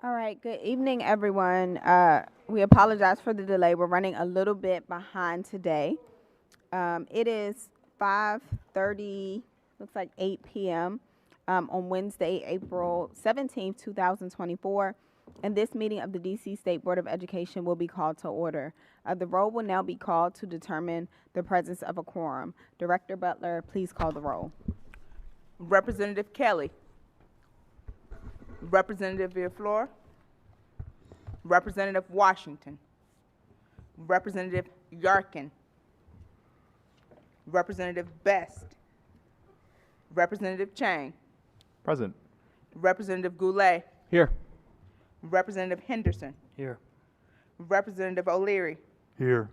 All right, good evening, everyone. We apologize for the delay. We're running a little bit behind today. It is 5:30, looks like 8 p.m. On Wednesday, April 17th, 2024. And this meeting of the D.C. State Board of Education will be called to order. The roll will now be called to determine the presence of a quorum. Director Butler, please call the roll. Representative Kelly. Representative Villaflor. Representative Washington. Representative Yarkin. Representative Best. Representative Chang. Present. Representative Goulet. Here. Representative Henderson. Here. Representative O'Leary. Here.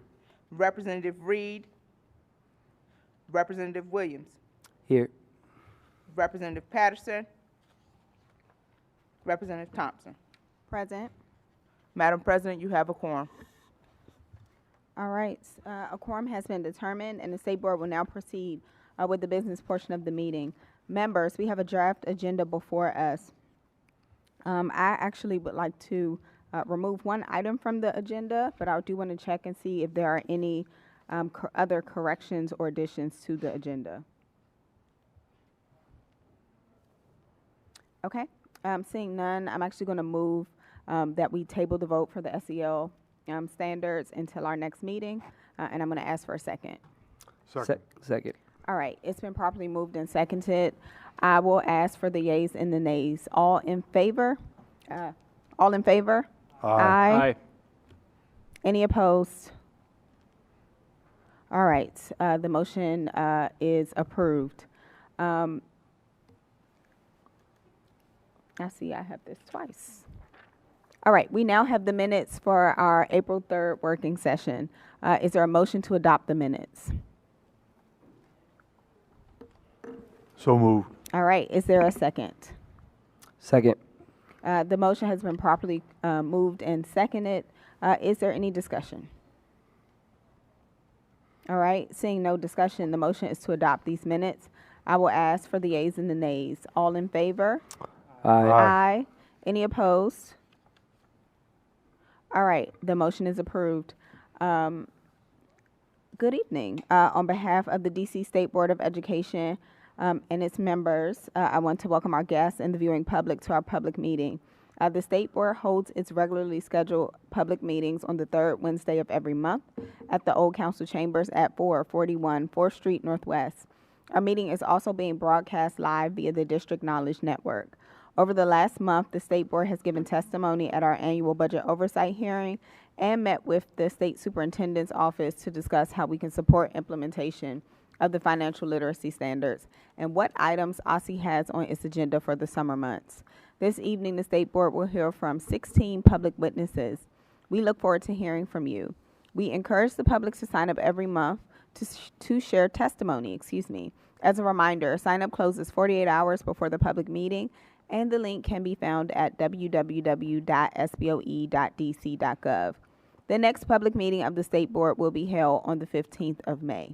Representative Reed. Representative Williams. Here. Representative Patterson. Representative Thompson. Present. Madam President, you have a quorum. All right, a quorum has been determined, and the State Board will now proceed with the business portion of the meeting. Members, we have a draft agenda before us. I actually would like to remove one item from the agenda, but I do want to check and see if there are any other corrections or additions to the agenda. Okay, seeing none, I'm actually going to move that we table the vote for the SEL standards until our next meeting, and I'm going to ask for a second. Second. All right, it's been properly moved and seconded. I will ask for the yeas and the nays. All in favor? All in favor? Aye. Any opposed? All right, the motion is approved. I see I have this twice. All right, we now have the minutes for our April 3rd working session. Is there a motion to adopt the minutes? So moved. All right, is there a second? Second. The motion has been properly moved and seconded. Is there any discussion? All right, seeing no discussion, the motion is to adopt these minutes. I will ask for the yeas and the nays. All in favor? Aye. Aye. Any opposed? All right, the motion is approved. Good evening. On behalf of the D.C. State Board of Education and its members, I want to welcome our guests and the viewing public to our public meeting. The State Board holds its regularly scheduled public meetings on the third Wednesday of every month at the Old Council Chambers at 441 4th Street Northwest. Our meeting is also being broadcast live via the District Knowledge Network. Over the last month, the State Board has given testimony at our annual budget oversight hearing and met with the State Superintendent's Office to discuss how we can support implementation of the financial literacy standards and what items OSSI has on its agenda for the summer months. This evening, the State Board will hear from 16 public witnesses. We look forward to hearing from you. We encourage the public to sign up every month to share testimony, As a reminder, sign-up closes 48 hours before the public meeting, and the link can be found at www.sboe.dc.gov. The next public meeting of the State Board will be held on the 15th of May.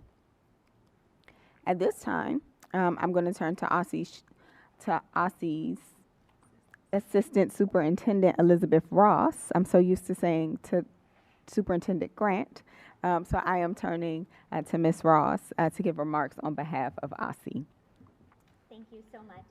At this time, I'm going to turn to OSSI's Assistant Superintendent Elizabeth Ross. I'm so used to saying to Superintendent Grant. So I am turning to Ms. Ross to give remarks on behalf of OSSI. Thank you so much.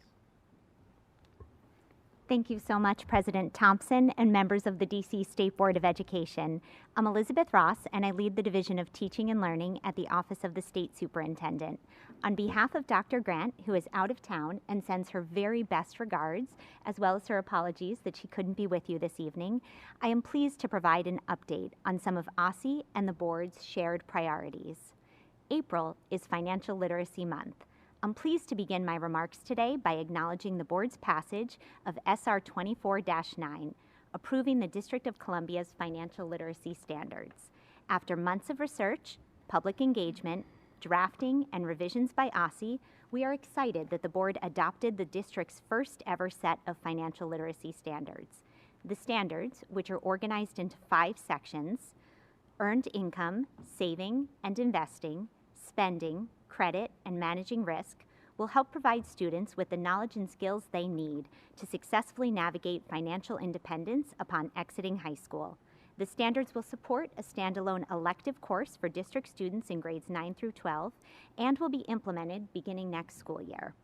Thank you so much, President Thompson and members of the D.C. State Board of Education. I'm Elizabeth Ross, and I lead the Division of Teaching and Learning at the Office of the State Superintendent. On behalf of Dr. Grant, who is out of town and sends her very best regards, as well as her apologies that she couldn't be with you this evening, I am pleased to provide an update on some of OSSI and the board's shared priorities. April is Financial Literacy Month. I'm pleased to begin my remarks today by acknowledging the board's passage of SR 24-9, approving the District of Columbia's financial literacy standards. After months of research, public engagement, drafting, and revisions by OSSI, we are excited that the board adopted the district's first ever set of financial literacy standards. The standards, which are organized into 5 sections: earned income, saving and investing, spending, credit, and managing risk, will help provide students with the knowledge and skills they need to successfully navigate financial independence upon exiting high school. The standards will support a standalone elective course for district students in grades 9 through 12 and will be implemented beginning next school year.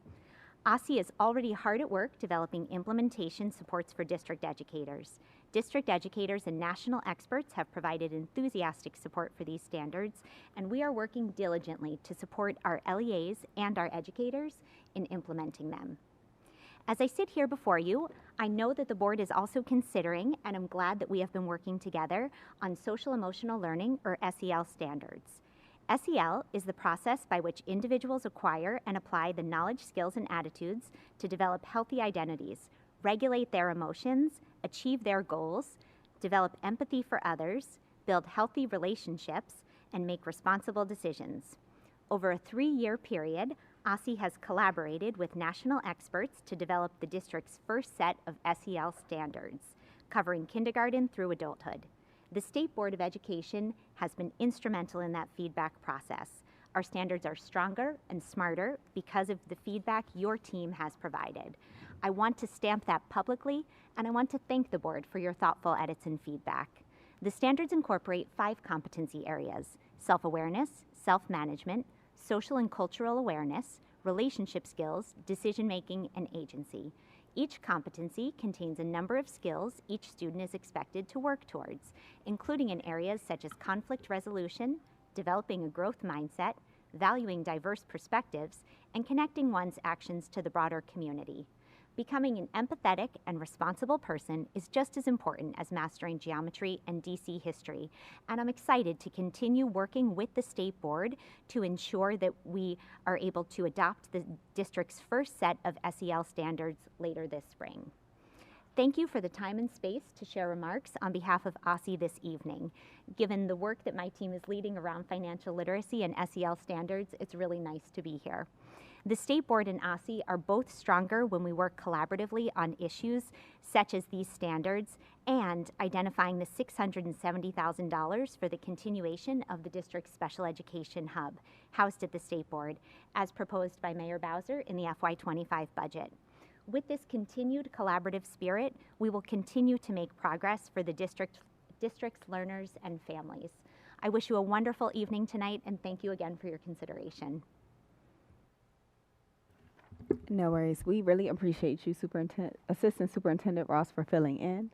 OSSI is already hard at work developing implementation supports for district educators. District educators and national experts have provided enthusiastic support for these standards, and we are working diligently to support our LEAs and our educators in implementing them. As I sit here before you, I know that the board is also considering, and I'm glad that we have been working together, on social emotional learning, or SEL standards. SEL is the process by which individuals acquire and apply the knowledge, skills, and attitudes to develop healthy identities, regulate their emotions, achieve their goals, develop empathy for others, build healthy relationships, and make responsible decisions. Over a 3-year period, OSSI has collaborated with national experts to develop the district's first set of SEL standards, covering kindergarten through adulthood. The State Board of Education has been instrumental in that feedback process. Our standards are stronger and smarter because of the feedback your team has provided. I want to stamp that publicly, and I want to thank the board for your thoughtful edits and feedback. The standards incorporate 5 competency areas: self-awareness, self-management, social and cultural awareness, relationship skills, decision-making, and agency. Each competency contains a number of skills each student is expected to work towards, including in areas such as conflict resolution, developing a growth mindset, valuing diverse perspectives, and connecting one's actions to the broader community. Becoming an empathetic and responsible person is just as important as mastering geometry and DC history, and I'm excited to continue working with the State Board to ensure that we are able to adopt the district's first set of SEL standards later this spring. Thank you for the time and space to share remarks on behalf of OSSI this evening. Given the work that my team is leading around financial literacy and SEL standards, it's really nice to be here. The State Board and OSSI are both stronger when we work collaboratively on issues such as these standards and identifying the $670,000 for the continuation of the district's special education hub, housed at the State Board, as proposed by Mayor Bowser in the FY25 budget. With this continued collaborative spirit, we will continue to make progress for the district's learners and families. I wish you a wonderful evening tonight, and thank you again for your consideration. No worries. We really appreciate you, Assistant Superintendent Ross, for filling in.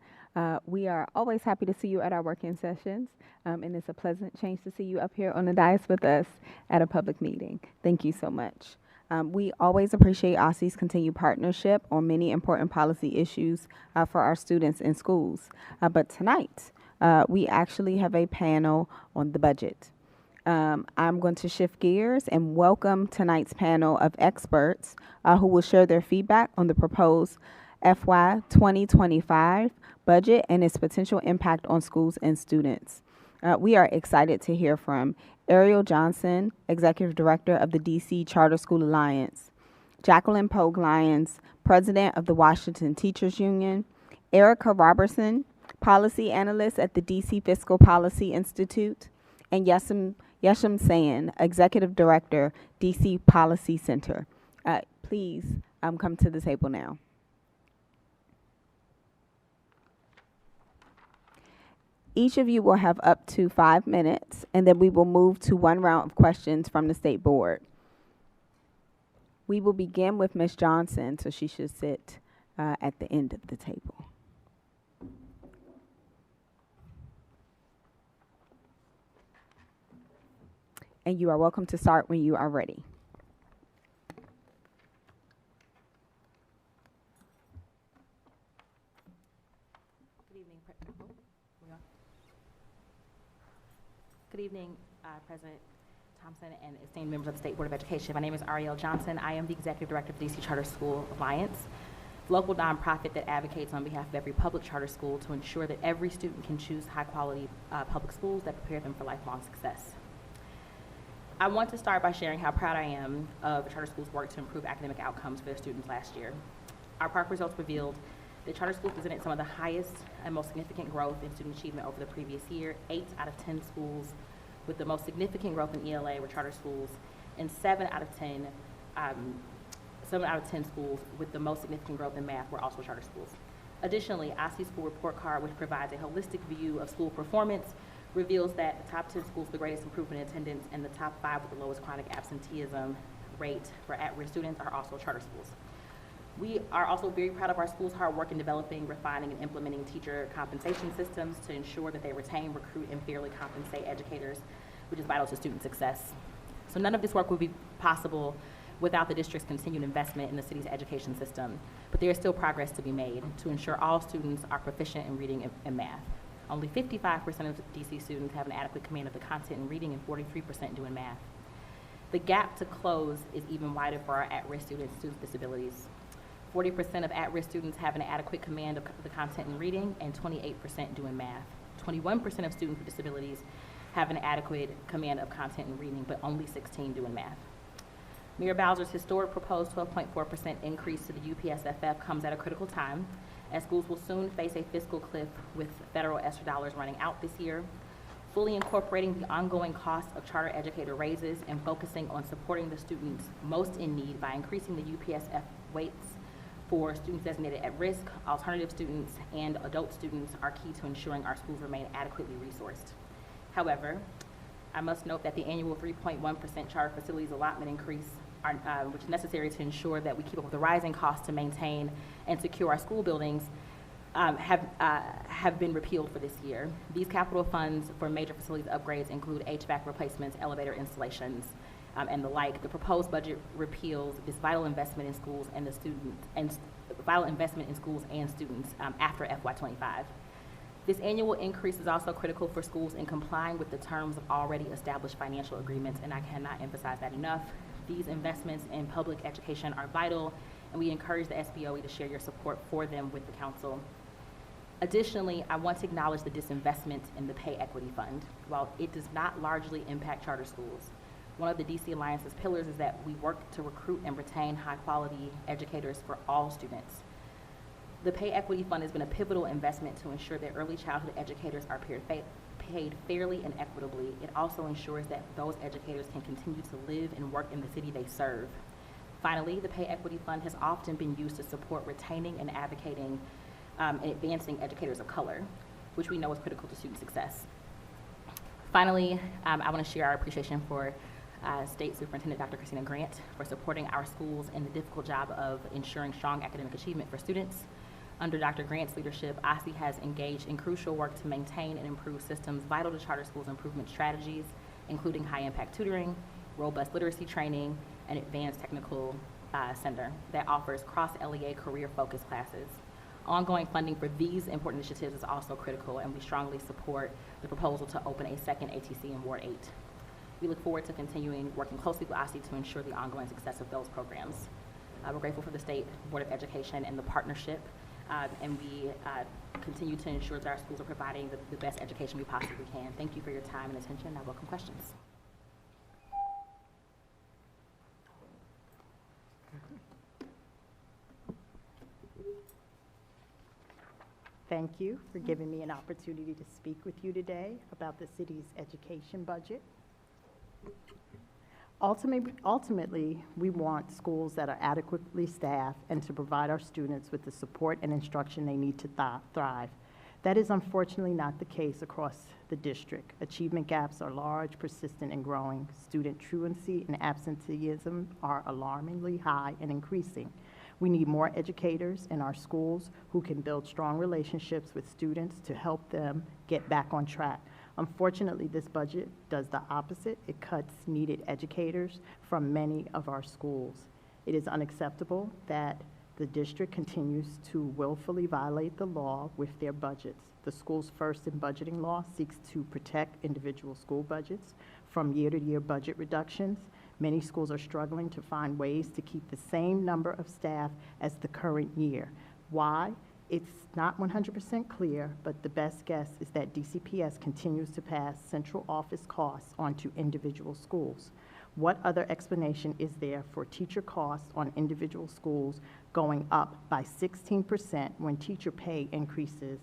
We are always happy to see you at our working sessions, and it's a pleasant change to see you up here on the dais with us at a public meeting. Thank you so much. We always appreciate OSSI's continued partnership on many important policy issues for our students in schools. But tonight, we actually have a panel on the budget. I'm going to shift gears and welcome tonight's panel of experts who will share their feedback on the proposed FY 2025 budget and its potential impact on schools and students. We are excited to hear from Ariel Johnson, Executive Director of the DC Charter School Alliance, Jacqueline Pogue Lyons, President of the Washington Teachers Union, Erica Robertson, Policy Analyst at the DC Fiscal Policy Institute, and Yesham Sayan, Executive Director, DC Policy Center. Please come to the table now. Each of you will have up to 5 minutes, and then we will move to one round of questions from the State Board. We will begin with Ms. Johnson, so she should sit at the end of the table. And you are welcome to start when you are ready. Good evening, Good evening, President Thompson and esteemed members of the State Board of Education. My name is Ariel Johnson. I am the Executive Director of the DC Charter School Alliance, a local nonprofit that advocates on behalf of every public charter school to ensure that every student can choose high-quality public schools that prepare them for lifelong success. I want to start by sharing how proud I am of the charter school's work to improve academic outcomes for their students last year. Our PARCC results revealed that charter schools presented some of the highest and most significant growth in student achievement over the previous year. 8 out of 10 schools with the most significant growth in ELA were charter schools, and 7 out of 10 7 out of 10 schools with the most significant growth in math were also charter schools. Additionally, IC School Report Card, which provides a holistic view of school performance, reveals that the top 10 schools with the greatest improvement in attendance and the top 5 with the lowest chronic absenteeism rate for at-risk students are also charter schools. We are also very proud of our school's hard work in developing, refining, and implementing teacher compensation systems to ensure that they retain, recruit, and fairly compensate educators, which is vital to student success. So none of this work would be possible without the district's continued investment in the city's education system, but there is still progress to be made to ensure all students are proficient in reading and math. Only 55% of DC students have an adequate command of the content in reading and 43% do in math. The gap to close is even wider for our at-risk students with disabilities. 40% of at-risk students have an adequate command of the content in reading and 28% do in math. 21% of students with disabilities have an adequate command of content in reading, but only 16 do in math. Mayor Bowser's historic proposed 12.4% increase to the UPSFF comes at a critical time, as schools will soon face a fiscal cliff with federal ESSER dollars running out this year. Fully incorporating the ongoing cost of charter educator raises and focusing on supporting the students most in need by increasing the UPSF weights for students designated at risk, alternative students, and adult students are key to ensuring our schools remain adequately resourced. However, I must note that the annual 3.1% charter facilities allotment increase, which is necessary to ensure that we keep up with the rising costs to maintain and secure our school buildings, have been repealed for this year. These capital funds for major facilities upgrades include HVAC replacements, elevator installations, and the like. The proposed budget repeals this vital investment in schools and students after FY25. This annual increase is also critical for schools in complying with the terms of already established financial agreements, and I cannot emphasize that enough. These investments in public education are vital, and we encourage the SBOE to share your support for them with the council. Additionally, I want to acknowledge the disinvestment in the Pay Equity Fund. While it does not largely impact charter schools, one of the DC Alliance's pillars is that we work to recruit and retain high-quality educators for all students. The Pay Equity Fund has been a pivotal investment to ensure that early childhood educators are paid fairly and equitably. It also ensures that those educators can continue to live and work in the city they serve. Finally, the Pay Equity Fund has often been used to support retaining and advocating and advancing educators of color, which we know is critical to student success. Finally, I want to share our appreciation for State Superintendent Dr. Christina Grant for supporting our schools in the difficult job of ensuring strong academic achievement for students. Under Dr. Grant's leadership, OSSE has engaged in crucial work to maintain and improve systems vital to charter schools' improvement strategies, including high-impact tutoring, robust literacy training, and advanced technical center that offers cross-LEA career-focused classes. Ongoing funding for these important initiatives is also critical, and we strongly support the proposal to open a second ATC in Ward 8. We look forward to continuing working closely with OSSE to ensure the ongoing success of those programs. We're grateful for the State Board of Education and the partnership, and we continue to ensure that our schools are providing the best education we possibly can. Thank you for your time and attention. I welcome questions. Thank you for giving me an opportunity to speak with you today about the city's education budget. Ultimately, we want schools that are adequately staffed and to provide our students with the support and instruction they need to thrive. That is unfortunately not the case across the district. Achievement gaps are large, persistent, and growing. Student truancy and absenteeism are alarmingly high and increasing. We need more educators in our schools who can build strong relationships with students to help them get back on track. Unfortunately, this budget does the opposite. It cuts needed educators from many of our schools. It is unacceptable that the district continues to willfully violate the law with their budgets. The school's first in budgeting law seeks to protect individual school budgets from year-to-year budget reductions. Many schools are struggling to find ways to keep the same number of staff as the current year. Why? It's not 100% clear, but the best guess is that DCPS continues to pass central office costs onto individual schools. What other explanation is there for teacher costs on individual schools going up by 16% when teacher pay increases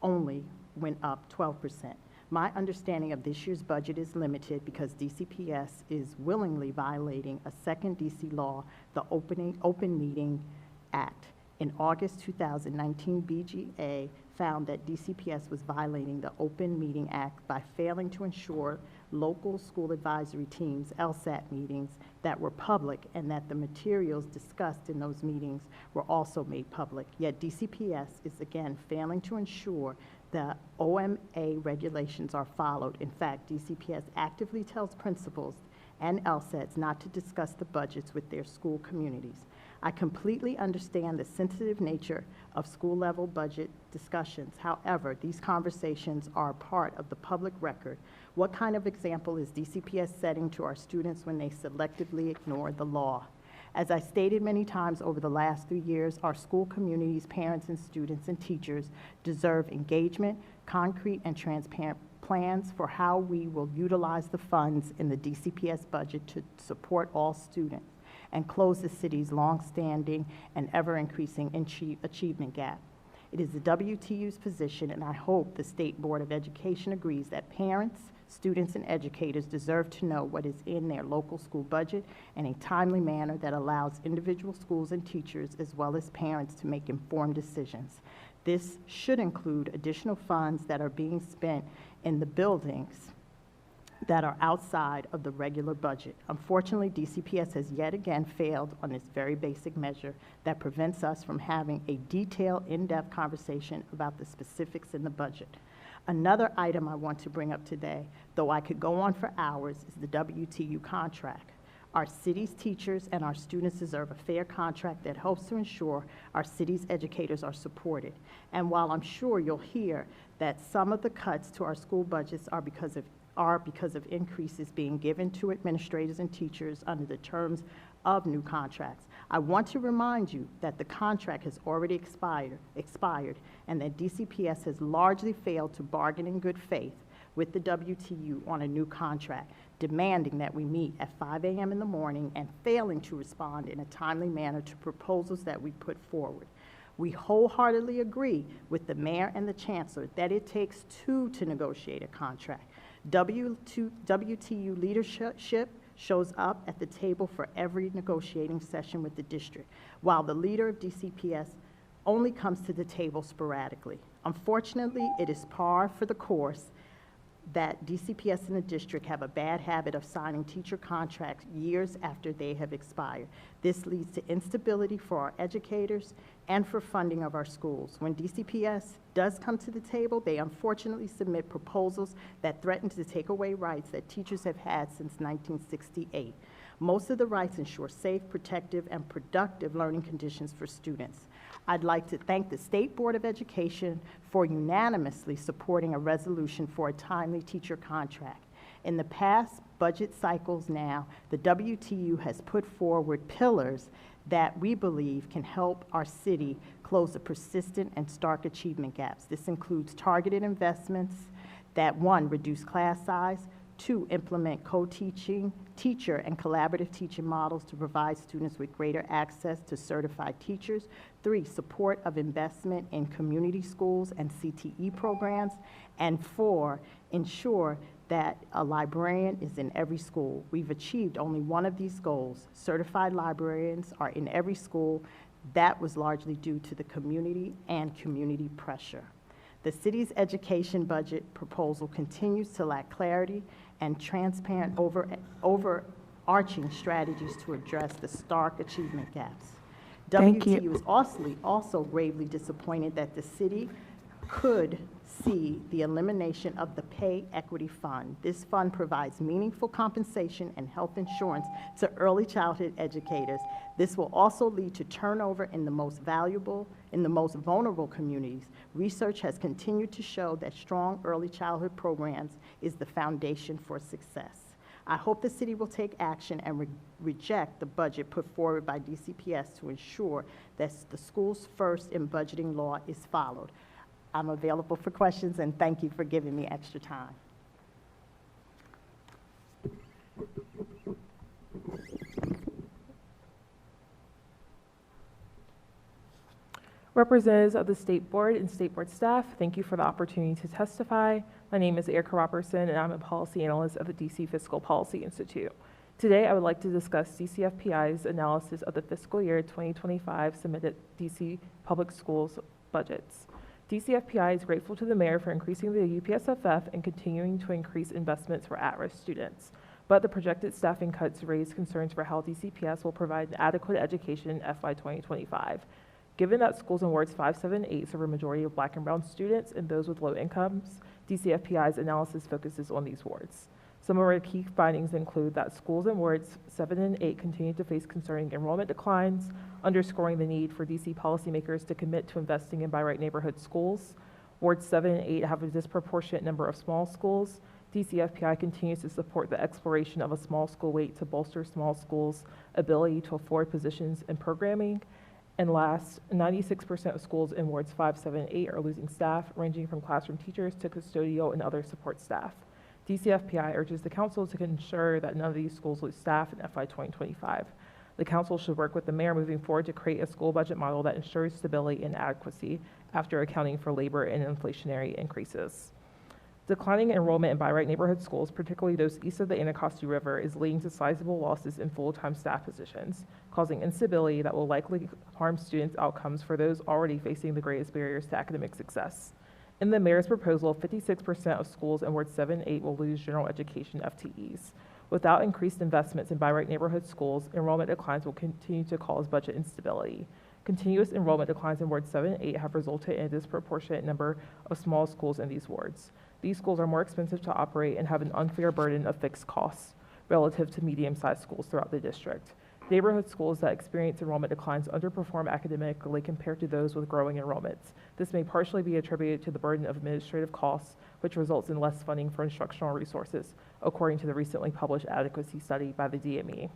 only went up 12%? My understanding of this year's budget is limited because DCPS is willingly violating a second DC law, the Open Meeting Act. In August 2019, BGA found that DCPS was violating the Open Meeting Act by failing to ensure local school advisory teams, LSAT meetings, that were public and that the materials discussed in those meetings were also made public. Yet DCPS is again failing to ensure the OMA regulations are followed. In fact, DCPS actively tells principals and LSATs not to discuss the budgets with their school communities. I completely understand the sensitive nature of school-level budget discussions. However, these conversations are part of the public record. What kind of example is DCPS setting to our students when they selectively ignore the law? As I stated many times over the last 3 years, our school communities, parents and students and teachers deserve engagement, concrete and transparent plans for how we will utilize the funds in the DCPS budget to support all students and close the city's long-standing and ever-increasing achievement gap. It is the WTU's position, and I hope the State Board of Education agrees, that parents, students, and educators deserve to know what is in their local school budget in a timely manner that allows individual schools and teachers, as well as parents, to make informed decisions. This should include additional funds that are being spent in the buildings that are outside of the regular budget. Unfortunately, DCPS has yet again failed on this very basic measure that prevents us from having a detailed, in-depth conversation about the specifics in the budget. Another item I want to bring up today, though I could go on for hours, is the WTU contract. Our city's teachers and our students deserve a fair contract that helps to ensure our city's educators are supported. And while I'm sure you'll hear that some of the cuts to our school budgets are because of increases being given to administrators and teachers under the terms of new contracts, I want to remind you that the contract has already expired, and that DCPS has largely failed to bargain in good faith with the WTU on a new contract, demanding that we meet at 5 a.m. in the morning and failing to respond in a timely manner to proposals that we put forward. We wholeheartedly agree with the mayor and the chancellor that it takes two to negotiate a contract. WTU leadership shows up at the table for every negotiating session with the district, while the leader of DCPS only comes to the table sporadically. Unfortunately, it is par for the course that DCPS and the district have a bad habit of signing teacher contracts years after they have expired. This leads to instability for our educators and for funding of our schools. When DCPS does come to the table, they unfortunately submit proposals that threaten to take away rights that teachers have had since 1968. Most of the rights ensure safe, protective, and productive learning conditions for students. I'd like to thank the State Board of Education for unanimously supporting a resolution for a timely teacher contract. In the past budget cycles now, the WTU has put forward pillars that we believe can help our city close the persistent and stark achievement gaps. This includes targeted investments that, 1, reduce class size, 2, implement co-teaching, teacher and collaborative teaching models to provide students with greater access to certified teachers, 3, support of investment in community schools and CTE programs, and 4, ensure that a librarian is in every school. We've achieved only one of these goals. Certified librarians are in every school. That was largely due to the community and community pressure. The city's education budget proposal continues to lack clarity and transparent overarching strategies to address the stark achievement gaps. Thank you. WTU is also gravely disappointed that the city could see the elimination of the Pay Equity Fund. This fund provides meaningful compensation and health insurance to early childhood educators. This will also lead to turnover in the most vulnerable communities. Research has continued to show that strong early childhood programs is the foundation for success. I hope the city will take action and reject the budget put forward by DCPS to ensure that the schools first in budgeting law is followed. I'm available for questions, and thank you for giving me extra time. Representatives of the State Board and State Board staff, thank you for the opportunity to testify. My name is Erica Robertson, and I'm a policy analyst at the DC Fiscal Policy Institute. Today, I would like to discuss DCFPI's analysis of the fiscal year 2025 submitted DC Public Schools budgets. DCFPI is grateful to the mayor for increasing the UPSFF and continuing to increase investments for at-risk students. But the projected staffing cuts raise concerns for how DCPS will provide an adequate education in FY 2025. Given that schools in wards 5, 7, and 8 serve a majority of Black and brown students and those with low incomes, DCFPI's analysis focuses on these wards. Some of our key findings include that schools in wards 7 and 8 continue to face concerning enrollment declines, underscoring the need for DC policymakers to commit to investing in by-right neighborhood schools. Wards 7 and 8 have a disproportionate number of small schools. DCFPI continues to support the exploration of a small school weight to bolster small schools' ability to afford positions and programming. And last, 96% of schools in wards 5, 7, and 8 are losing staff, ranging from classroom teachers to custodial and other support staff. DCFPI urges the council to ensure that none of these schools lose staff in FY 2025. The council should work with the mayor moving forward to create a school budget model that ensures stability and adequacy after accounting for labor and inflationary increases. Declining enrollment in by-right neighborhood schools, particularly those east of the Anacostia River, is leading to sizable losses in full-time staff positions, causing instability that will likely harm students' outcomes for those already facing the greatest barriers to academic success. In the mayor's proposal, 56% of schools in Ward 7 and 8 will lose general education FTEs. Without increased investments in by-right neighborhood schools, enrollment declines will continue to cause budget instability. Continuous enrollment declines in Wards 7 and 8 have resulted in a disproportionate number of small schools in these wards. These schools are more expensive to operate and have an unfair burden of fixed costs relative to medium-sized schools throughout the district. Neighborhood schools that experience enrollment declines underperform academically compared to those with growing enrollments. This may partially be attributed to the burden of administrative costs, which results in less funding for instructional resources, according to the recently published adequacy study by the DME.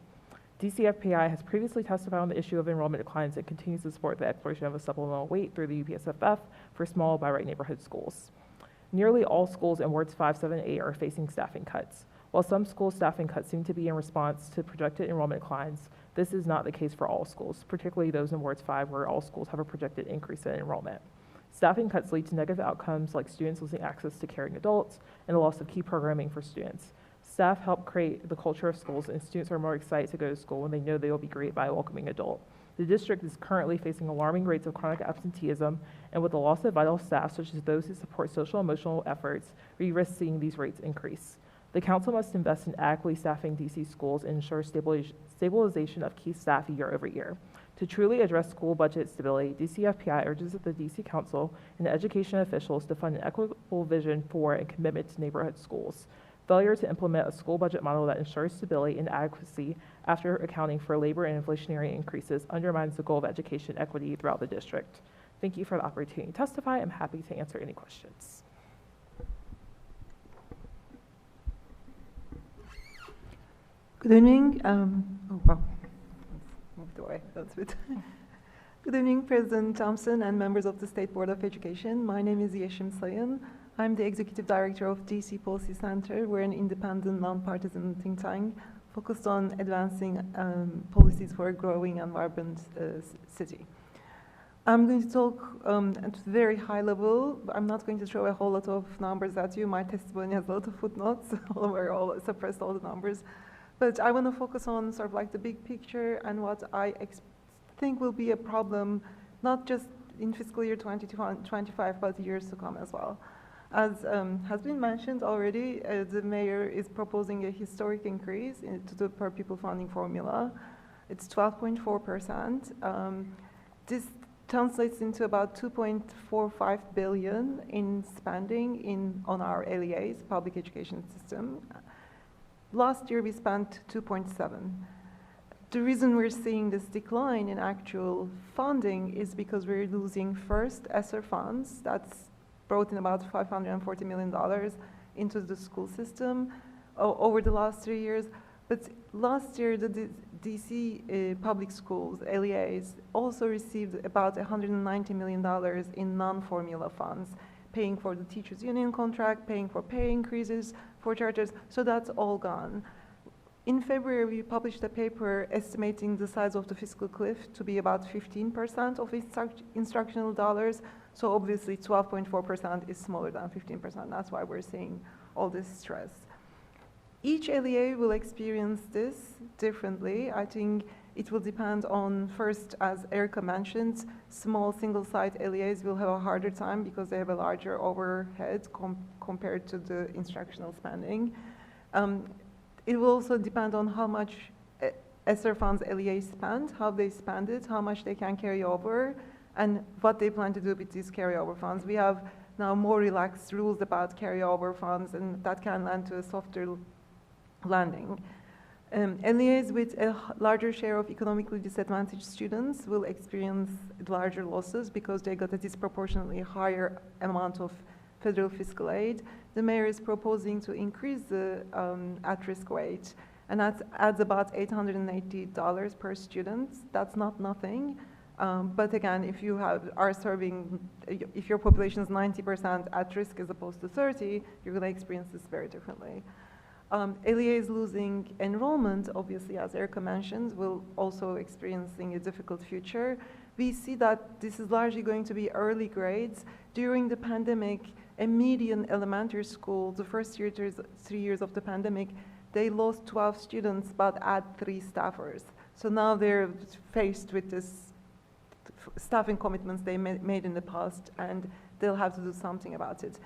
DCFPI has previously testified on the issue of enrollment declines and continues to support the exploration of a supplemental weight through the UPSFF for small by-right neighborhood schools. Nearly all schools in wards 5, 7, and 8 are facing staffing cuts. While some school staffing cuts seem to be in response to projected enrollment declines, this is not the case for all schools, particularly those in wards 5 where all schools have a projected increase in enrollment. Staffing cuts lead to negative outcomes like students losing access to caring adults and the loss of key programming for students. Staff help create the culture of schools, and students are more excited to go to school when they know they will be greeted by a welcoming adult. The district is currently facing alarming rates of chronic absenteeism, and with the loss of vital staff, such as those who support social and emotional efforts, we risk seeing these rates increase. The council must invest in adequately staffing DC schools and ensure stabilization of key staff year over year. To truly address school budget stability, DCFPI urges the DC Council and education officials to fund an equitable vision for and commitment to neighborhood schools. Failure to implement a school budget model that ensures stability and adequacy after accounting for labor and inflationary increases undermines the goal of education equity throughout the district. Thank you for the opportunity to testify. I'm happy to answer any questions. Good evening. Moved away. That's it. Good evening, President Thompson and members of the State Board of Education. My name is Yeşim Sayın. I'm the Executive Director of DC Policy Center. We're an independent, nonpartisan think tank focused on advancing policies for a growing and vibrant city. I'm going to talk at a very high level. I'm not going to throw a whole lot of numbers at you. My testimony has a lot of footnotes. We're all suppressed all the numbers. But I want to focus on sort of like the big picture and what I think will be a problem, not just in fiscal year 2025, but years to come as well. As has been mentioned already, the mayor is proposing a historic increase to the per pupil funding formula. It's 12.4%. This translates into about 2.45 billion in spending on our LEAs, public education system. Last year we spent 2.7. The reason we're seeing this decline in actual funding is because we're losing first ESSER funds. That's brought in about $540 million into the school system over the last 3 years. But last year, the DC public schools, LEAs, also received about $190 million in non-formula funds, paying for the teachers' union contract, paying for pay increases for charters, so that's all gone. In February, we published a paper estimating the size of the fiscal cliff to be about 15% of instructional dollars. So obviously 12.4% is smaller than 15%. That's why we're seeing all this stress. Each LEA will experience this differently. I think it will depend on, first, as Erica mentioned, small single-site LEAs will have a harder time because they have a larger overhead compared to the instructional spending. It will also depend on how much ESSER funds LEAs spend, how they spend it, how much they can carry over, and what they plan to do with these carryover funds. We have now more relaxed rules about carryover funds, and that can land to a softer landing. LEAs with a larger share of economically disadvantaged students will experience larger losses because they got a disproportionately higher amount of federal fiscal aid. The mayor is proposing to increase the at-risk weight, and that adds about $880 per student. That's not nothing. But again, if you if your population is 90% at risk as opposed to 30, you're going to experience this very differently. LEAs losing enrollment, obviously, as Erica mentioned, will also experiencing a difficult future. We see that this is largely going to be early grades. During the pandemic, a median elementary school, the first 3 years of the pandemic, they lost 12 students but add 3 staffers. So now they're faced with this staffing commitments they made in the past, and they'll have to do something about it.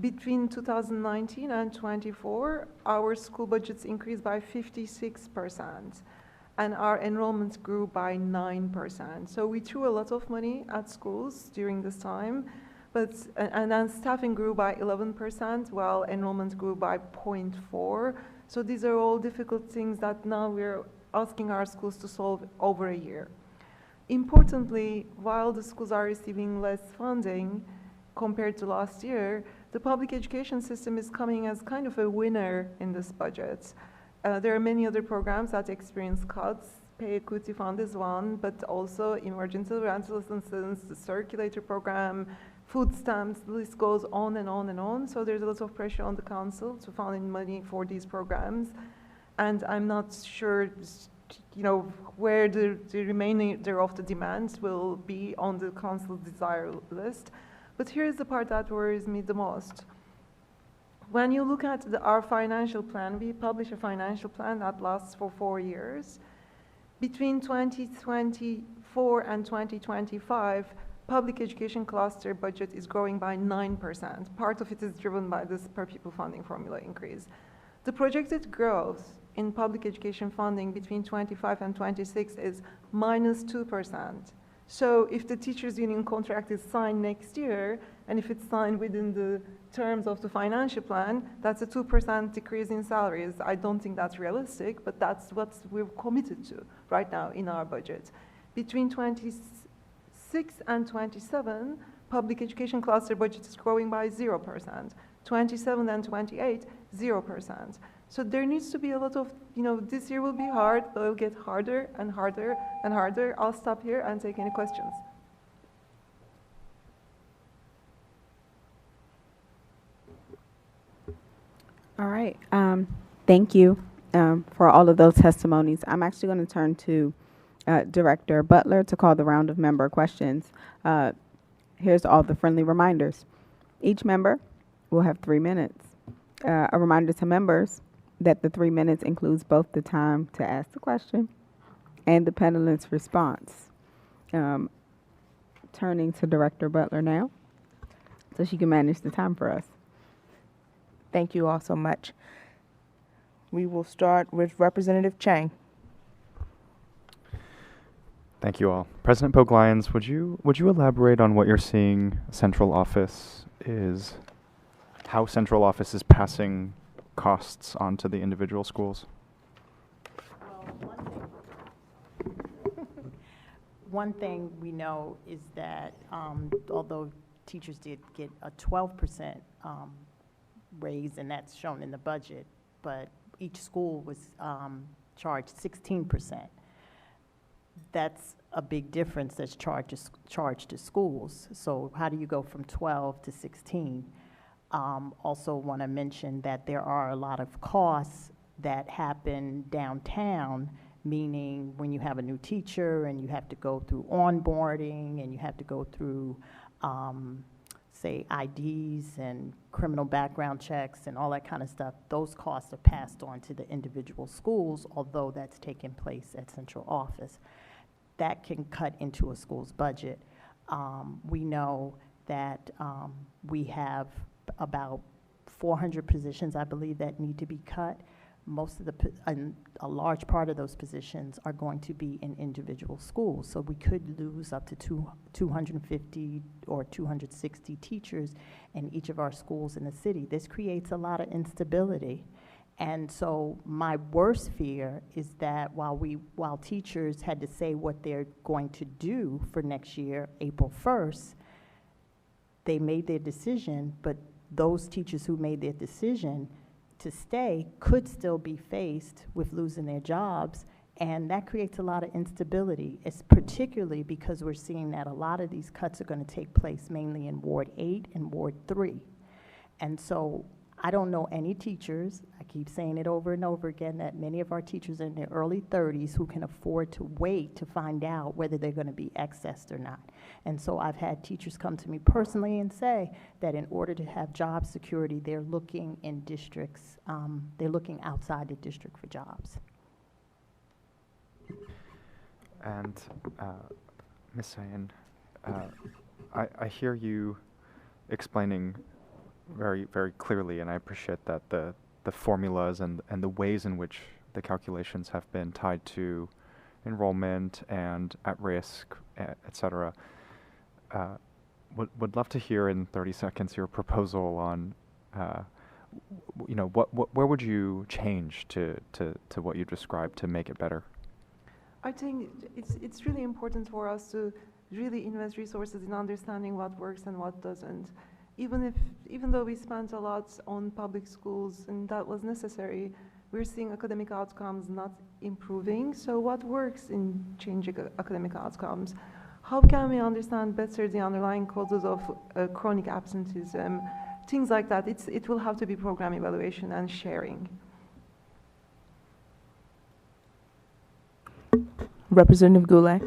Between 2019 and 24, our school budgets increased by 56%, and our enrollments grew by 9%. So we threw a lot of money at schools during this time, and then staffing grew by 11%, while enrollment grew by 0.4. So these are all difficult things that now we're asking our schools to solve over a year. Importantly, while the schools are receiving less funding compared to last year, the public education system is coming as kind of a winner in this budget. There are many other programs that experience cuts. Pay Equity Fund is one, but also emergency rental assistance, the circulator program, food stamps, the list goes on and on and on. So there's a lot of pressure on the council to find money for these programs. And I'm not sure, where the remainder of the demands will be on the council's desire list. But here's the part that worries me the most. When you look at our financial plan, we publish a financial plan that lasts for 4 years. Between 2024 and 2025, public education cluster budget is growing by 9%. Part of it is driven by this per pupil funding formula increase. The projected growth in public education funding between 25 and 26 is minus 2%. So if the teachers union contract is signed next year, and if it's signed within the terms of the financial plan, that's a 2% decrease in salaries. I don't think that's realistic, but that's what we're committed to right now in our budget. Between 26 and 27, public education cluster budget is growing by 0%. 27 and 28, 0%. So there needs to be a lot of, this year will be hard, but it'll get harder and harder and harder. I'll stop here and take any questions. All right. Thank you for all of those testimonies. I'm actually going to turn to Director Butler to call the round of member questions. Here's all the friendly reminders. Each member will have 3 minutes. A reminder to members that the 3 minutes includes both the time to ask the question and the panelist's response. Turning to Director Butler now, so she can manage the time for us. Thank you all so much. We will start with Representative Chang. Thank you all. President Polk Lyons, would you elaborate on what you're seeing central office is, how central office is passing costs onto the individual schools? Well, one thing we know is that although teachers did get a 12% raise, and that's shown in the budget, but each school was charged 16%. That's a big difference that's charged to schools. So how do you go from 12 to 16? Also want to mention that there are a lot of costs that happen downtown, meaning when you have a new teacher and you have to go through onboarding and you have to go through, say, IDs and criminal background checks and all that kind of stuff, those costs are passed on to the individual schools, although that's taking place at central office. That can cut into a school's budget. We know that we have about 400 positions, I believe, that need to be cut. Most of a large part of those positions are going to be in individual schools. So we could lose up to 250 or 260 teachers in each of our schools in the city. This creates a lot of instability. And so my worst fear is that while teachers had to say what they're going to do for next year, April 1st, they made their decision, but those teachers who made their decision to stay could still be faced with losing their jobs, and that creates a lot of instability. It's particularly because we're seeing that a lot of these cuts are going to take place mainly in Ward 8 and Ward 3. And so I don't know any teachers, I keep saying it over and over again, that many of our teachers are in their early 30s who can afford to wait to find out whether they're going to be accessed or not. And so I've had teachers come to me personally and say that in order to have job security, they're looking in districts, they're looking outside the district for jobs. And Ms. Sayin, I hear you explaining very, very clearly, and I appreciate that the formulas and the ways in which the calculations have been tied to enrollment and at risk, et cetera. Would love to hear in 30 seconds your proposal on, where would you change to what you described to make it better? I think it's really important for us to really invest resources in understanding what works and what doesn't. Even though we spent a lot on public schools and that was necessary, we're seeing academic outcomes not improving. So what works in changing academic outcomes? How can we understand better the underlying causes of chronic absenteeism? Things like that. It will have to be program evaluation and sharing. Representative Goulet.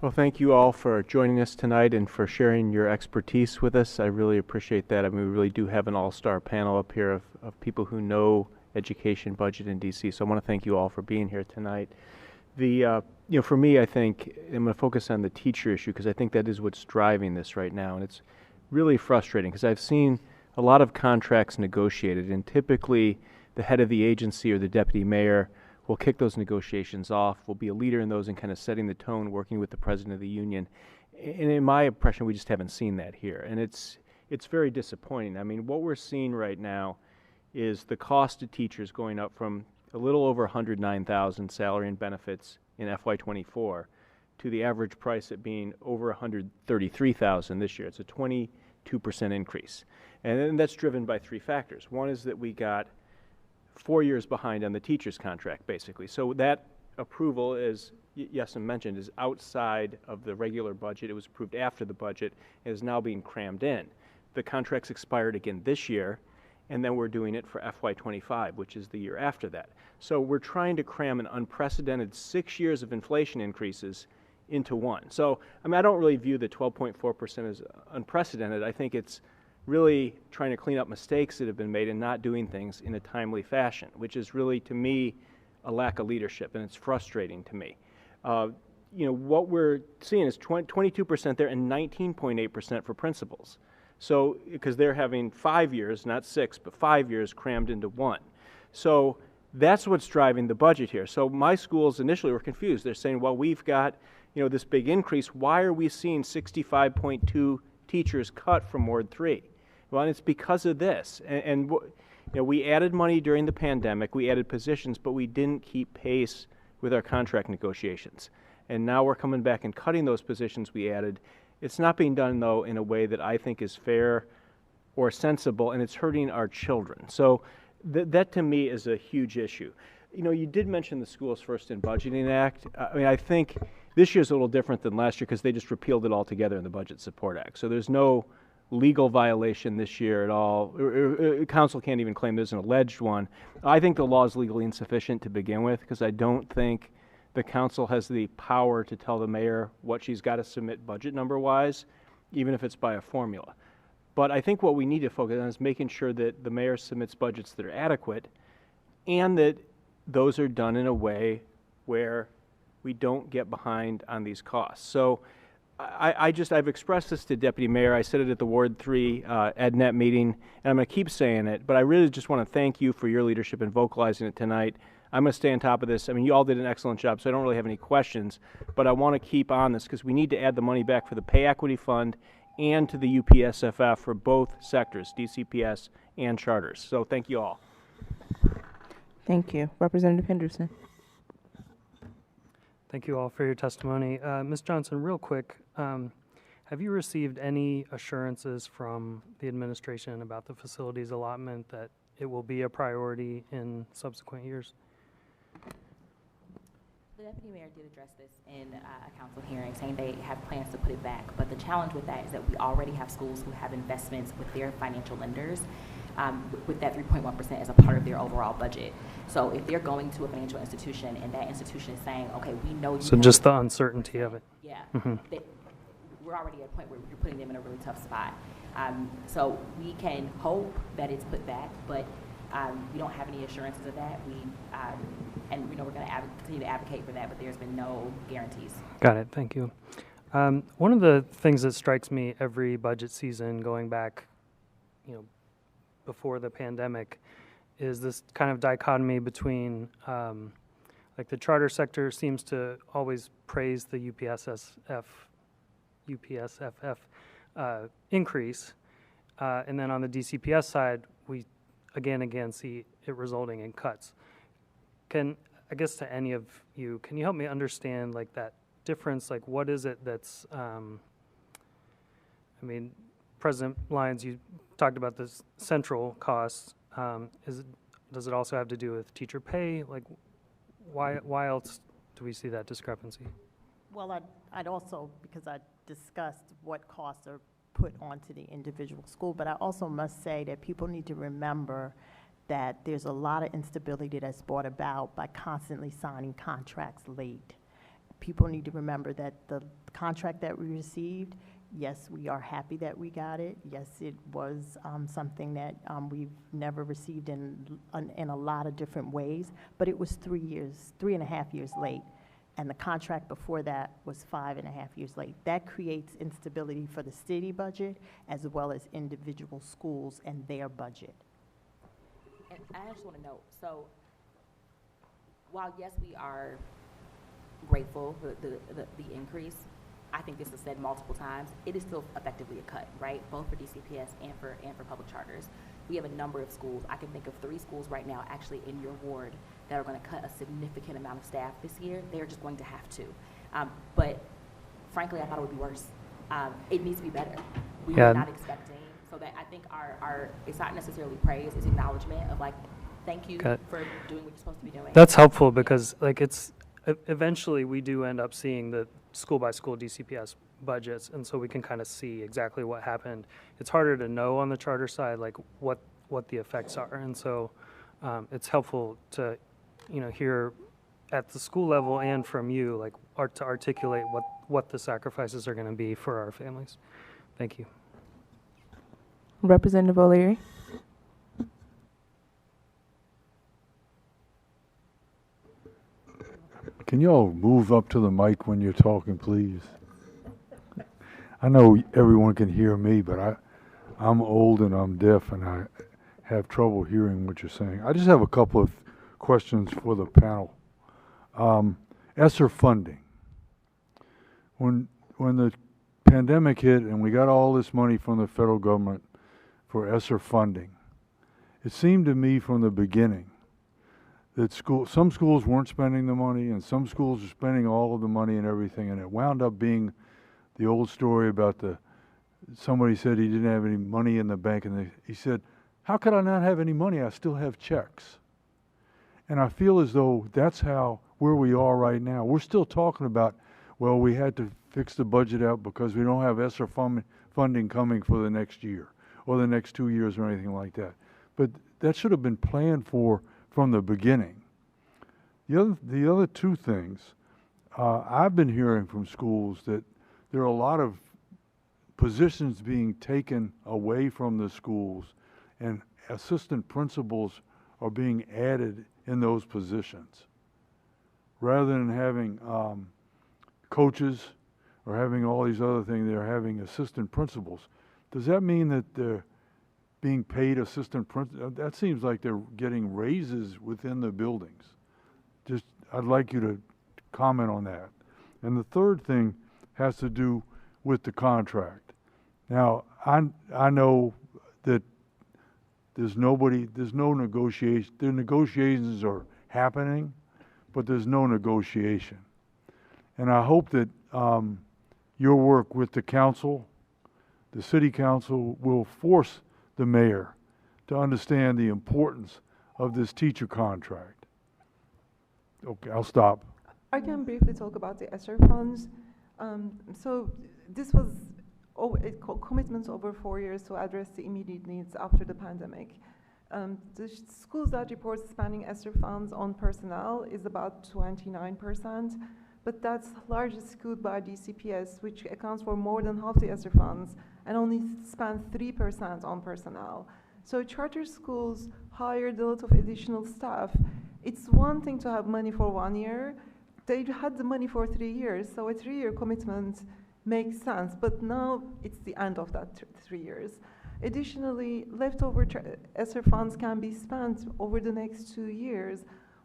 Well, thank you all for joining us tonight and for sharing your expertise with us. I really appreciate that. I mean, we really do have an all-star panel up here of people who know education budget in DC. So I want to thank you all for being here tonight. For me, I think I'm going to focus on the teacher issue because I think that is what's driving this right now. And it's really frustrating because I've seen a lot of contracts negotiated, and typically the head of the agency or the deputy mayor will kick those negotiations off, will be a leader in those and kind of setting the tone, working with the president of the union. And in my impression, we just haven't seen that here. And it's very disappointing. I mean, what we're seeing right now is the cost of teachers going up from a little over $109,000 salary and benefits in FY24 to the average price at being over $133,000 this year. It's a 22% increase. And that's driven by three factors. One is that we got 4 years behind on the teacher's contract, basically. So that approval, as Yesem mentioned, is outside of the regular budget. It was approved after the budget and is now being crammed in. The contract's expired again this year, and then we're doing it for FY25, which is the year after that. So we're trying to cram an unprecedented 6 years of inflation increases into one. So, I mean, I don't really view the 12.4% as unprecedented. I think it's really trying to clean up mistakes that have been made and not doing things in a timely fashion, which is really, to me, a lack of leadership, and it's frustrating to me. What we're seeing is 22% there and 19.8% for principals. So, because they're having 5 years, not 6, but 5 years crammed into one. So that's what's driving the budget here. So my schools initially were confused. They're saying, well, we've got, this big increase. Why are we seeing 65.2 teachers cut from Ward 3? Well, and it's because of this. And we added money during the pandemic, we added positions, but we didn't keep pace with our contract negotiations. And now we're coming back and cutting those positions we added. It's not being done, though, in a way that I think is fair or sensible, and it's hurting our children. So that to me is a huge issue. You did mention the Schools First in Budgeting Act. I mean, I think this year's a little different than last year because they just repealed it altogether in the Budget Support Act. So there's no legal violation this year at all. Council can't even claim there's an alleged one. I think the law is legally insufficient to begin with, because I don't think the council has the power to tell the mayor what she's got to submit budget number-wise, even if it's by a formula. But I think what we need to focus on is making sure that the mayor submits budgets that are adequate, and that those are done in a way where we don't get behind on these costs. So I've expressed this to Deputy Mayor. I said it at the Ward 3 EdNet meeting, and I'm going to keep saying it, but I really just want to thank you for your leadership in vocalizing it tonight. I'm going to stay on top of this. I mean, you all did an excellent job, so I don't really have any questions, but I want to keep on this because we need to add the money back for the Pay Equity Fund and to the UPSFF for both sectors, DCPS and charters. So thank you all. Thank you. Representative Henderson. Thank you all for your testimony. Ms. Johnson, real quick, have you received any assurances from the administration about the facilities allotment that it will be a priority in subsequent years? The Deputy Mayor did address this in a council hearing, saying they have plans to put it back. But the challenge with that is that we already have schools who have investments with their financial lenders, with that 3.1% as a part of their overall budget. So if they're going to a financial institution and that institution is saying, okay, we know you So just the uncertainty of it. Yeah. We're already at a point where you're putting them in a really tough spot. So we can hope that it's put back, but we don't have any assurances of that. And we're going to continue to advocate for that, but there's been no guarantees. Got it. Thank you. One of the things that strikes me every budget season going back, before the pandemic, is this kind of dichotomy between, like the charter sector seems to always praise the UPSFF increase, and then on the DCPS side, we again see it resulting in cuts. I guess to any of you, can you help me understand like that difference? Like what is it that's, President Lyons, you talked about the central costs. Does it also have to do with teacher pay? Like why else do we see that discrepancy? Well, I'd also, because I discussed what costs are put onto the individual school, but I also must say that people need to remember that there's a lot of instability that's brought about by constantly signing contracts late. People need to remember that the contract that we received, yes, we are happy that we got it. Yes, it was something that we've never received in a lot of different ways, but it was 3.5 years late. And the contract before that was 5.5 years late. That creates instability for the city budget as well as individual schools and their budget. And I just want to note, so while yes, we are grateful for the increase, I think this is said multiple times, it is still effectively a cut, right? Both for DCPS and for public charters. We have a number of schools. I can think of 3 schools right now actually in your ward that are going to cut a significant amount of staff this year. They're just going to have to. But frankly, I thought it would be worse. It needs to be better. We were not expecting, so that I think our it's not necessarily praise, it's acknowledgement of like, thank you for doing what you're supposed to be doing. That's helpful because like it's, eventually we do end up seeing the school by school DCPS budgets, and so we can kind of see exactly what happened. It's harder to know on the charter side like what the effects are, and so it's helpful to hear at the school level and from you like to articulate what the sacrifices are going to be for our families. Thank you. Representative O'Leary. Can you all move up to the mic when you're talking, please? I know everyone can hear me, but I'm old and I'm deaf and I have trouble hearing what you're saying. I just have a couple of questions for the panel. ESSER funding. When the pandemic hit and we got all this money from the federal government for ESSER funding, it seemed to me from the beginning that some schools weren't spending the money and some schools were spending all of the money and everything, and it wound up being the old story about somebody said he didn't have any money in the bank, and he said, how could I not have any money? I still have checks. And I feel as though that's where we are right now. We're still talking about well, we had to fix the budget out because we don't have ESSER funding coming for the next year or the next 2 years or anything like that. But that should have been planned for from the beginning. The other two things, I've been hearing from schools that there are a lot of positions being taken away from the schools, and assistant principals are being added in those positions. Rather than having coaches or having all these other things, they're having assistant principals. Does that mean that they're being paid assistant principals? That seems like they're getting raises within the buildings. Just, I'd like you to comment on that. And the third thing has to do with the contract. Now, I know that there's no negotiation. The negotiations are happening, but there's no negotiation. And I hope that your work with the council, the city council, will force the mayor to understand the importance of this teacher contract. Okay, I'll stop. I can briefly talk about the ESSER funds. So this was commitments over 4 years to address the immediate needs after the pandemic. The schools that report spending ESSER funds on personnel is about 29%, but that's largely skewed by DCPS, which accounts for more than half the ESSER funds and only spend 3% on personnel. So charter schools hired a lot of additional staff. It's one thing to have money for 1 year. They had the money for 3 years, so a 3-year commitment makes sense, but now it's the end of that 3 years. Additionally, leftover ESSER funds can be spent over the next 2 years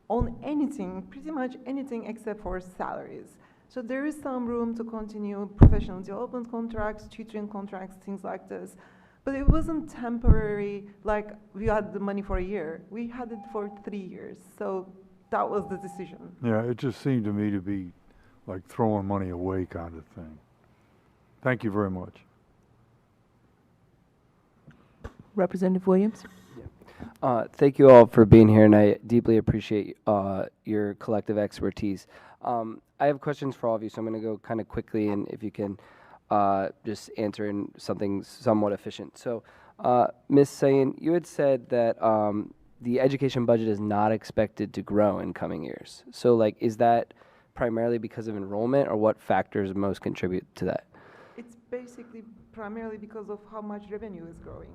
on anything, pretty much anything except for salaries. So there is some room to continue professional development contracts, tutoring contracts, things like this. But it wasn't temporary, like we had the money for a year. We had it for 3 years, so that was the decision. Yeah, it just seemed to me to be like throwing money away kind of thing. Thank you very much. Representative Williams? Thank you all for being here, and I deeply appreciate your collective expertise. I have questions for all of you, so I'm going to go kind of quickly, and if you can just answer in something somewhat efficient. So, Ms. Sayin, you had said that the education budget is not expected to grow in coming years. So, like, is that primarily because of enrollment, or what factors most contribute to that? It's basically primarily because of how much revenue is growing.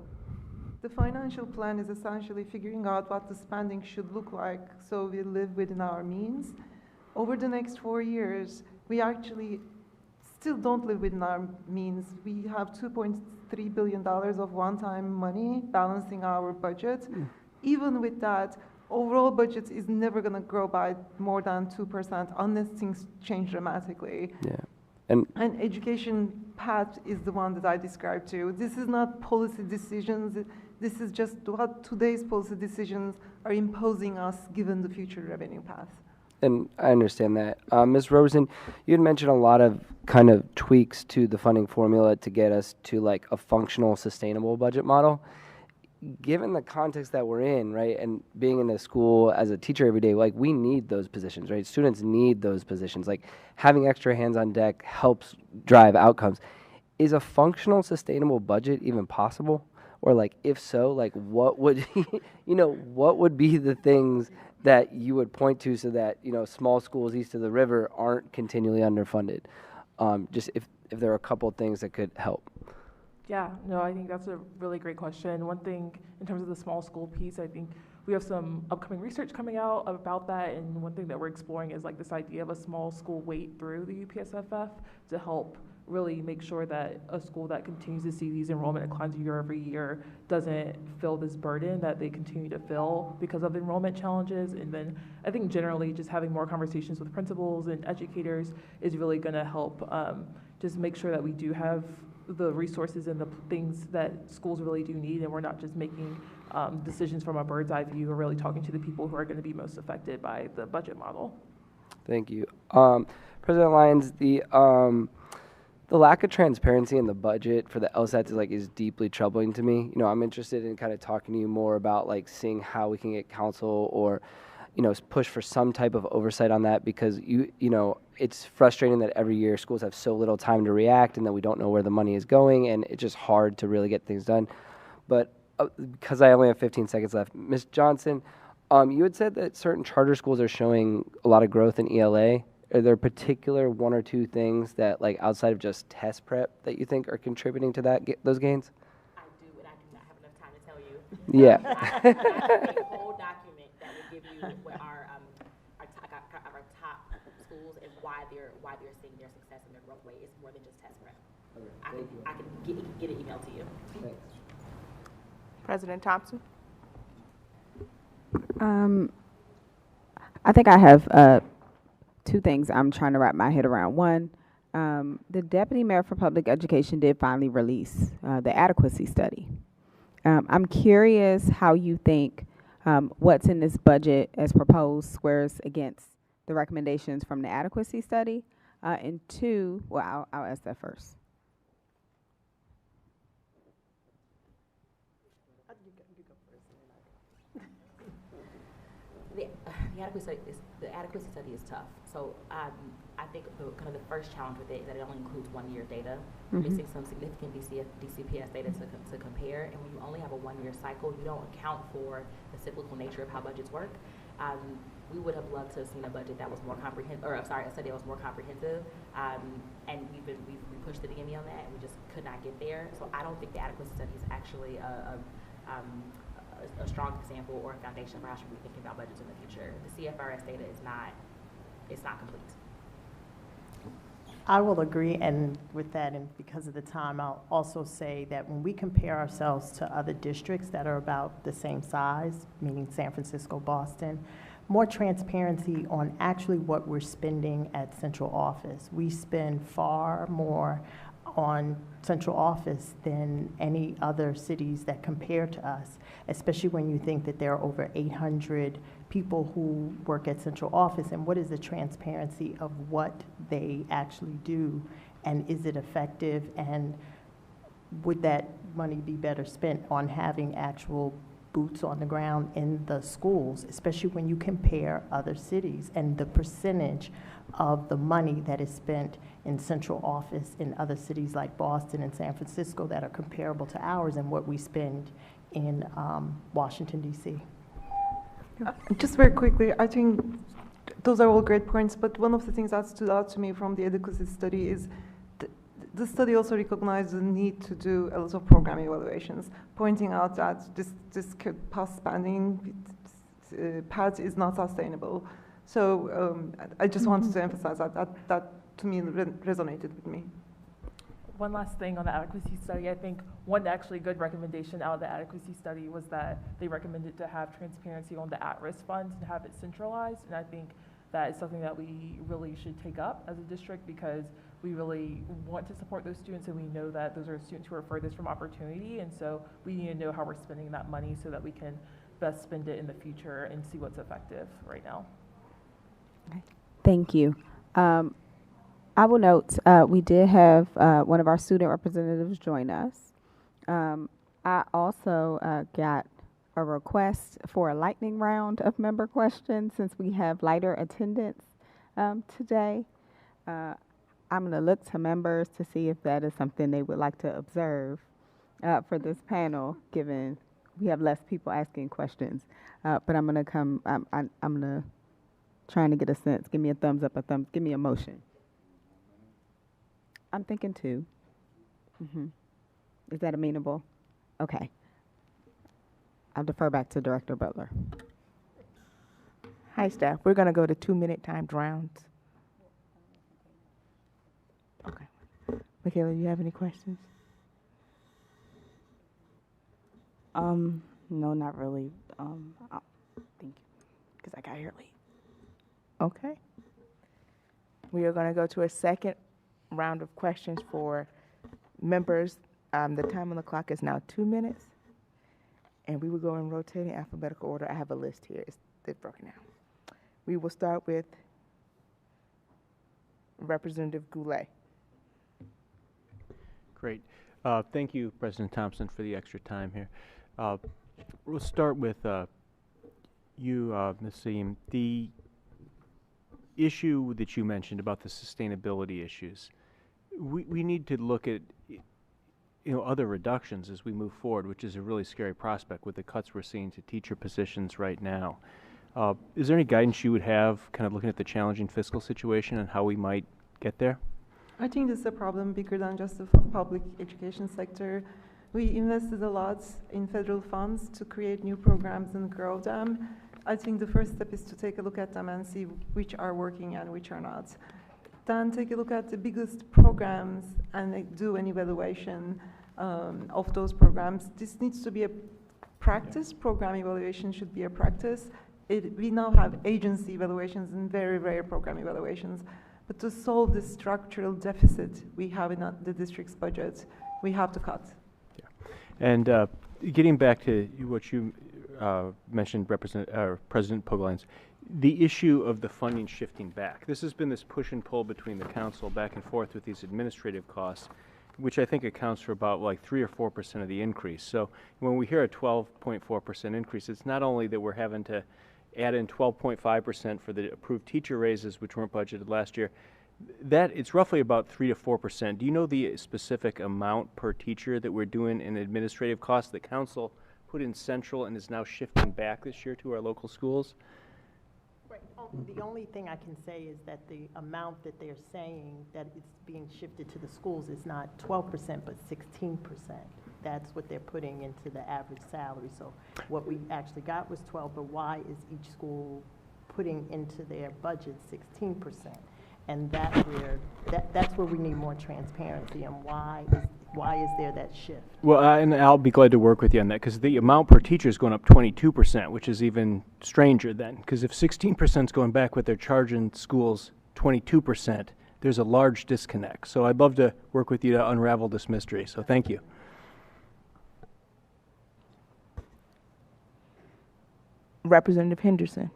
The financial plan is essentially figuring out what the spending should look like so we live within our means. Over the next 4 years, we actually still don't live within our means. We have $2.3 billion of one-time money balancing our budget. Even with that, overall budget is never going to grow by more than 2% unless things change dramatically. Yeah. And education path is the one that I described to you. This is not policy decisions. This is just what today's policy decisions are imposing us given the future revenue path. And I understand that. Ms. Rosen, you had mentioned a lot of kind of tweaks to the funding formula to get us to like a functional, sustainable budget model. Given the context that we're in, right, and being in a school as a teacher every day, like we need those positions, right? Students need those positions. Like having extra hands on deck helps drive outcomes. Is a functional, sustainable budget even possible? Or like, if so, like what would, what would be the things that you would point to so that, small schools east of the river aren't continually underfunded? Just if there are a couple of things that could help. Yeah, no, I think that's a really great question. One thing in terms of the small school piece, I think we have some upcoming research coming out about that, and one thing that we're exploring is like this idea of a small school weight through the UPSFF to help really make sure that a school that continues to see these enrollment declines year over year doesn't feel this burden that they continue to feel because of enrollment challenges. And then I think generally just having more conversations with principals and educators is really going to help just make sure that we do have the resources and the things that schools really do need, and we're not just making decisions from a bird's eye view. We're really talking to the people who are going to be most affected by the budget model. Thank you. President Lyons, the lack of transparency in the budget for the LSATs is deeply troubling to me. I'm interested in kind of talking to you more about seeing how we can get council or push for some type of oversight on that, because it's frustrating that every year schools have so little time to react and that we don't know where the money is going, and it's just hard to really get things done. But because I only have 15 seconds left, Ms. Johnson, you had said that certain charter schools are showing a lot of growth in ELA. Are there particular one or two things that, like, outside of just test prep, that you think are contributing to those gains? I do, and I do not have enough time to tell you. Yeah. I have a whole document that will give you what our top schools and why they're seeing their success and their growth rate. It's more than just test prep. I can get an email to you. Thanks. President Thompson? I think I have two things I'm trying to wrap my head around. One, the Deputy Mayor for Public Education did finally release the adequacy study. I'm curious how you think what's in this budget as proposed squares against the recommendations from the adequacy study. And two, well, I'll ask that first. The adequacy study is tough. So I think the first challenge with it is that it only includes 1 year data, missing some significant DCPS data to compare. And when you only have a 1 year cycle, you don't account for the cyclical nature of how budgets work. We would have loved to have seen a budget that was more comprehensive, or a study that was more comprehensive. And we pushed the DME on that, and we just could not get there. So I don't think the adequacy study is actually a strong example or a foundation for how should we be thinking about budgets in the future. The CFRS data is not complete. I will agree, and with that, and because of the time, I'll also say that when we compare ourselves to other districts that are about the same size, meaning San Francisco, Boston, more transparency on actually what we're spending at central office. We spend far more on central office than any other cities that compare to us, especially when you think that there are over 800 people who work at central office, and what is the transparency of what they actually do, and is it effective, and would that money be better spent on having actual boots on the ground in the schools, especially when you compare other cities and the percentage of the money that is spent in central office in other cities like Boston and San Francisco that are comparable to ours, and what we spend in Washington, D.C. Just very quickly, I think those are all great points, but one of the things that stood out to me from the adequacy study is the study also recognized the need to do a lot of program evaluations, pointing out that this past spending path is not sustainable. So I just wanted to emphasize that to me resonated with me. One last thing on the adequacy study. I think one actually good recommendation out of the adequacy study was that they recommended to have transparency on the at-risk funds and have it centralized. And I think that is something that we really should take up as a district, because we really want to support those students, and we know that those are students who are furthest from opportunity. And so we need to know how we're spending that money so that we can best spend it in the future and see what's effective right now. Thank you. I will note, we did have one of our student representatives join us. I also got a request for a lightning round of member questions since we have lighter attendance today. I'm going to look to members to see if that is something they would like to observe for this panel, given we have less people asking questions. But I'm going to come, I'm going to trying to get a sense. Give me a thumbs up, give me a motion. I'm thinking 2. Is that amenable? Okay. I'll defer back to Director Butler. Hi, staff. We're going to go to 2-minute timed rounds. Okay. Michaela, you have any questions? No, not really. Thank you, because I got here late. Okay. We are going to go to a second round of questions for members. The time on the clock is now 2 minutes, and we will go in rotating alphabetical order. I have a list here. It's broken down. We will start with Representative Goulet. Great. Thank you, President Thompson, for the extra time here. We'll start with you, Ms. Seam. issue that you mentioned about the sustainability issues, we need to look at other reductions as we move forward, which is a really scary prospect with the cuts we're seeing to teacher positions right now. Is there any guidance you would have, kind of looking at the challenging fiscal situation and how we might get there? I think this is a problem bigger than just the public education sector. We invested a lot in federal funds to create new programs and grow them. I think the first step is to take a look at them and see which are working and which are not. Then take a look at the biggest programs and do an evaluation of those programs. This needs to be a practice. Program evaluation should be a practice. We now have agency evaluations and very rare program evaluations. But to solve the structural deficit we have in the district's budget, we have to cut. Yeah. And getting back to what you mentioned, President Poglines, the issue of the funding shifting back. This has been this push and pull between the council back and forth with these administrative costs, which I think accounts for about like 3 or 4% of the increase. So when we hear a 12.4% increase, it's not only that we're having to add in 12.5% for the approved teacher raises, which weren't budgeted last year, that it's roughly about 3 to 4%. Do you know the specific amount per teacher that we're doing in administrative costs that council put in central and is now shifting back this year to our local schools? Right. The only thing I can say is that the amount that they're saying that it's being shifted to the schools is not 12%, but 16%. That's what they're putting into the average salary. So what we actually got was 12, but why is each school putting into their budget 16%? And that's where we need more transparency and why is there that shift? Well, and I'll be glad to work with you on that, because the amount per teacher is going up 22%, which is even stranger then. Because if 16% is going back, what they're charging schools 22%, there's a large disconnect. So I'd love to work with you to unravel this mystery. So thank you. Representative Henderson.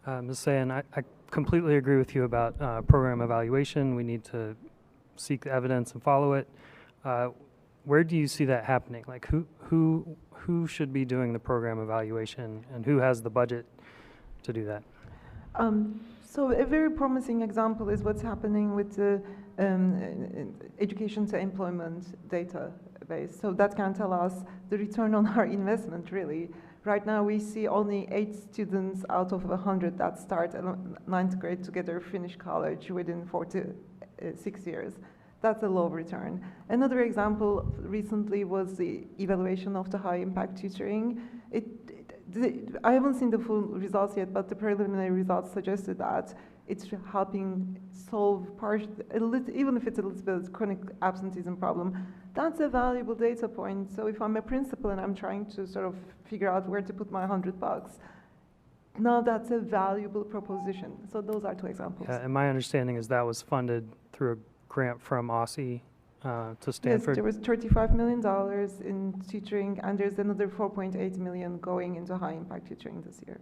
Ms. Sayin, I completely agree with you about program evaluation. We need to seek the evidence and follow it. Where do you see that happening? Like who should be doing the program evaluation, and who has the budget to do that? So a very promising example is what's happening with the education to employment database. So that can tell us the return on our investment, really. Right now we see only 8 students out of 100 that start 9th grade together finish college within 4 to 6 years. That's a low return. Another example recently was the evaluation of the high impact tutoring. I haven't seen the full results yet, but the preliminary results suggested that it's helping solve even if it's a little bit chronic absenteeism problem. That's a valuable data point. So if I'm a principal and I'm trying to sort of figure out where to put my $100, now that's a valuable proposition. So those are 2 examples. And my understanding is that was funded through a grant from OSSI to Stanford. Yes, there was $35 million in tutoring, and there's another $4.8 million going into high impact tutoring this year.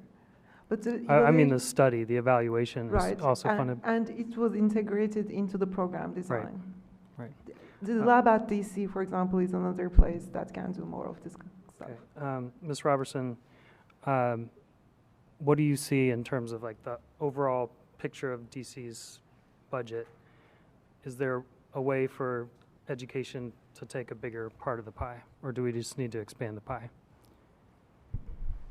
But I mean the study, the evaluation right, is also funded. And it was integrated into the program design. Right. The lab at DC, for example, is another place that can do more of this stuff. Okay. Ms. Robertson, what do you see in terms of like the overall picture of DC's budget? Is there a way for education to take a bigger part of the pie, or do we just need to expand the pie?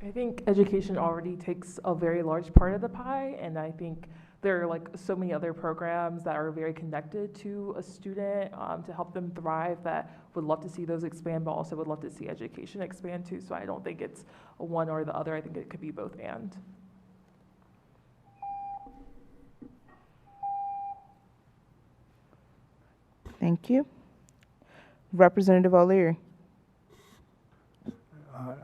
I think education already takes a very large part of the pie, and I think there are like so many other programs that are very connected to a student to help them thrive that would love to see those expand, but also would love to see education expand too. So I don't think it's a one or the other. I think it could be both and. Thank you. Representative O'Leary.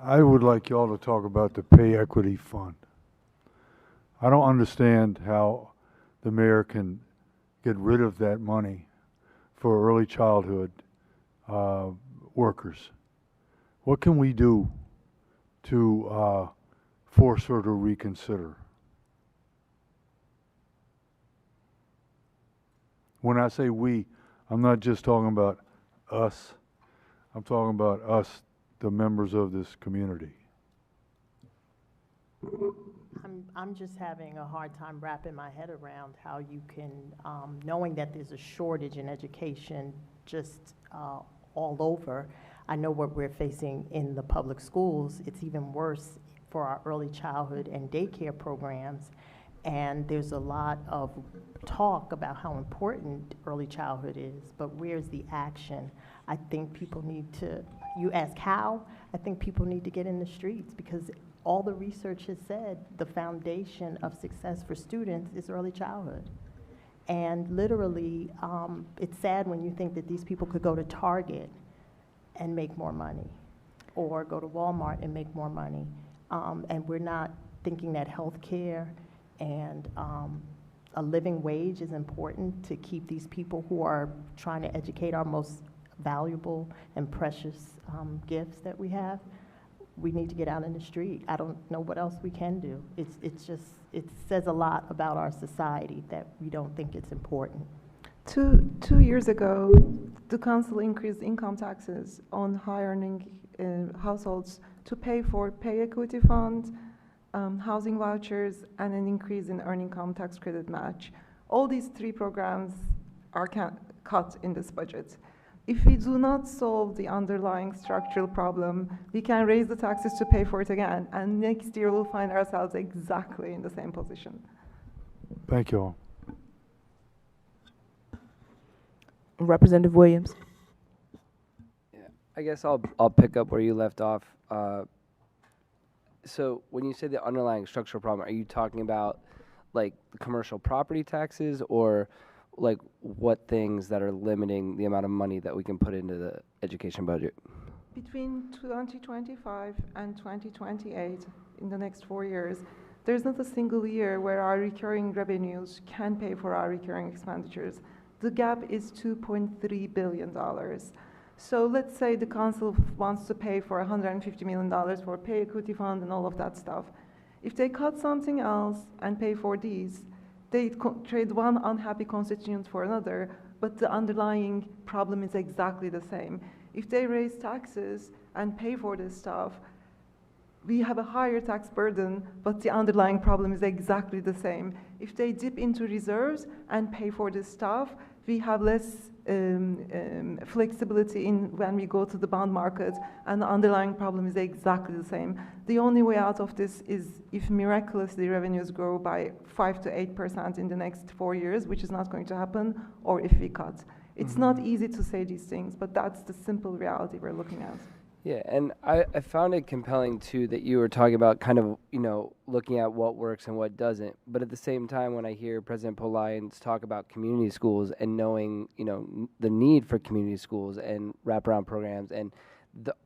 I would like y'all to talk about the Pay Equity Fund. I don't understand how the mayor can get rid of that money for early childhood workers. What can we do to force her to reconsider? When I say we, I'm not just talking about us. I'm talking about us, the members of this community. I'm I'm just having a hard time wrapping my head around how you can, knowing that there's a shortage in education just all over. I know what we're facing in the public schools. It's even worse for our early childhood and daycare programs. And there's a lot of talk about how important early childhood is, but where's the action? I think people need to, you ask how, I think people need to get in the streets, because all the research has said the foundation of success for students is early childhood. And literally, it's sad when you think that these people could go to Target and make more money, or go to Walmart and make more money. And we're not thinking that healthcare and a living wage is important to keep these people who are trying to educate our most valuable and precious gifts that we have. We need to get out in the street. I don't know what else we can do. It's just, it says a lot about our society that we don't think it's important. Two years ago, the council increased income taxes on high-earning households to pay for pay equity fund, housing vouchers, and an increase in earned income tax credit match. All these three programs are cut in this budget. If we do not solve the underlying structural problem, we can raise the taxes to pay for it again, and next year we'll find ourselves exactly in the same position. Thank you all. Representative Williams. Yeah, I guess I'll pick up where you left off. So when you say the underlying structural problem, are you talking about like the commercial property taxes, or like what things that are limiting the amount of money that we can put into the education budget? Between 2025 and 2028, in the next 4 years, there's not a single year where our recurring revenues can pay for our recurring expenditures. The gap is $2.3 billion. So let's say the council wants to pay for $150 million for pay equity fund and all of that stuff. If they cut something else and pay for these, they trade one unhappy constituent for another, but the underlying problem is exactly the same. If they raise taxes and pay for this stuff, we have a higher tax burden, but the underlying problem is exactly the same. If they dip into reserves and pay for this stuff, we have less flexibility in when we go to the bond market, and the underlying problem is exactly the same. The only way out of this is if miraculously revenues grow by 5 to 8% in the next 4 years, which is not going to happen, or if we cut. It's not easy to say these things, but that's the simple reality we're looking at. Yeah, and I found it compelling too that you were talking about kind of, you know, looking at what works and what doesn't. But at the same time, when I hear President Polyons talk about community schools and knowing, you know, the need for community schools and wraparound programs and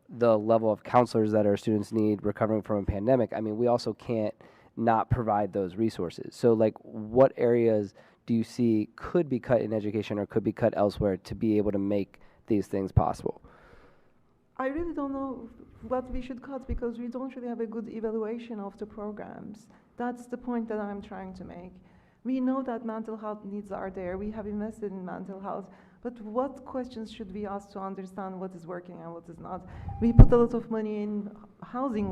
the level of counselors that our students need recovering from a pandemic, I mean, we also can't not provide those resources. So, like, what areas do you see could be cut in education or could be cut elsewhere to be able to make these things possible? I really don't know what we should cut because we don't really have a good evaluation of the programs. That's the point that I'm trying to make. We know that mental health needs are there. We have invested in mental health. But what questions should we ask to understand what is working and what is not? We put a lot of money in housing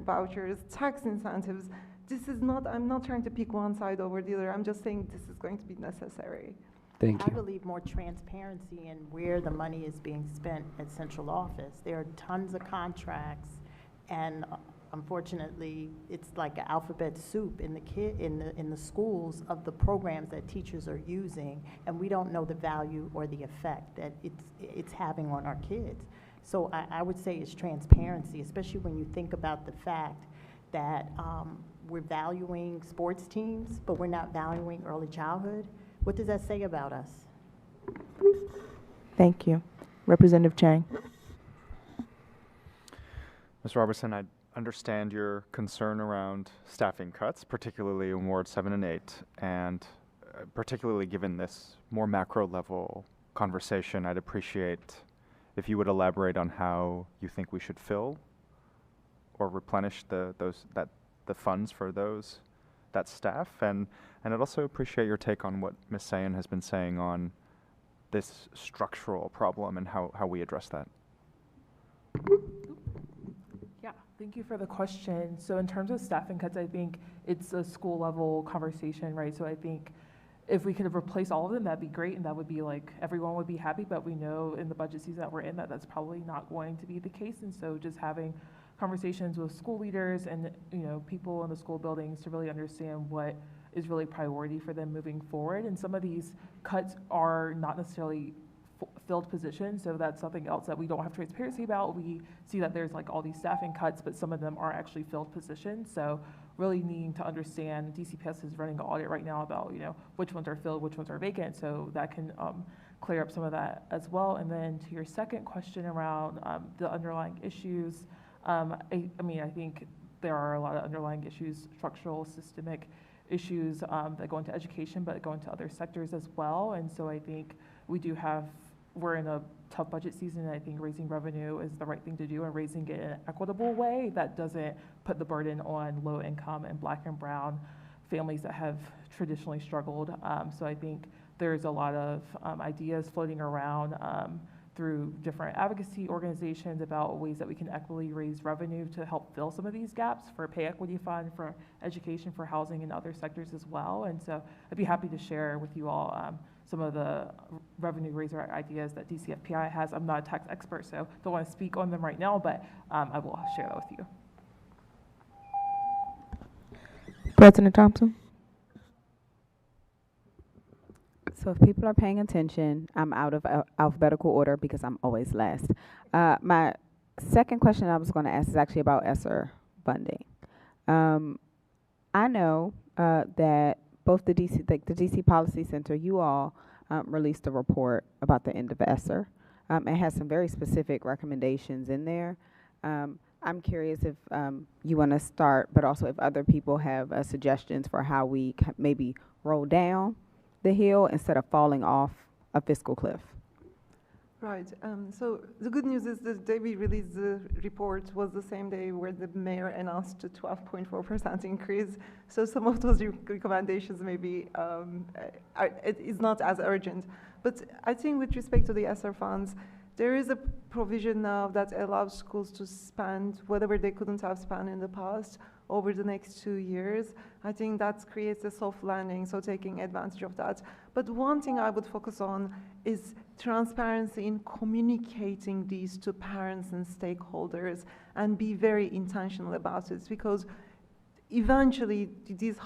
vouchers, tax incentives. This is not, I'm not trying to pick one side over the other. I'm just saying this is going to be necessary. Thank I you. believe more transparency in where the money is being spent at central office. There are tons of contracts, and unfortunately, it's like an alphabet soup in the schools of the programs that teachers are using, and we don't know the value or the effect that it's having on our kids. So I would say it's transparency, especially when you think about the fact that we're valuing sports teams, but we're not valuing early childhood. What does that say about us? Thank you. Representative Chang. Ms. Robertson, I understand your concern around staffing cuts, particularly in Ward 7 and 8, and particularly given this more macro level conversation, I'd appreciate if you would elaborate on how you think we should fill or replenish the funds for that staff, and I'd also appreciate your take on what Ms. Sayan has been saying on this structural problem and how we address that. Yeah, Thank you for the question. So in terms of staffing cuts, I think it's a school level conversation, right? So I think if we could replace all of them, that'd be great, and that would be like, everyone would be happy, but we know in the budget season that we're in that that's probably not going to be the case. And so just having conversations with school leaders and, you know, people in the school buildings to really understand what is really priority for them moving forward. And some of these cuts are not necessarily filled positions, so that's something else that we don't have transparency about. We see that there's like all these staffing cuts, but some of them are actually filled positions. So really needing to understand, DCPS is running an audit right now about, you know, which ones are filled, which ones are vacant, so that can clear up some of that as well. And then to your second question around the underlying issues, I mean, I think there are a lot of underlying issues, structural, systemic issues that go into education, but go into other sectors as well. And so I think we're in a tough budget season, and I think raising revenue is the right thing to do, and raising it in an equitable way that doesn't put the burden on low income and Black and brown families that have traditionally struggled. So I think there's a lot of ideas floating around through different advocacy organizations about ways that we can equitably raise revenue to help fill some of these gaps for pay equity fund, for education, for housing, and other sectors as well. And so I'd be happy to share with you all some of the revenue raiser ideas that DCFPI has. I'm not a tax expert, so don't want to speak on them right now, but I will share that with you. President Thompson? So if people are paying attention, I'm out of alphabetical order because I'm always last. My second question I was going to ask is actually about ESSER funding. I know that both the DC Policy Center, you all released a report about the end of ESSER. It has some very specific recommendations in there. I'm curious if you want to start, but also if other people have suggestions for how we maybe roll down the hill instead of falling off a fiscal cliff. Right. So the good news is the day we released the report was the same day where the mayor announced a 12.4% increase. So some of those recommendations maybe it is not as urgent. But I think with respect to the ESSER funds, there is a provision now that allows schools to spend whatever they couldn't have spent in the past over the next 2 years. I think that creates a soft landing, so taking advantage of that. But one thing I would focus on is transparency in communicating these to parents and stakeholders and be very intentional about it, because eventually these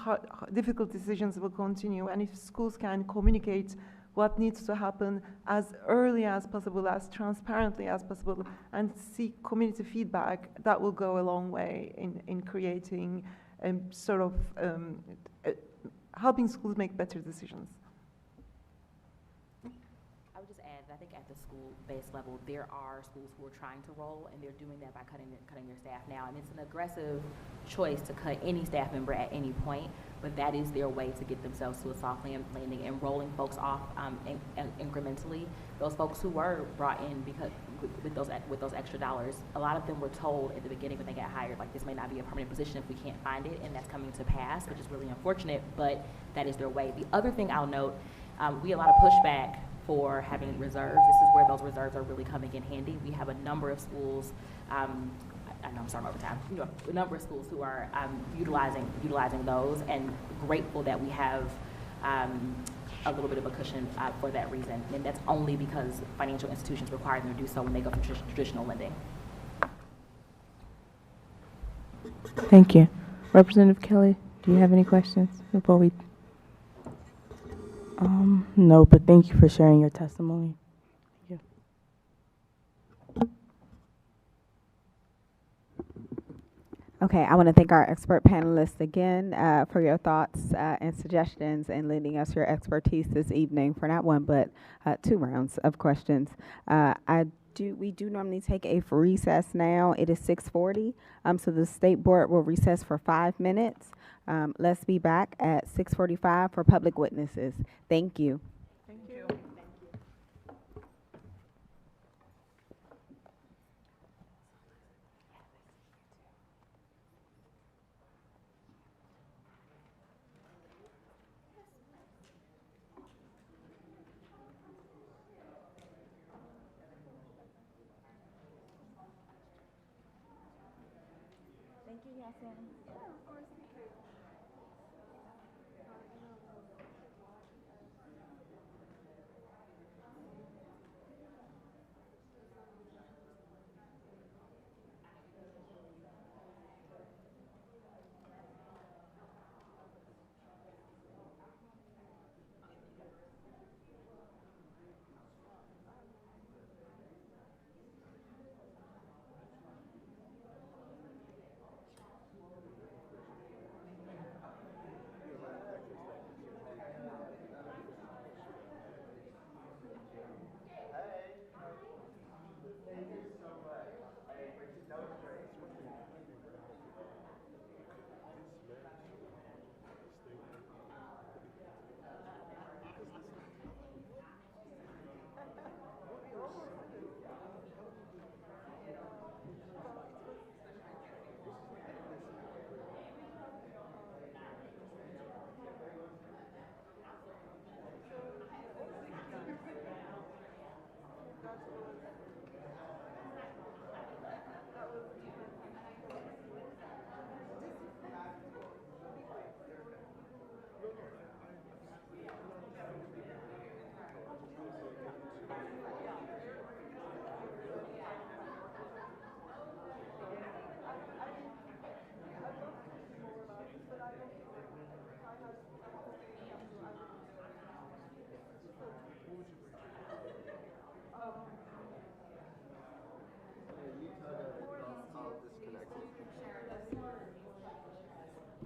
difficult decisions will continue, and if schools can communicate what needs to happen as early as possible, as transparently as possible, and seek community feedback, that will go a long way in creating sort of helping schools make better decisions. I would just add that I think at the school-based level, there are schools who are trying to roll, and they're doing that by cutting their staff now. And it's an aggressive choice to cut any staff member at any point, but that is their way to get themselves to a soft landing and rolling folks off incrementally. Those folks who were brought in because with those extra dollars, a lot of them were told at the beginning when they got hired, like, this may not be a permanent position if we can't find it, and that's coming to pass, which is really unfortunate, but that is their way. The other thing I'll note, we get a lot of pushback for having reserves. This is where those reserves are really coming in handy. We have a number of schools, I know I'm sorry, I'm over time. You know, a number of schools who are utilizing those, and grateful that we have a little bit of a cushion for that reason. And that's only because financial institutions require them to do so when they go for traditional lending. Thank you. Representative Kelly, do you have any questions before we? No, but thank you for sharing your testimony. Thank you. Okay, I want to thank our expert panelists again for your thoughts and suggestions and lending us your expertise this evening for not one but 2 rounds of questions. We do normally take a recess now. It is 6:40, so the State Board will recess for 5 minutes. Let's be back at 6:45 for public witnesses. Thank you. Thank you.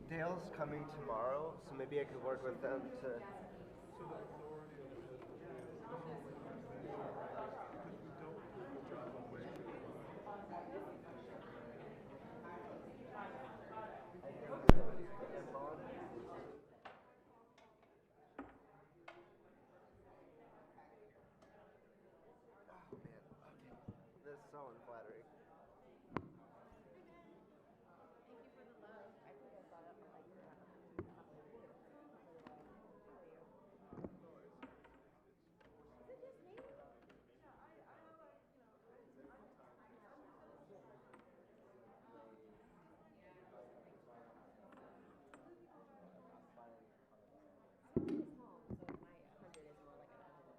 Dale's coming tomorrow, so maybe I could work with them to. Oh man, okay. This is so unflattering.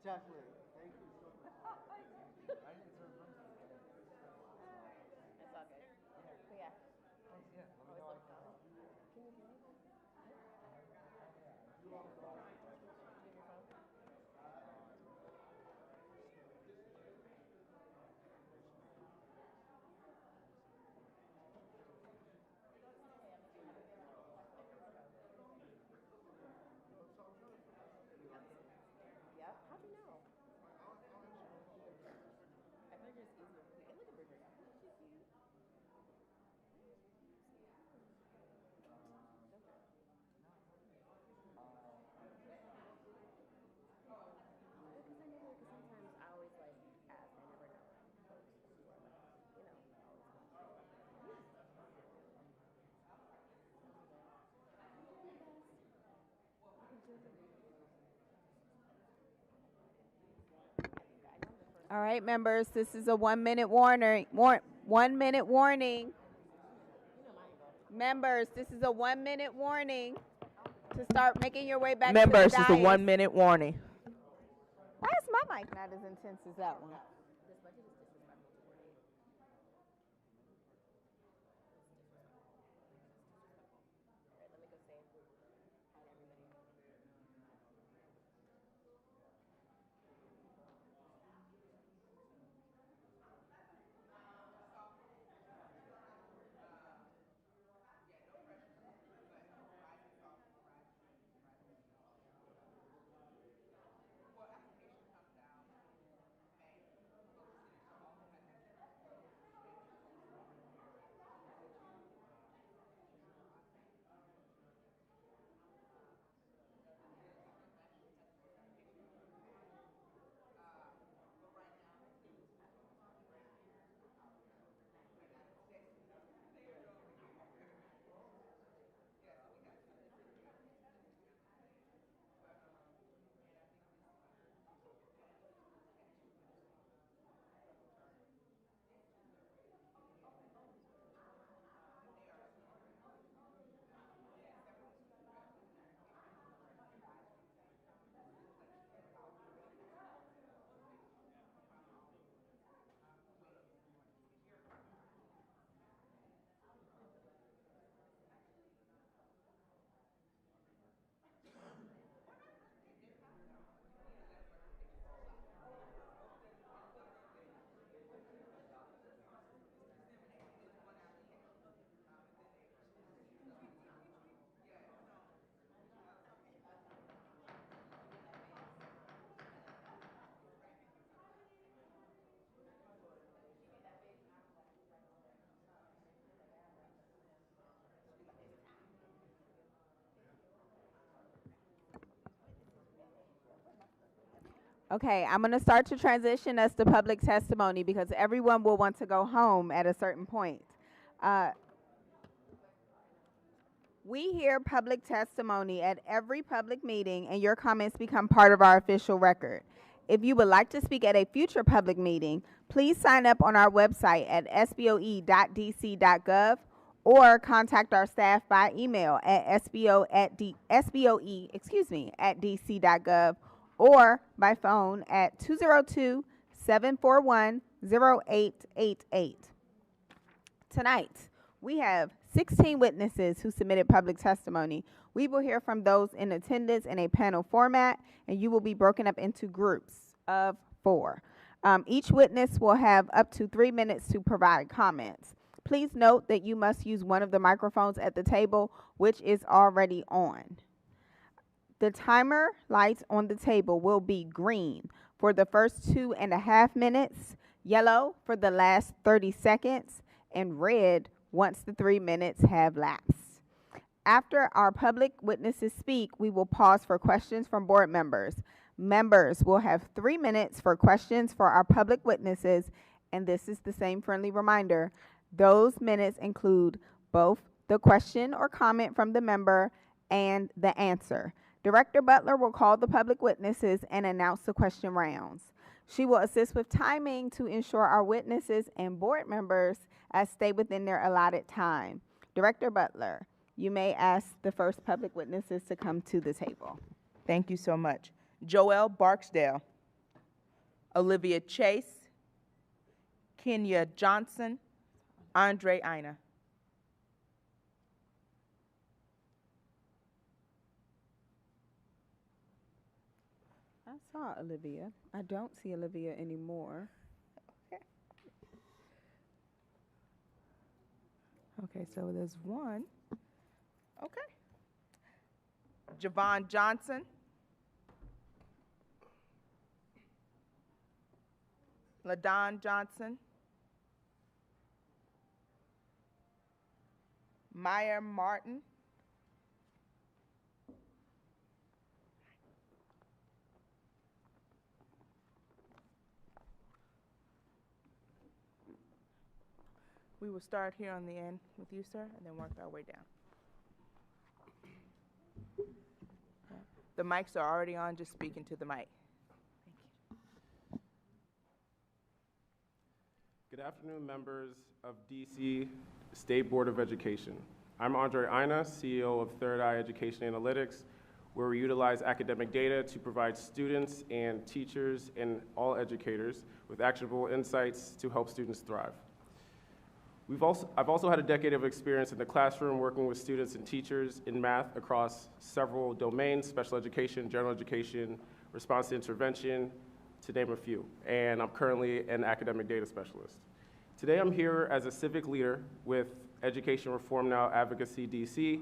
Definitely. Thank you so much. It's all good. But yeah. Yeah, let me know. Can you hear me? Yep. How'd you know? I figured it's easier for you. And look at Bridget. She's cute. Because I never, because sometimes I always like ask, I never know folks who are like, you know, always. All right, members, this is a 1 minute warning. 1 minute warning. Members, this is a 1 minute warning to start making your way back Members, to the it's a dais. 1 minute warning. Why is my mic not as intense as that one? This budget is disrespectful to Renee. All right, let me go say hi to everybody. Okay, I'm going to start to transition us to public testimony because everyone will want to go home at a certain point. We hear public testimony at every public meeting, and your comments become part of our official record. If you would like to speak at a future public meeting, please sign up on our website at sboe.dc.gov or contact our staff by email at sboe@dc.gov or by phone at 202-741-0888. Tonight, we have 16 witnesses who submitted public testimony. We will hear from those in attendance in a panel format, and you will be broken up into groups of 4. Each witness will have up to 3 minutes to provide comments. Please note that you must use one of the microphones at the table, which is already on. The timer lights on the table will be green for the first 2.5 minutes, yellow for the last 30 seconds, and red once the 3 minutes have lapsed. After our public witnesses speak, we will pause for questions from board members. Members will have 3 minutes for questions for our public witnesses, and this is the same friendly reminder. Those minutes include both the question or comment from the member and the answer. Director Butler will call the public witnesses and announce the question rounds. She will assist with timing to ensure our witnesses and board members stay within their allotted time. Director Butler, you may ask the first public witnesses to come to the table. Thank you so much. Joelle Barksdale, Olivia Chase, Kenya Johnson, Andre Ina. I saw Olivia. I don't see Olivia anymore. Okay, so there's one. Okay. Javon Johnson. LaDon Johnson. Maya Martin. We will start here on the end with you, sir, and then work our way down. The mics are already on, just speak into the mic. Thank you. Good afternoon, members of DC State Board of Education. I'm Andre Ina, CEO of Third Eye Education Analytics, where we utilize academic data to provide students and teachers and all educators with actionable insights to help students thrive. I've also had a decade of experience in the classroom working with students and teachers in math across several domains: special education, general education, response to intervention, to name a few. And I'm currently an academic data specialist. Today I'm here as a civic leader with Education Reform Now Advocacy DC,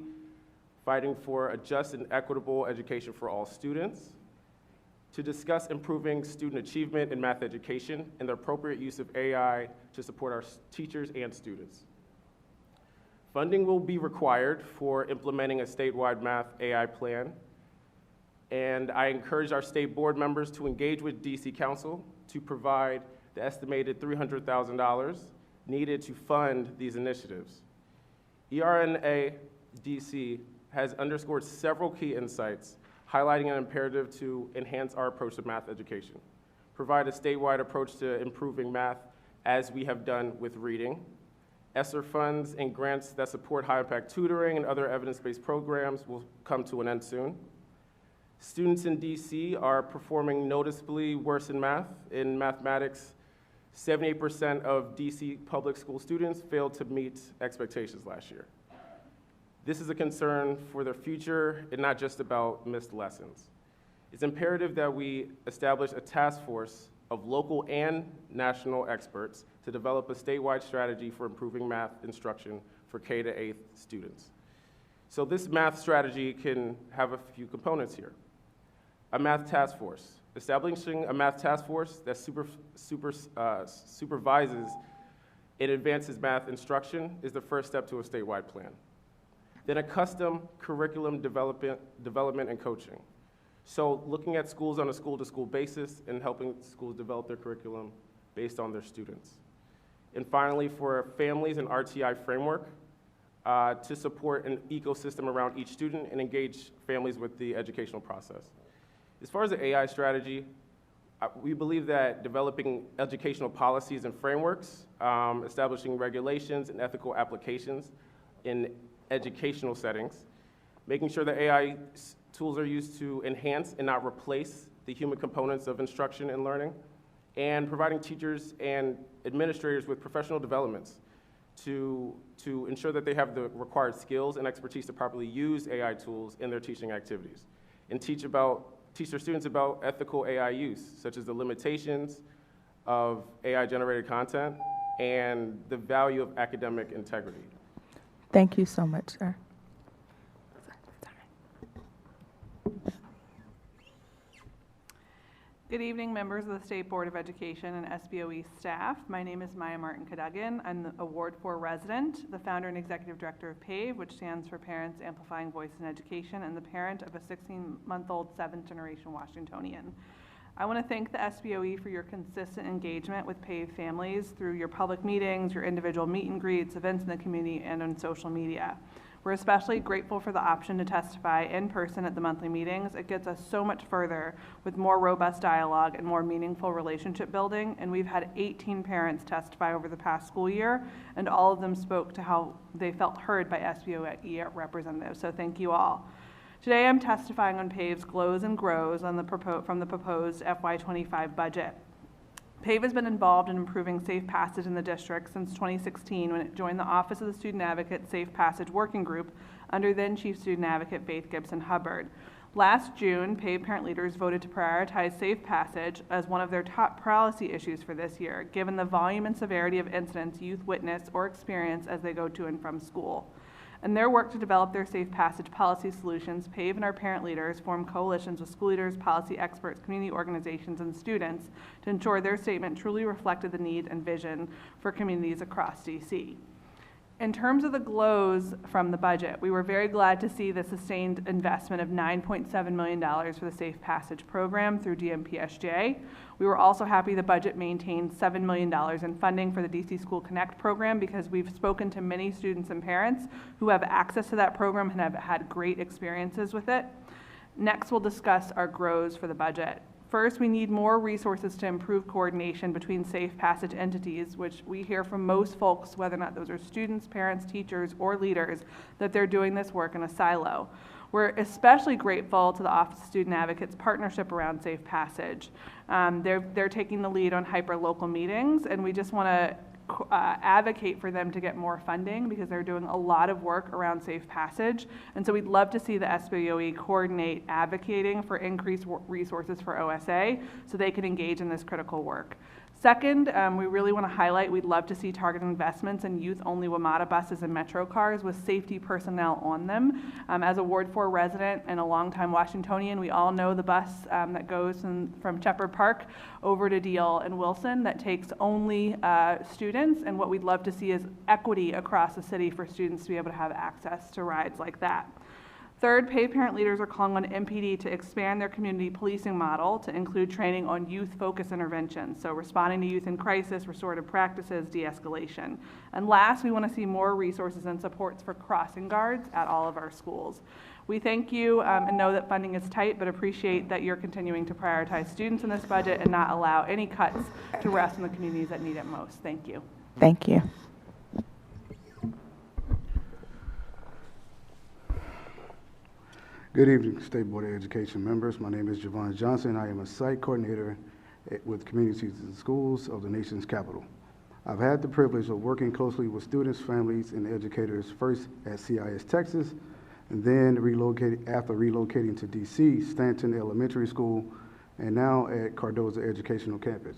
fighting for a just and equitable education for all students, to discuss improving student achievement in math education and the appropriate use of AI to support our teachers and students. Funding will be required for implementing a statewide math AI plan, and I encourage our state board members to engage with DC Council to provide the estimated $300,000 needed to fund these initiatives. ERNA DC has underscored several key insights highlighting an imperative to enhance our approach to math education, provide a statewide approach to improving math as we have done with reading. ESSER funds and grants that support high-impact tutoring and other evidence-based programs will come to an end soon. Students in DC are performing noticeably worse in math. In mathematics, 78% of DC public school students failed to meet expectations last year. This is a concern for their future and not just about missed lessons. It's imperative that we establish a task force of local and national experts to develop a statewide strategy for improving math instruction for K to 8th students. So this math strategy can have a few components here. A math task force. Establishing a math task force that supervises and advances math instruction is the first step to a statewide plan. Then a custom curriculum development and coaching. So looking at schools on a school-to-school basis and helping schools develop their curriculum based on their students. And finally, for families, an RTI framework to support an ecosystem around each student and engage families with the educational process. As far as the AI strategy, we believe that developing educational policies and frameworks, establishing regulations and ethical applications in educational settings, making sure that AI tools are used to enhance and not replace the human components of instruction and learning, and providing teachers and administrators with professional developments to ensure that they have the required skills and expertise to properly use AI tools in their teaching activities, and teach their students about ethical AI use, such as the limitations of AI-generated content and the value of academic integrity. Thank you so much, sir. Good evening, members of the State Board of Education and SBOE staff. My name is Maya Martin Cadogan. I'm the Award 4 resident, the founder and executive director of PAVE, which stands for Parents Amplifying Voice in Education, and the parent of a 16-month-old seventh-generation Washingtonian. I want to thank the SBOE for your consistent engagement with PAVE families through your public meetings, your individual meet and greets, events in the community, and on social media. We're especially grateful for the option to testify in person at the monthly meetings. It gets us so much further with more robust dialogue and more meaningful relationship building. And we've had 18 parents testify over the past school year, and all of them spoke to how they felt heard by SBOE representatives. So thank you all. Today I'm testifying on PAVE's Glows and Grows on from the proposed FY25 budget. PAVE has been involved in improving safe passage in the district since 2016 when it joined the Office of the Student Advocate Safe Passage Working Group under then Chief Student Advocate Faith Gibson Hubbard. Last June, PAVE parent leaders voted to prioritize safe passage as one of their top policy issues for this year, given the volume and severity of incidents youth witness or experience as they go to and from school. In their work to develop their safe passage policy solutions, PAVE and our parent leaders formed coalitions with school leaders, policy experts, community organizations, and students to ensure their statement truly reflected the need and vision for communities across DC. In terms of the glows from the budget, we were very glad to see the sustained investment of $9.7 million for the Safe Passage program through DMPSJ. We were also happy the budget maintained $7 million in funding for the DC School Connect program because we've spoken to many students and parents who have access to that program and have had great experiences with it. Next, we'll discuss our grows for the budget. First, we need more resources to improve coordination between safe passage entities, which we hear from most folks, whether or not those are students, parents, teachers, or leaders, that they're doing this work in a silo. We're especially grateful to the Office of Student Advocates' partnership around safe passage. They're taking the lead on hyper-local meetings, and we just want to advocate for them to get more funding because they're doing a lot of work around safe passage. And so we'd love to see the SBOE coordinate advocating for increased resources for OSA so they can engage in this critical work. Second, we really want to highlight we'd love to see targeted investments in youth-only WMATA buses and Metro cars with safety personnel on them. As a Ward 4 resident and a longtime Washingtonian, we all know the bus that goes from Shepherd Park over to Deal and Wilson that takes only students, and what we'd love to see is equity across the city for students to be able to have access to rides like that. Third, PAVE parent leaders are calling on MPD to expand their community policing model to include training on youth-focused interventions, so responding to youth in crisis, restorative practices, de-escalation. And last, we want to see more resources and supports for crossing guards at all of our schools. We thank you and know that funding is tight, but appreciate that you're continuing to prioritize students in this budget and not allow any cuts to rest in the communities that need it most. Thank you. Thank you. Good evening, State Board of Education members. My name is Javon Johnson. I am a site coordinator with Communities and Schools of the nation's capital. I've had the privilege of working closely with students, families, and educators, first at CIS Texas, and then after relocating to DC, Stanton Elementary School, and now at Cardozo Educational Campus.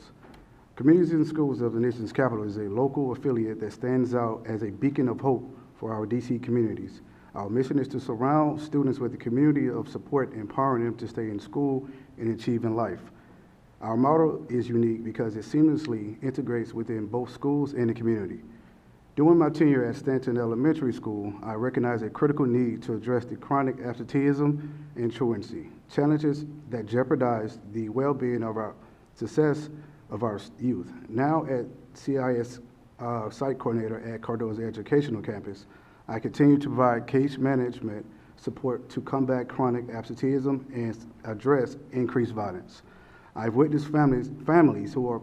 Communities and Schools of the nation's capital is a local affiliate that stands out as a beacon of hope for our DC communities. Our mission is to surround students with a community of support, empowering them to stay in school and achieve in life. Our model is unique because it seamlessly integrates within both schools and the community. During my tenure at Stanton Elementary School, I recognized a critical need to address the chronic absenteeism and truancy, challenges that jeopardize the well-being of our success of our youth. Now at CIS site coordinator at Cardozo Educational Campus, I continue to provide case management support to combat chronic absenteeism and address increased violence. I've witnessed families who are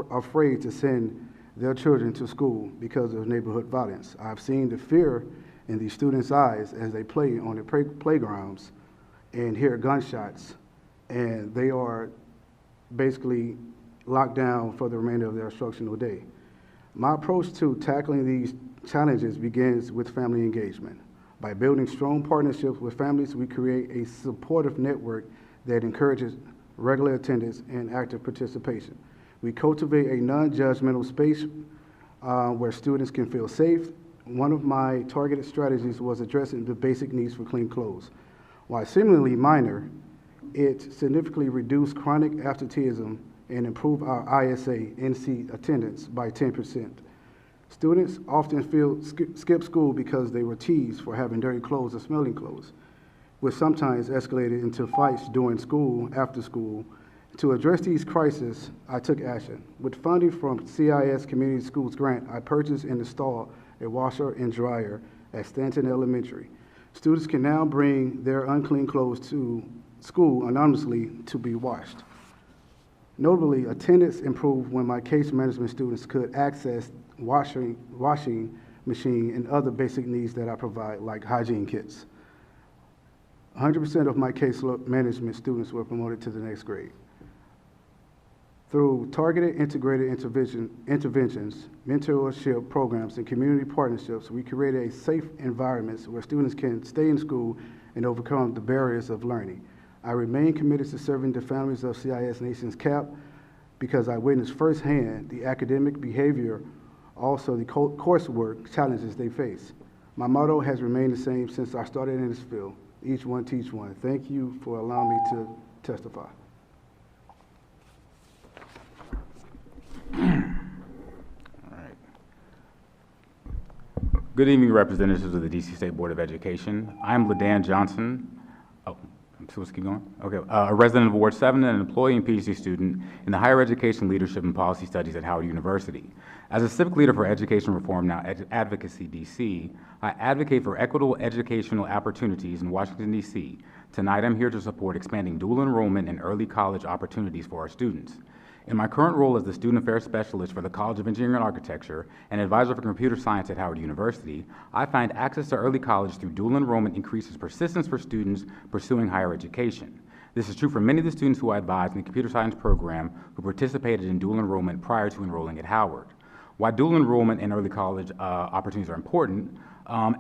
afraid to send their children to school because of neighborhood violence. I've seen the fear in these students' eyes as they play on the playgrounds and hear gunshots, and they are basically locked down for the remainder of their instructional day. My approach to tackling these challenges begins with family engagement. By building strong partnerships with families, we create a supportive network that encourages regular attendance and active participation. We cultivate a non-judgmental space where students can feel safe. One of my targeted strategies was addressing the basic needs for clean clothes. While seemingly minor, it significantly reduced chronic absenteeism and improved our ISA NC attendance by 10%. Students often skip school because they were teased for having dirty clothes or smelling clothes, which sometimes escalated into fights during school, after school. To address these crises, I took action. With funding from CIS Community Schools Grant, I purchased and installed a washer and dryer at Stanton Elementary. Students can now bring their unclean clothes to school anonymously to be washed. Notably, attendance improved when my case management students could access washing machine and other basic needs that I provide, like hygiene kits. 100% of my case management students were promoted to the next grade. Through targeted integrated interventions, mentorship programs, and community partnerships, we created a safe environment where students can stay in school and overcome the barriers of learning. I remain committed to serving the families of CIS Nation's CAP because I witnessed firsthand the academic behavior, also the coursework challenges they face. My motto has remained the same since I started in this field: each one teach one. Thank you for allowing me to testify. Good evening, representatives of the DC State Board of Education. I'm LaDan Johnson. Oh, I'm supposed to keep going? Okay. A resident of Ward 7 and an employee and PhD student in the Higher Education Leadership and Policy Studies at Howard University. As a civic leader for education reform, now Advocacy DC, I advocate for equitable educational opportunities in Washington, DC. Tonight, I'm here to support expanding dual enrollment and early college opportunities for our students. In my current role as the Student Affairs Specialist for the College of Engineering and Architecture and Advisor for Computer Science at Howard University, I find access to early college through dual enrollment increases persistence for students pursuing higher education. This is true for many of the students who I advised in the computer science program who participated in dual enrollment prior to enrolling at Howard. While dual enrollment and early college opportunities are important,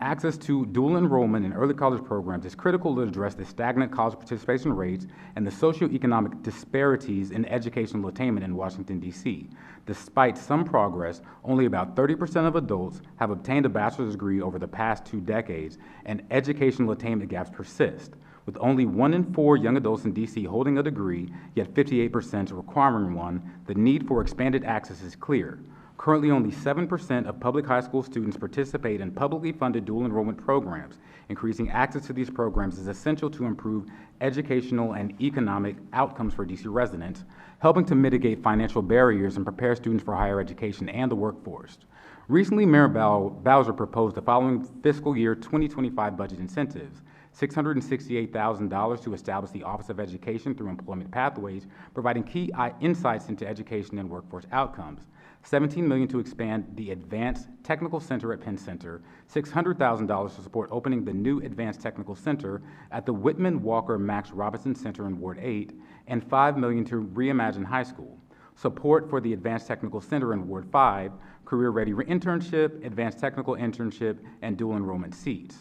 access to dual enrollment in early college programs is critical to address the stagnant college participation rates and the socioeconomic disparities in educational attainment in Washington, D.C. Despite some progress, only about 30% of adults have obtained a bachelor's degree over the past 2 decades, and educational attainment gaps persist. With only 1 in 4 young adults in D.C. holding a degree, yet 58% requiring one, the need for expanded access is clear. Currently, only 7% of public high school students participate in publicly funded dual enrollment programs. Increasing access to these programs is essential to improve educational and economic outcomes for DC residents, helping to mitigate financial barriers and prepare students for higher education and the workforce. Recently, Mayor Bowser proposed the following fiscal year 2025 budget incentives: $668,000 to establish the Office of Education through Employment Pathways, providing key insights into education and workforce outcomes; $17 million to expand the Advanced Technical Center at Penn Center; $600,000 to support opening the new Advanced Technical Center at the Whitman Walker Max Robinson Center in Ward 8, and $5 million to reimagine high school; support for the Advanced Technical Center in Ward 5, Career Ready Internship, Advanced Technical Internship, and dual enrollment seats.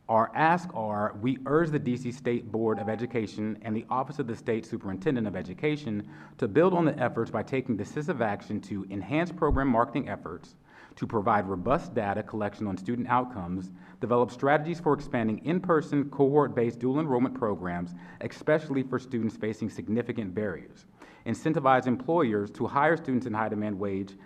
Our asks are: we urge the DC State Board of Education and the Office of the State Superintendent of Education to build on the efforts by taking decisive action to enhance program marketing efforts, to provide robust data collection on student outcomes, develop strategies for expanding in-person cohort-based dual enrollment programs, especially for students facing significant barriers, incentivize employers to hire students in high-demand wage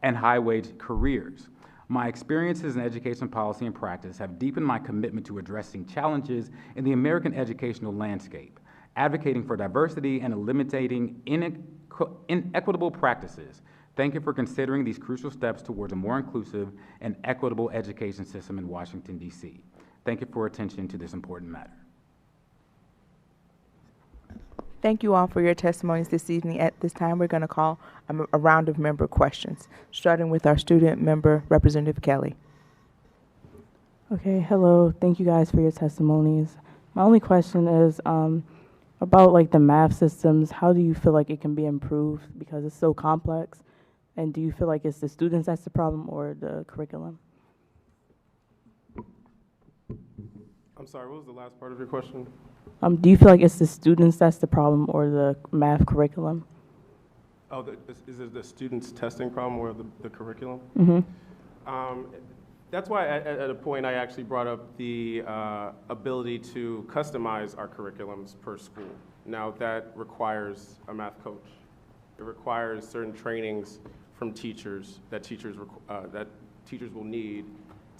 and high-wage careers, My experiences in education policy and practice have deepened my commitment to addressing challenges in the American educational landscape, advocating for diversity and eliminating inequitable practices. Thank you for considering these crucial steps towards a more inclusive and equitable education system in Washington, D.C. Thank you for your attention to this important matter. Thank you all for your testimonies this evening. At this time, we're going to call a round of member questions, starting with our student member, Representative Kelly. Okay, hello. Thank you guys for your testimonies. My only question is about like the math systems. How do you feel like it can be improved because it's so complex? And do you feel like it's the students that's the problem or the curriculum? I'm sorry, what was the last part of your question? Do you feel like it's the students that's the problem or the math curriculum? Oh, is it the students' testing problem or the curriculum? Mm-hmm. That's why at a point I actually brought up the ability to customize our curriculums per school. Now that requires a math coach. It requires certain trainings from teachers that teachers will need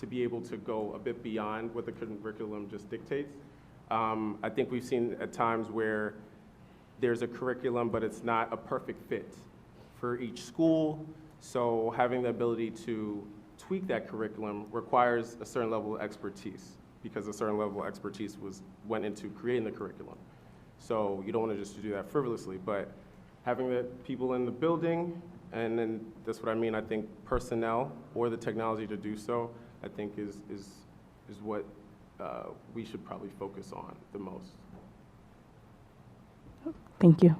to be able to go a bit beyond what the curriculum just dictates. I think we've seen at times where there's a curriculum, but it's not a perfect fit for each school. So having the ability to tweak that curriculum requires a certain level of expertise, because a certain level of expertise went into creating the curriculum. So you don't want to just do that frivolously, but having the people in the building, and then that's what I mean, I think personnel or the technology to do so, I think is what we should probably focus on the most. Thank you.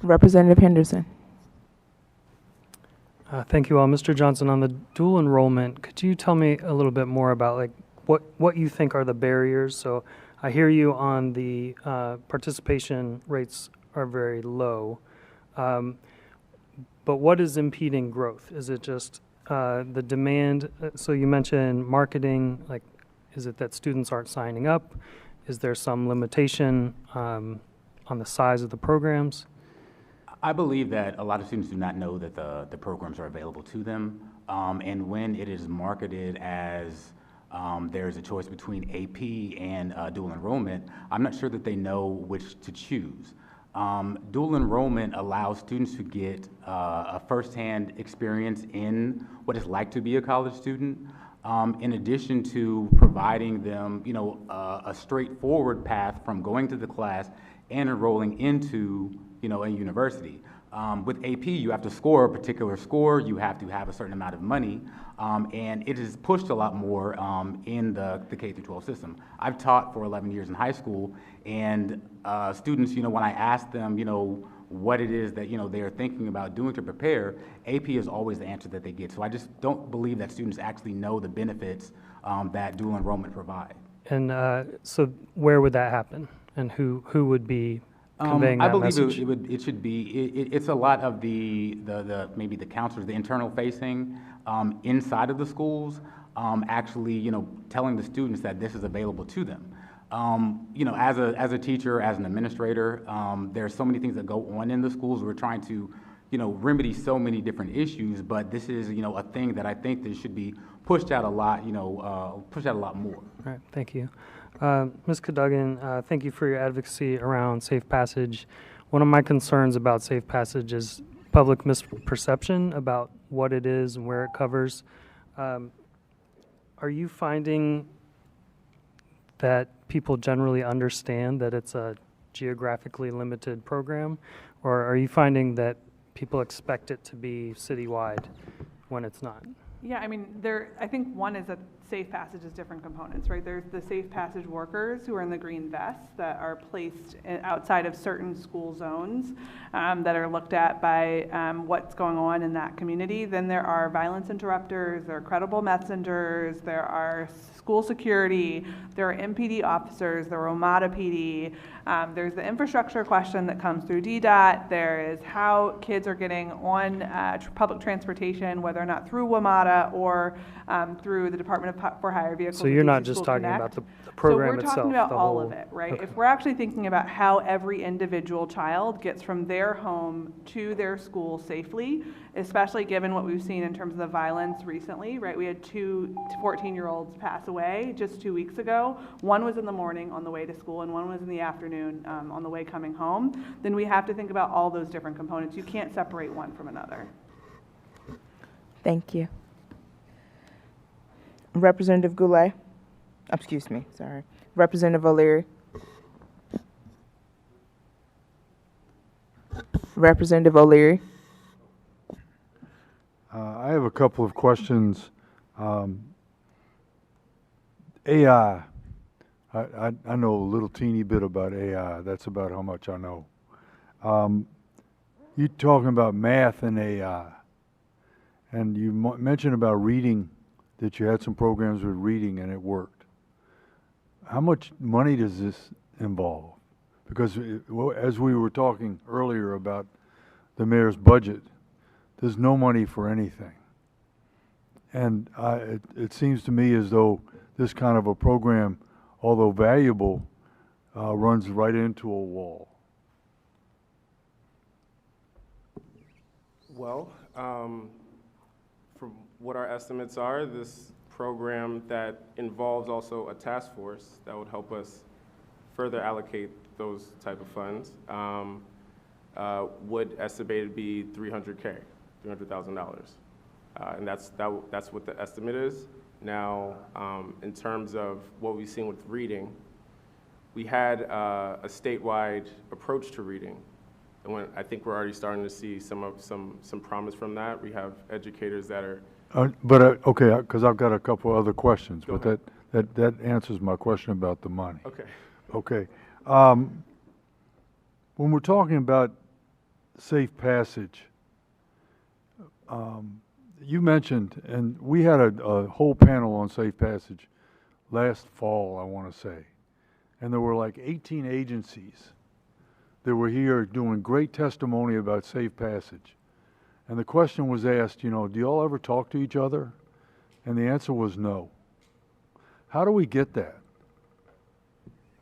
Representative Henderson. Thank you all. Mr. Johnson, on the dual enrollment, could you tell me a little bit more about like what you think are the barriers? So I hear you on the participation rates are very low. But what is impeding growth? Is it just the demand? So you mentioned marketing, like is it that students aren't signing up? Is there some limitation on the size of the programs? I believe that a lot of students do not know that the programs are available to them. And when it is marketed as there's a choice between AP and dual enrollment, I'm not sure that they know which to choose. Dual enrollment allows students to get a firsthand experience in what it's like to be a college student, in addition to providing them, a straightforward path from going to the class and enrolling into, a university. With AP, you have to score a particular score, you have to have a certain amount of money, and it is pushed a lot more in the K-12 system. I've taught for 11 years in high school, and students, when I ask them, what it is that, they're thinking about doing to prepare, AP is always the answer that they get. So I just don't believe that students actually know the benefits that dual enrollment provide. And so where would that happen? And who would be conveying that message? I believe it should be, it's a lot of the maybe the counselors, the internal facing inside of the schools, actually, telling the students that this is available to them. As a teacher, as an administrator, there's so many things that go on in the schools. We're trying to, remedy so many different issues, but this is, a thing that I think that should be pushed out a lot, pushed out a lot more. All right, thank you. Ms. Cadogan, thank you for your advocacy around Safe Passage. One of my concerns about Safe Passage is public misperception about what it is and where it covers. Are you finding that people generally understand that it's a geographically limited program, or are you finding that people expect it to be citywide when it's not? Yeah, I mean, I think one is that Safe Passage is different components, right? There's the Safe Passage workers who are in the green vests that are placed outside of certain school zones that are looked at by what's going on in that community. Then there are violence interrupters, there are credible messengers, there are school security, there are MPD officers, there are OMADA PD, there's the infrastructure question that comes through DDOT, there is how kids are getting on public transportation, whether or not through WMATA or through the Department of for hire vehicles. So you're with not DC just School talking Connect. about the program So we're itself, talking about the all of whole- it, right? okay. If we're actually thinking about how every individual child gets from their home to their school safely, especially given what we've seen in terms of the violence recently, right? We had two 14-year-olds pass away just 2 weeks ago. One was in the morning on the way to school, and one was in the afternoon on the way coming home. Then we have to think about all those different components. You can't separate one from another. Thank you. Representative Goulet. Excuse me, sorry. Representative O'Leary. Representative O'Leary. I have a couple of questions. AI. I know a little teeny bit about AI. That's about how much I know. You talking about math and AI, and you mentioned about reading, that you had some programs with reading and it worked. How much money does this involve? Because as we were talking earlier about the mayor's budget, there's no money for anything. And it seems to me as though this kind of a program, although valuable, runs right into a wall. Well, from what our estimates are, this program that involves also a task force that would help us further allocate those type of funds would estimated be $300,000. And that's what the estimate is. Now, in terms of what we've seen with reading, we had a statewide approach to reading. And I think we're already starting to see some promise from that. We have educators that are. Okay, because I've got a couple other questions, Go but that answers my question about the money. Okay. Okay. When we're talking about safe passage, you mentioned, and we had a whole panel on safe passage last fall, I want to say, and there were like 18 agencies that were here doing great testimony about safe passage. And the question was asked, do y'all ever talk to each other? And the answer was no. How do we get that?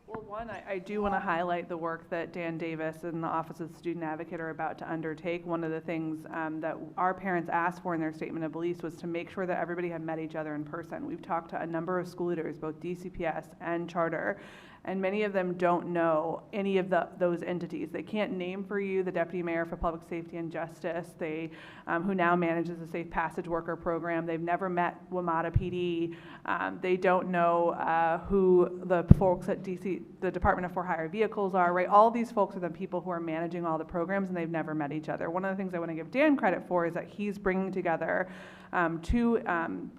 Well, one, I do want to highlight the work that Dan Davis and the Office of the Student Advocate are about to undertake. One of the things that our parents asked for in their statement of beliefs was to make sure that everybody had met each other in person. We've talked to a number of school leaders, both DCPS and charter, and many of them don't know any of those entities. They can't name for you the Deputy Mayor for Public Safety and Justice, who now manages the Safe Passage Worker Program. They've never met WMATA PD. They don't know who the folks at DC, the Department of For-Hire Vehicles are, right? All these folks are the people who are managing all the programs, and they've never met each other. One of the things I want to give Dan credit for is that he's bringing together two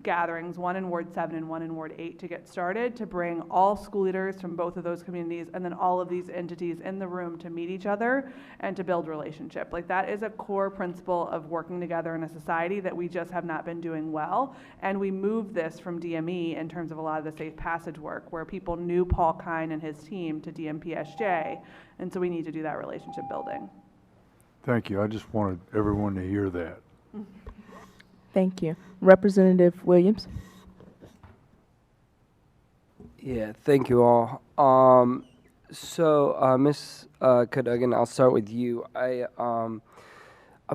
gatherings, one in Ward 7 and one in Ward 8 to get started, to bring all school leaders from both of those communities and then all of these entities in the room to meet each other and to build relationship. Like, that is a core principle of working together in a society that we just have not been doing well. And we moved this from DME in terms of a lot of the safe passage work, where people knew Paul Kine and his team, to DMPSJ. And so we need to do that relationship building. Thank you. I just wanted everyone to hear that. Thank you. Representative Williams. Yeah, thank you all. Ms. Cadogan, I'll start with you. I'm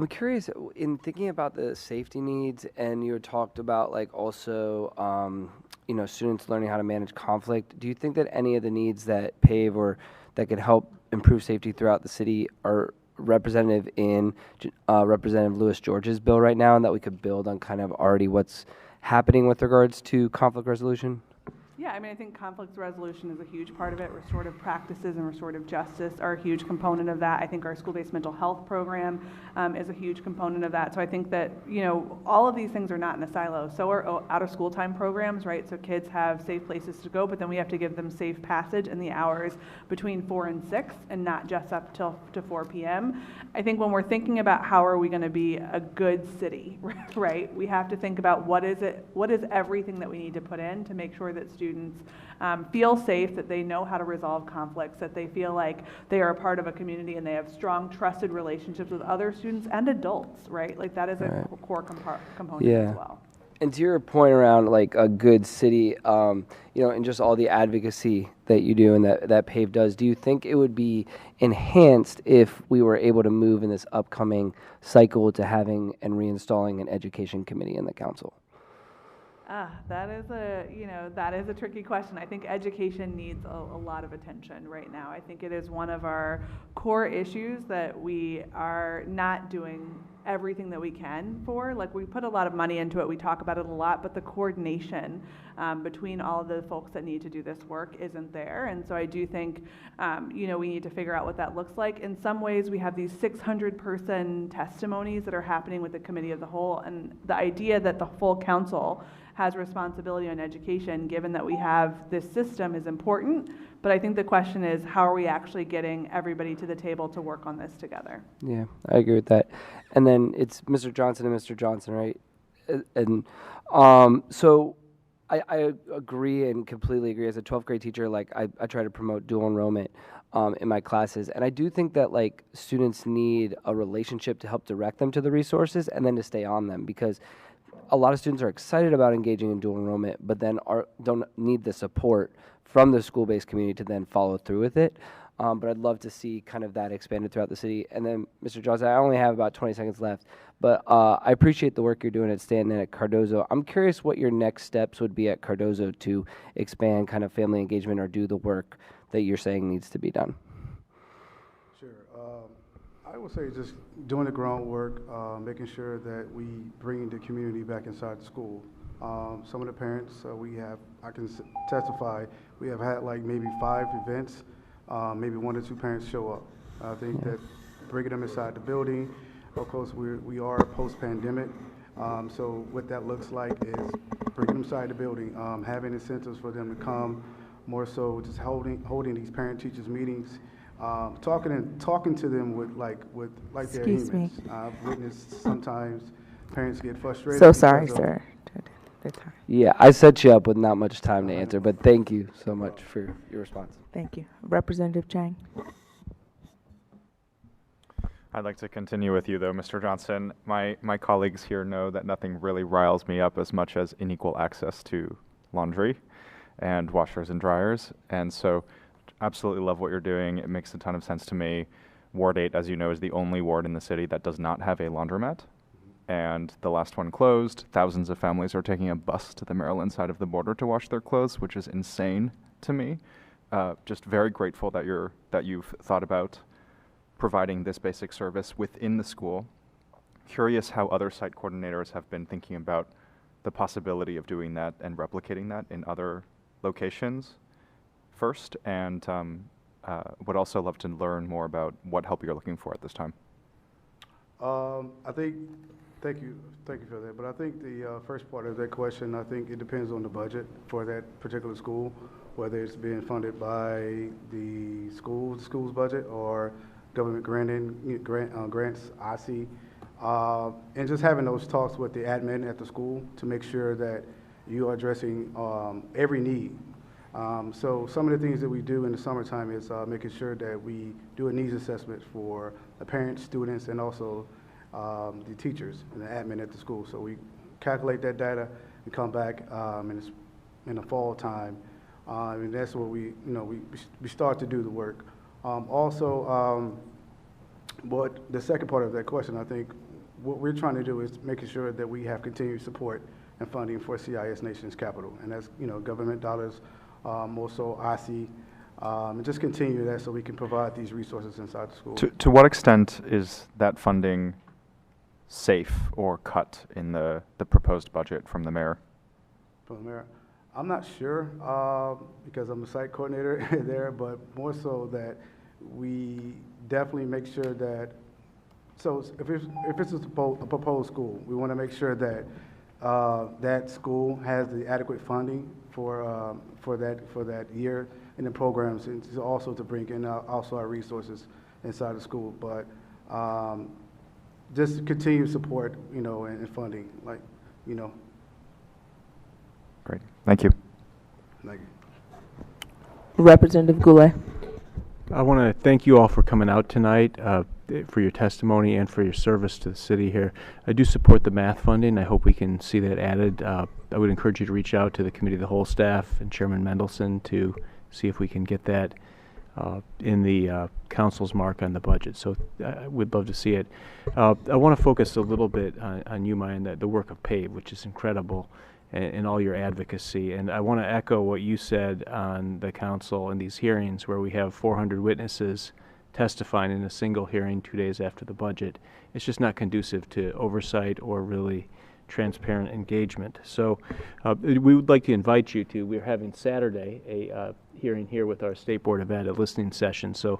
curious, in thinking about the safety needs, and you had talked about also students learning how to manage conflict. Do you think that any of the needs that PAVE or that could help improve safety throughout the city are representative in Representative Louis George's bill right now, and that we could build on kind of already what's happening with regards to conflict resolution? Yeah, I mean, I think conflict resolution is a huge part of it. Restorative practices and restorative justice are a huge component of that. I think our school-based mental health program is a huge component of that. So I think that, all of these things are not in a silo. So are out-of-school time programs, right? So kids have safe places to go, but then we have to give them safe passage in the hours between 4 and 6 and not just up to 4 p.m. I think when we're thinking about how are we going to be a good city, right, we have to think about what is everything that we need to put in to make sure that students feel safe, that they know how to resolve conflicts, that they feel like they are a part of a community and they have strong, trusted relationships with other students and adults, right? Like, that is a core component as well. And to your point around like a good city, and just all the advocacy that you do and that PAVE does, do you think it would be enhanced if we were able to move in this upcoming cycle to having and reinstalling an education committee in the council? That is a tricky question. I think education needs a lot of attention right now. I think it is one of our core issues that we are not doing everything that we can for. Like, we put a lot of money into it, we talk about it a lot, but the coordination between all of the folks that need to do this work isn't there. And so I do think, we need to figure out what that looks like. In some ways, we have these 600-person testimonies that are happening with the committee of the whole, and the idea that the full council has responsibility on education, given that we have this system, is important. But I think the question is, how are we actually getting everybody to the table to work on this together? Yeah, I agree with that. And then it's Mr. Johnson and Mr. Johnson, right? And so I agree and completely agree. As a 12th grade teacher, like I try to promote dual enrollment in my classes. And I do think that like students need a relationship to help direct them to the resources and then to stay on them, because a lot of students are excited about engaging in dual enrollment, but then don't need the support from the school-based community to then follow through with it. But I'd love to see kind of that expanded throughout the city. And then, Mr. Johnson, I only have about 20 seconds left, but I appreciate the work you're doing at Stanton and at Cardozo. I'm curious what your next steps would be at Cardozo to expand kind of family engagement or do the work that you're saying needs to be done. Sure. I would say just doing the groundwork, making sure that we bring the community back inside the school. Some of the parents I can testify, we have had like maybe 5 events, maybe 1 or 2 parents show up. I think that bringing them inside the building, of course we are post-pandemic, so what that looks like is bringing them inside the building, having incentives for them to come, more so just holding these parent-teachers meetings, talking to them with they're humans. I've witnessed sometimes parents get frustrated. So sorry, sir. Yeah, I set you up with not much time to answer, but thank you so much for your response. Thank you. Representative Chang. I'd like to continue with you, though, Mr. Johnson. My colleagues here know that nothing really riles me up as much as unequal access to laundry and washers and dryers. And so absolutely love what you're doing. It makes a ton of sense to me. Ward 8, as you know, is the only ward in the city that does not have a laundromat. And the last one closed. Thousands of families are taking a bus to the Maryland side of the border to wash their clothes, which is insane to me. Just very grateful that you've thought about providing this basic service within the school. Curious how other site coordinators have been thinking about the possibility of doing that and replicating that in other locations first, and would also love to learn more about what help you're looking for at this time. Thank you for that. But I think the first part of that question, I think it depends on the budget for that particular school, whether it's being funded by the school's budget or government grants, IC, and just having those talks with the admin at the school to make sure that you are addressing every need. So some of the things that we do in the summertime is making sure that we do a needs assessment for the parents, students, and also the teachers and the admin at the school. So we calculate that data and come back in the fall time, and that's where we start to do the work. But the second part of that question, I think what we're trying to do is making sure that we have continued support and funding for CIS Nation's Capital, and that's government dollars, also IC, and just continue that so we can provide these resources inside the school. To what extent is that funding safe or cut in the proposed budget from the mayor? From the mayor? I'm not sure because I'm a site coordinator there, but more so that we definitely make sure that, so if it's a proposed school, we want to make sure that that school has the adequate funding for that year in the programs, and also to bring in also our resources inside the school. But just continued support, and funding, Great. Thank you. Thank you. Representative Goulet. I want to thank you all for coming out tonight, for your testimony and for your service to the city here. I do support the math funding. I hope we can see that added. I would encourage you to reach out to the Committee of the Whole staff and Chairman Mendelson to see if we can get that in the council's mark on the budget. So we'd love to see it. I want to focus a little bit on you, Maya, and the work of PAVE, which is incredible, and all your advocacy. And I want to echo what you said on the council in these hearings where we have 400 witnesses testifying in a single hearing 2 days after the budget. It's just not conducive to oversight or really transparent engagement. So we would like to invite you to, we're having Saturday a hearing here with our State Board of Ed, a listening session. So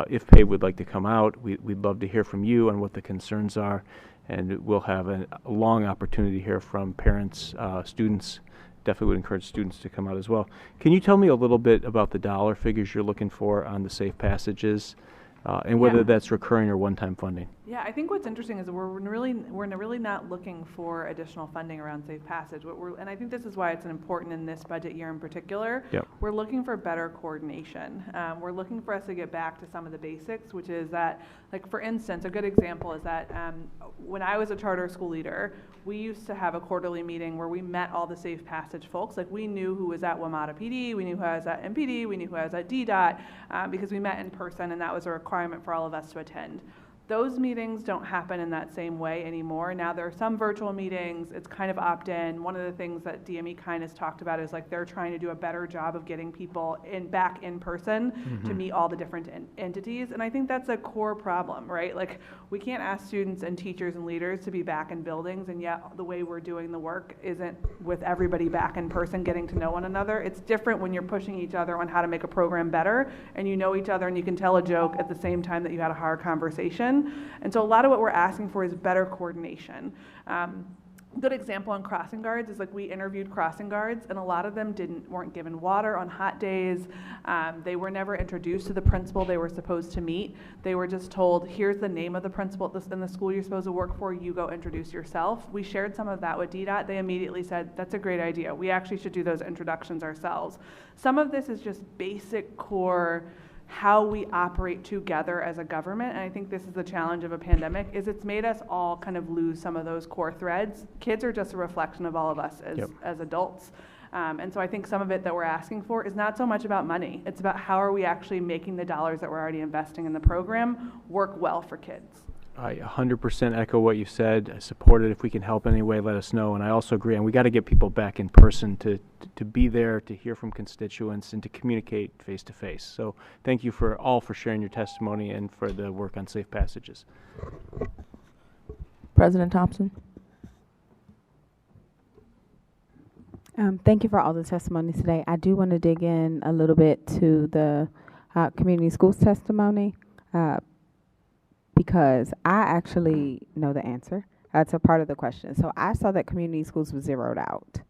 if PAVE would like to come out, we'd love to hear from you on what the concerns are. And we'll have a long opportunity to hear from parents, students. Definitely would encourage students to come out as well. Can you tell me a little bit about the dollar figures you're looking for on the safe passages and whether that's recurring or one-time funding? Yeah, I think what's interesting is we're really not looking for additional funding around Safe Passage. And I think this is why it's important in this budget year in particular. Yep. We're looking for better coordination. We're looking for us to get back to some of the basics, which is that, like for instance, a good example is that when I was a charter school leader, we used to have a quarterly meeting where we met all the Safe Passage folks. Like we knew who was at WMATA PD, we knew who was at MPD, we knew who was at DDOT, because we met in person, and that was a requirement for all of us to attend. Those meetings don't happen in that same way anymore. Now there are some virtual meetings, it's kind of opt-in. One of the things that DME kind has talked about is like they're trying to do a better job of getting people back in person to meet all the different entities. And I think that's a core problem, right? Like we can't ask students and teachers and leaders to be back in buildings, and yet the way we're doing the work isn't with everybody back in person getting to know one another. It's different when you're pushing each other on how to make a program better, and you know each other and you can tell a joke at the same time that you had a hard conversation. And so a lot of what we're asking for is better coordination. Good example on crossing guards is like we interviewed crossing guards, and a lot of them weren't given water on hot days. They were never introduced to the principal they were supposed to meet. They were just told, here's the name of the principal in the school you're supposed to work for, you go introduce yourself. We shared some of that with DDOT. They immediately said, that's a great idea. We actually should do those introductions ourselves. Some of this is just basic core how we operate together as a government, and I think this is the challenge of a pandemic, is it's made us all kind of lose some of those core threads. Kids are just a reflection of all of us as adults. And so I think some of it that we're asking for is not so much about money. It's about how are we actually making the dollars that we're already investing in the program work well for kids. I 100% echo what you said. I support it. If we can help in any way, let us know. And I also agree, and we got to get people back in person to be there, to hear from constituents, and to communicate face to face. So thank you for sharing your testimony and for the work on safe passages. President Thompson. Thank you for all the testimonies today. I do want to dig in a little bit to the community schools testimony. Because I actually know the answer to part of the question. So I saw that community schools was zeroed out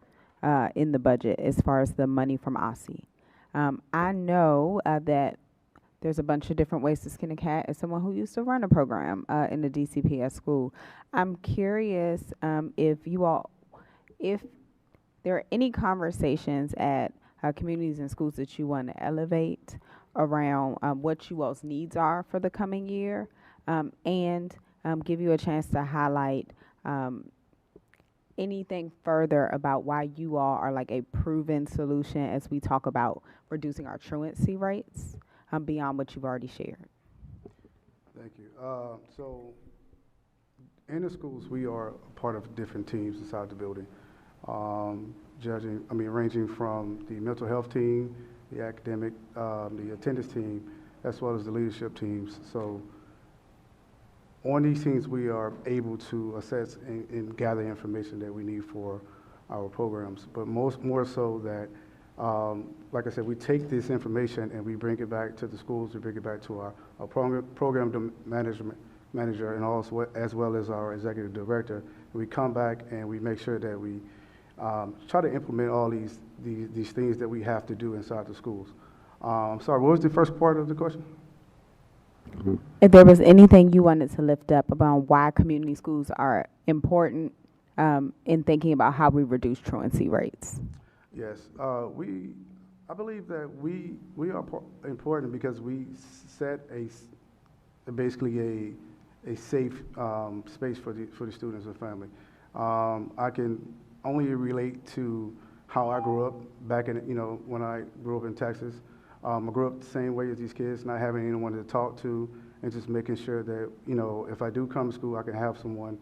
in the budget as far as the money from OSSI. I know that there's a bunch of different ways to skin a cat as someone who used to run a program in the DCPS school. I'm curious if there are any conversations at communities and schools that you want to elevate around what you all's needs are for the coming year. And give you a chance to highlight anything further about why you all are like a proven solution as we talk about reducing our truancy rates beyond what you've already shared. Thank you. So in the schools, we are a part of different teams inside the building, ranging from the mental health team, the academic, the attendance team, as well as the leadership teams. So on these teams, we are able to assess and gather information that we need for our programs. But more so that, like I said, we take this information and we bring it back to the schools, we bring it back to our program manager and also as well as our executive director. We come back and we make sure that we try to implement all these things that we have to do inside the schools. I'm sorry, what was the first part of the question? If there was anything you wanted to lift up about why community schools are important in thinking about how we reduce truancy rates. Yes, I believe that we are important because we set basically a safe space for the students and family. I can only relate to how I grew up back in, when I grew up in Texas. I grew up the same way as these kids, not having anyone to talk to, and just making sure that, if I do come to school, I can have someone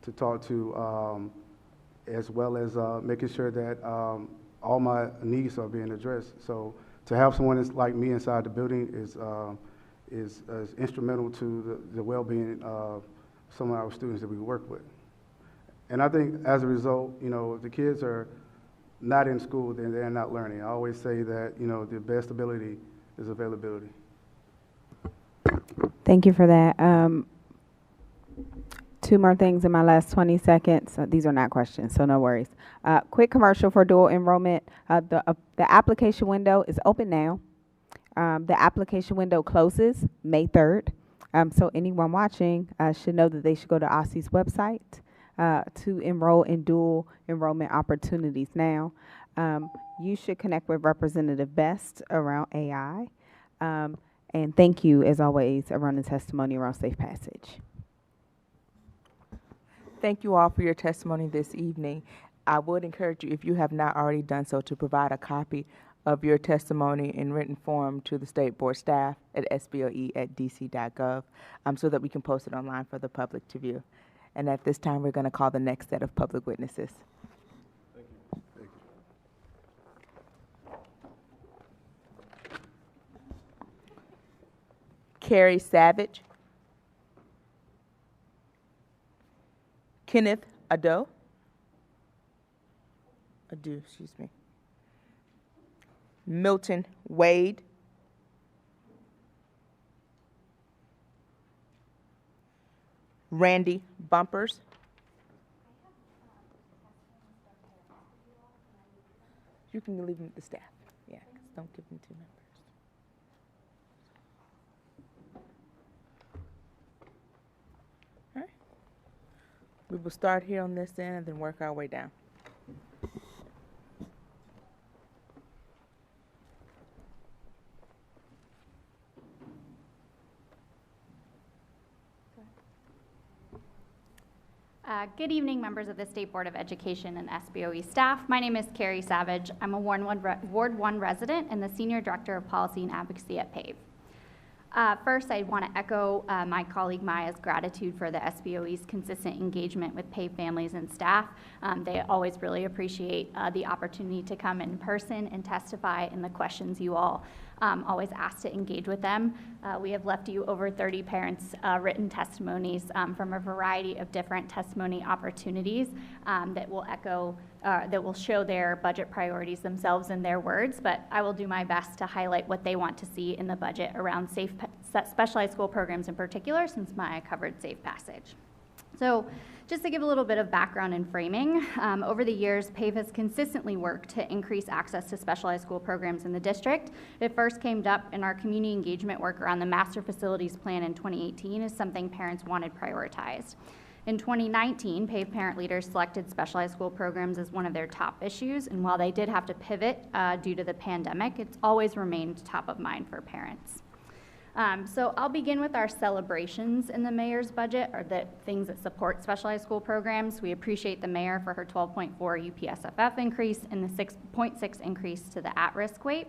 to talk to, as well as making sure that all my needs are being addressed. So to have someone that's like me inside the building is instrumental to the well-being of some of our students that we work with. And I think as a result, if the kids are not in school, then they're not learning. I always say that, the best ability is availability. Thank you for that. Two more things in my last 20 seconds. These are not questions, so no worries. Quick commercial for dual enrollment. The application window is open now. The application window closes May 3rd. So anyone watching should know that they should go to OSSI's website to enroll in dual enrollment opportunities now. You should connect with Representative Best around AI. And thank you, as always, around the testimony around safe passage. Thank you all for your testimony this evening. I would encourage you, if you have not already done so, to provide a copy of your testimony in written form to the State Board staff at SBOE@dc.gov so that we can post it online for the public to view. And at this time, we're going to call the next set of public witnesses. Thank you. Thank you. Carrie Savage. Kenneth Ado. Milton Wade. Randy Bumpers. You can leave them with the staff. Yeah, 'cause don't give them to members. All right. We will start here on this end and then work our way down. Good evening, members of the State Board of Education and SBOE staff. My name is Carrie Savage. I'm a Ward 1 resident and the Senior Director of Policy and Advocacy at PAVE. First, I want to echo my colleague Maya's gratitude for the SBOE's consistent engagement with PAVE families and staff. They always really appreciate the opportunity to come in person and testify and the questions you all always ask to engage with them. We have left you over 30 parents' written testimonies from a variety of different testimony opportunities that will echo, that will show their budget priorities themselves in their words, but I will do my best to highlight what they want to see in the budget around specialized school programs in particular, since Maya covered Safe Passage. So just to give a little bit of background and framing, over the years, PAVE has consistently worked to increase access to specialized school programs in the district. It first came up in our community engagement work around the Master Facilities Plan in 2018 as something parents wanted prioritized. In 2019, PAVE parent leaders selected specialized school programs as one of their top issues, and while they did have to pivot due to the pandemic, it's always remained top of mind for parents. So I'll begin with our celebrations in the mayor's budget, or the things that support specialized school programs. We appreciate the mayor for her 12.4 UPSFF increase and the 6.6 increase to the at-risk weight.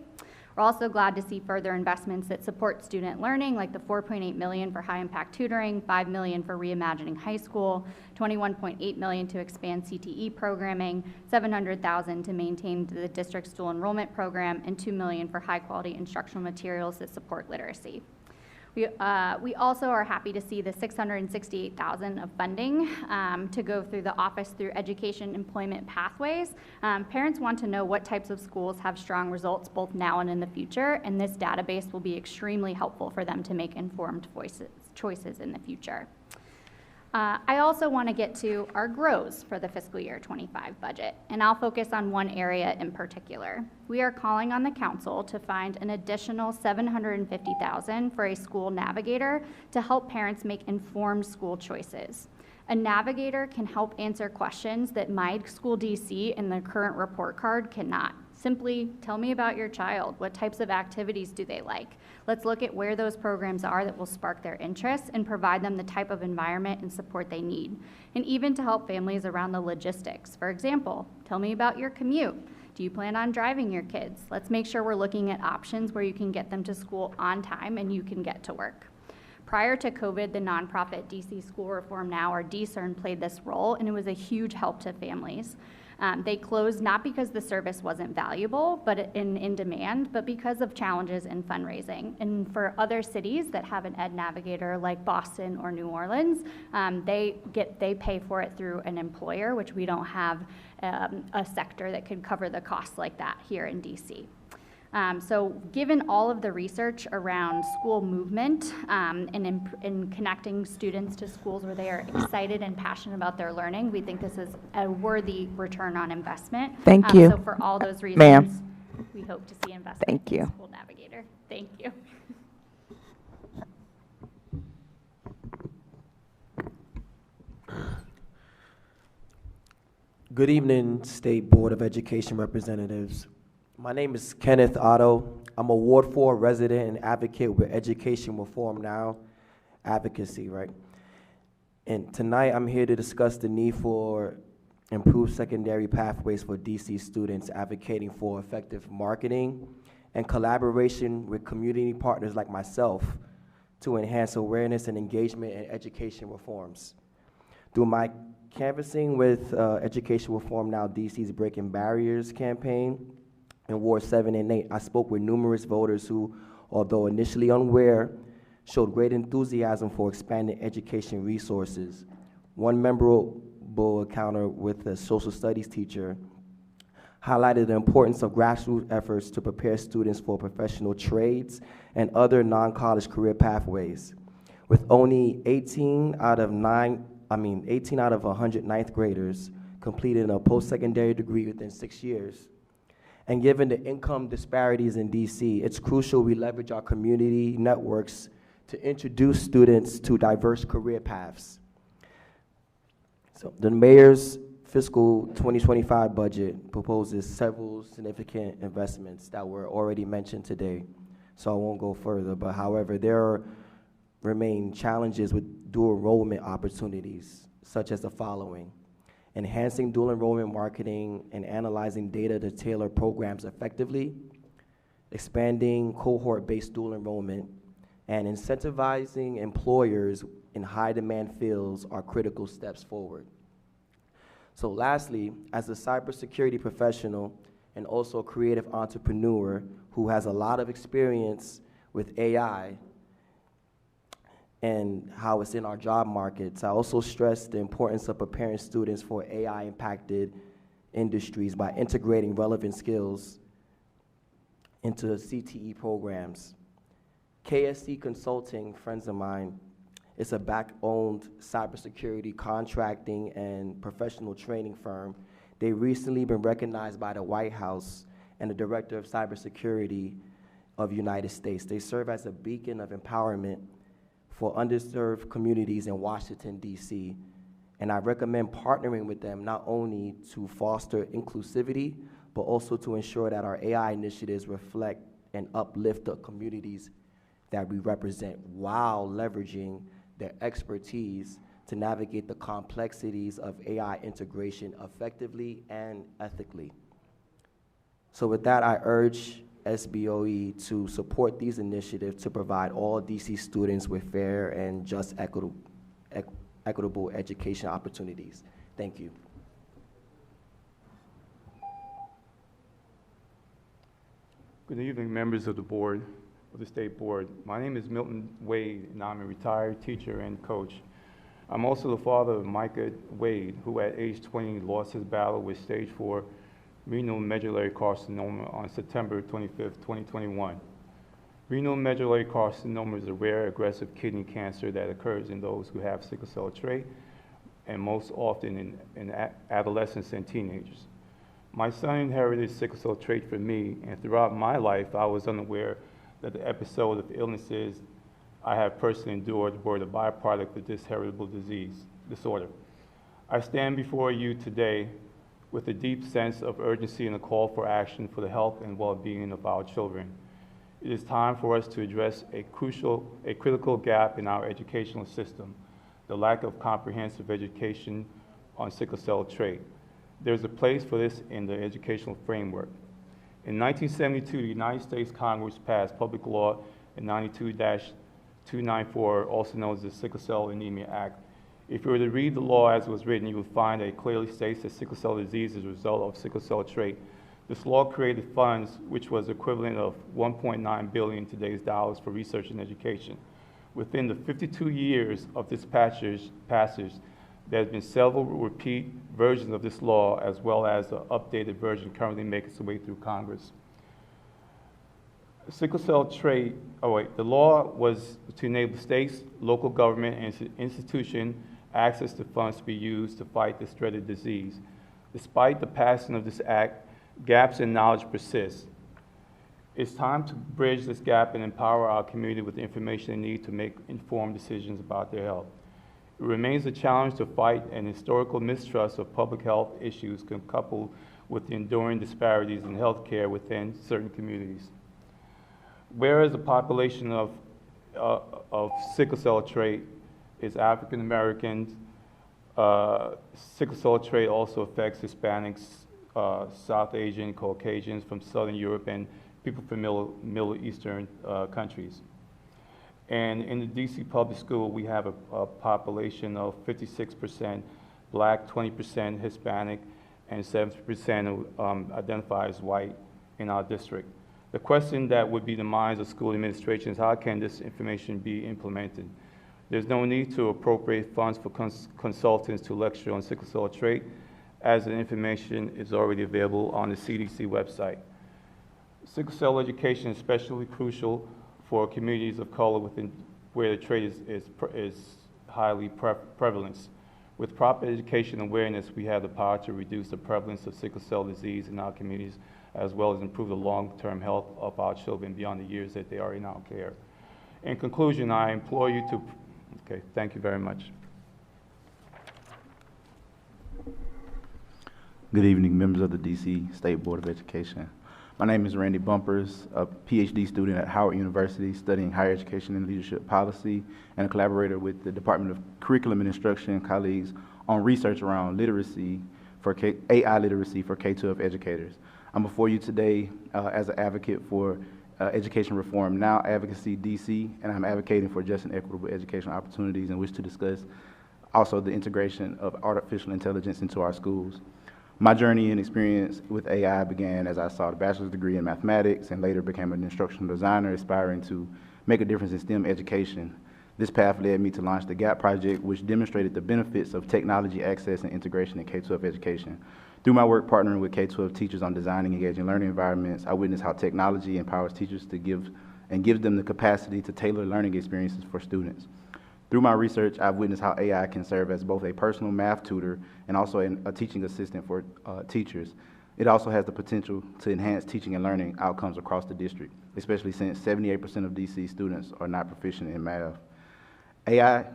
We're also glad to see further investments that support student learning, like the $4.8 million for high-impact tutoring, $5 million for reimagining high school, $21.8 million to expand CTE programming, $700,000 to maintain the district's dual enrollment program, and $2 million for high-quality instructional materials that support literacy. We also are happy to see the $668,000 of funding to go through the Office through Education Employment Pathways. Parents want to know what types of schools have strong results both now and in the future, and this database will be extremely helpful for them to make informed choices in the future. I also want to get to our grows for the fiscal year 25 budget, and I'll focus on one area in particular. We are calling on the council to find an additional $750,000 for a school navigator to help parents make informed school choices. A navigator can help answer questions that my school DC in the current report card cannot. Simply tell me about your child. What types of activities do they like? Let's look at where those programs are that will spark their interest and provide them the type of environment and support they need. And even to help families around the logistics. For example, tell me about your commute. Do you plan on driving your kids? Let's make sure we're looking at options where you can get them to school on time and you can get to work. Prior to COVID, the nonprofit DC School Reform Now, or DCERN, played this role, and it was a huge help to families. They closed not because the service wasn't valuable, but in demand, but because of challenges in fundraising. And for other cities that have an ed navigator like Boston or New Orleans, they pay for it through an employer, which we don't have a sector that could cover the costs like that here in DC. So given all of the research around school movement and in connecting students to schools where they are excited and passionate about their learning, we think this is a worthy return on investment. Thank you. So for all those reasons, Ma'am. we hope to see investment Thank in you. School Navigator. Thank you. Good evening, State Board of Education representatives. My name is Kenneth Otto. I'm a Ward 4 resident and advocate with Education Reform Now advocacy, right? And tonight I'm here to discuss the need for improved secondary pathways for DC students, advocating for effective marketing and collaboration with community partners like myself to enhance awareness and engagement in education reforms. Through my canvassing with Education Reform Now DC's Breaking Barriers campaign in Ward 7 and 8, I spoke with numerous voters who, although initially unaware, showed great enthusiasm for expanding education resources. One memorable encounter with a social studies teacher highlighted the importance of grassroots efforts to prepare students for professional trades and other non-college career pathways. With only 18 out of 100 ninth graders completing a post-secondary degree within 6 years. And given the income disparities in DC, it's crucial we leverage our community networks to introduce students to diverse career paths. So the mayor's fiscal 2025 budget proposes several significant investments that were already mentioned today, so I won't go further. But however, there remain challenges with dual enrollment opportunities, such as the following: enhancing dual enrollment marketing and analyzing data to tailor programs effectively, expanding cohort-based dual enrollment, and incentivizing employers in high-demand fields are critical steps forward. So lastly, as a cybersecurity professional and also a creative entrepreneur who has a lot of experience with AI and how it's in our job markets, I also stress the importance of preparing students for AI-impacted industries by integrating relevant skills into CTE programs. KSC Consulting, friends of mine, is a Black-owned cybersecurity contracting and professional training firm. They've recently been recognized by the White House and the Director of Cybersecurity of the United States. They serve as a beacon of empowerment for underserved communities in Washington, D.C., and I recommend partnering with them not only to foster inclusivity, but also to ensure that our AI initiatives reflect and uplift the communities that we represent while leveraging their expertise to navigate the complexities of AI integration effectively and ethically. So with that, I urge SBOE to support these initiatives to provide all DC students with fair and just equitable education opportunities. Thank you. Good evening, members of the board, of the State Board. My name is Milton Wade, and I'm a retired teacher and coach. I'm also the father of Micah Wade, who at age 20 lost his battle with stage 4 renal medullary carcinoma on September 25th, 2021. Renal medullary carcinoma is a rare aggressive kidney cancer that occurs in those who have sickle cell trait, and most often in adolescents and teenagers. My son inherited sickle cell trait from me, and throughout my life, I was unaware that the episode of illnesses I have personally endured were the byproduct of this heritable disorder. I stand before you today with a deep sense of urgency and a call for action for the health and well-being of our children. It is time for us to address a critical gap in our educational system, the lack of comprehensive education on sickle cell trait. There's a place for this in the educational framework. In 1972, the United States Congress passed Public Law 92-294, also known as the Sickle Cell Anemia Act. If you were to read the law as it was written, you would find that it clearly states that sickle cell disease is a result of sickle cell trait. This law created funds which was equivalent of $1.9 billion in today's dollars for research and education. Within the 52 years of this passage, there has been several repeat versions of this law, as well as an updated version currently making its way through Congress. Sickle cell trait, the law was to enable states, local government, and institutions access to funds to be used to fight this dreaded disease. Despite the passing of this act, gaps in knowledge persist. It's time to bridge this gap and empower our community with the information they need to make informed decisions about their health. It remains a challenge to fight an historical mistrust of public health issues coupled with the enduring disparities in health care within certain communities. Whereas the population of sickle cell trait is African Americans, sickle cell trait also affects Hispanics, South Asian, Caucasians from Southern Europe, and people from Middle Eastern countries. And in the DC public school, we have a population of 56% Black, 20% Hispanic, and 70% identify as white in our district. The question that would be in the minds of school administration is how can this information be implemented? There's no need to appropriate funds for consultants to lecture on sickle cell trait, as the information is already available on the CDC website. Sickle cell education is especially crucial for communities of color where the trait is highly prevalent. With proper education awareness, we have the power to reduce the prevalence of sickle cell disease in our communities, as well as improve the long-term health of our children beyond the years that they are in our care. In conclusion, I implore you to, thank you very much. Good evening, members of the DC State Board of Education. My name is Randy Bumpers, a PhD student at Howard University studying higher education and leadership policy, and a collaborator with the Department of Curriculum and Instruction colleagues on research around literacy for AI literacy for K-12 educators. I'm before you today as an advocate for Education Reform Now Advocacy DC, and I'm advocating for just and equitable educational opportunities and wish to discuss also the integration of artificial intelligence into our schools. My journey and experience with AI began as I sought a bachelor's degree in mathematics and later became an instructional designer aspiring to make a difference in STEM education. This path led me to launch the GAP project, which demonstrated the benefits of technology access and integration in K-12 education. Through my work partnering with K-12 teachers on designing engaging learning environments, I witnessed how technology empowers teachers to gives them the capacity to tailor learning experiences for students. Through my research, I've witnessed how AI can serve as both a personal math tutor and also a teaching assistant for teachers. It also has the potential to enhance teaching and learning outcomes across the district, especially since 78% of DC students are not proficient in math. AI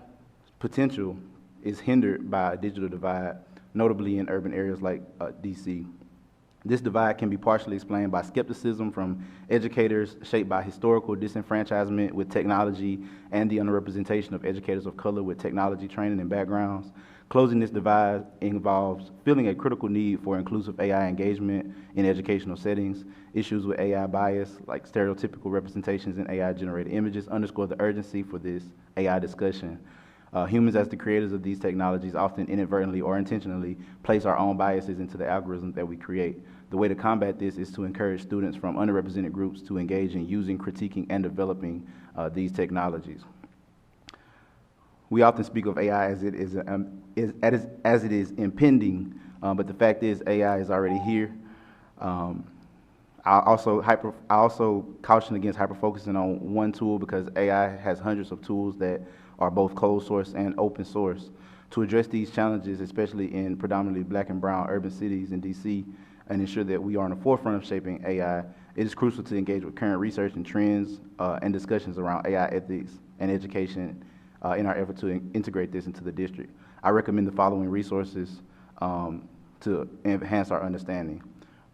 potential is hindered by a digital divide, notably in urban areas like DC. This divide can be partially explained by skepticism from educators shaped by historical disenfranchisement with technology and the underrepresentation of educators of color with technology training and backgrounds. Closing this divide involves filling a critical need for inclusive AI engagement in educational settings. Issues with AI bias, like stereotypical representations in AI-generated images, underscore the urgency for this AI discussion. Humans, as the creators of these technologies, often inadvertently or intentionally place our own biases into the algorithms that we create. The way to combat this is to encourage students from underrepresented groups to engage in using, critiquing, and developing these technologies. We often speak of AI as it is impending, but the fact is AI is already here. I also caution against hyper-focusing on one tool because AI has hundreds of tools that are both closed source and open source. To address these challenges, especially in predominantly Black and brown urban cities in DC, and ensure that we are on the forefront of shaping AI, it is crucial to engage with current research and trends and discussions around AI ethics and education in our effort to integrate this into the district. I recommend the following resources to enhance our understanding.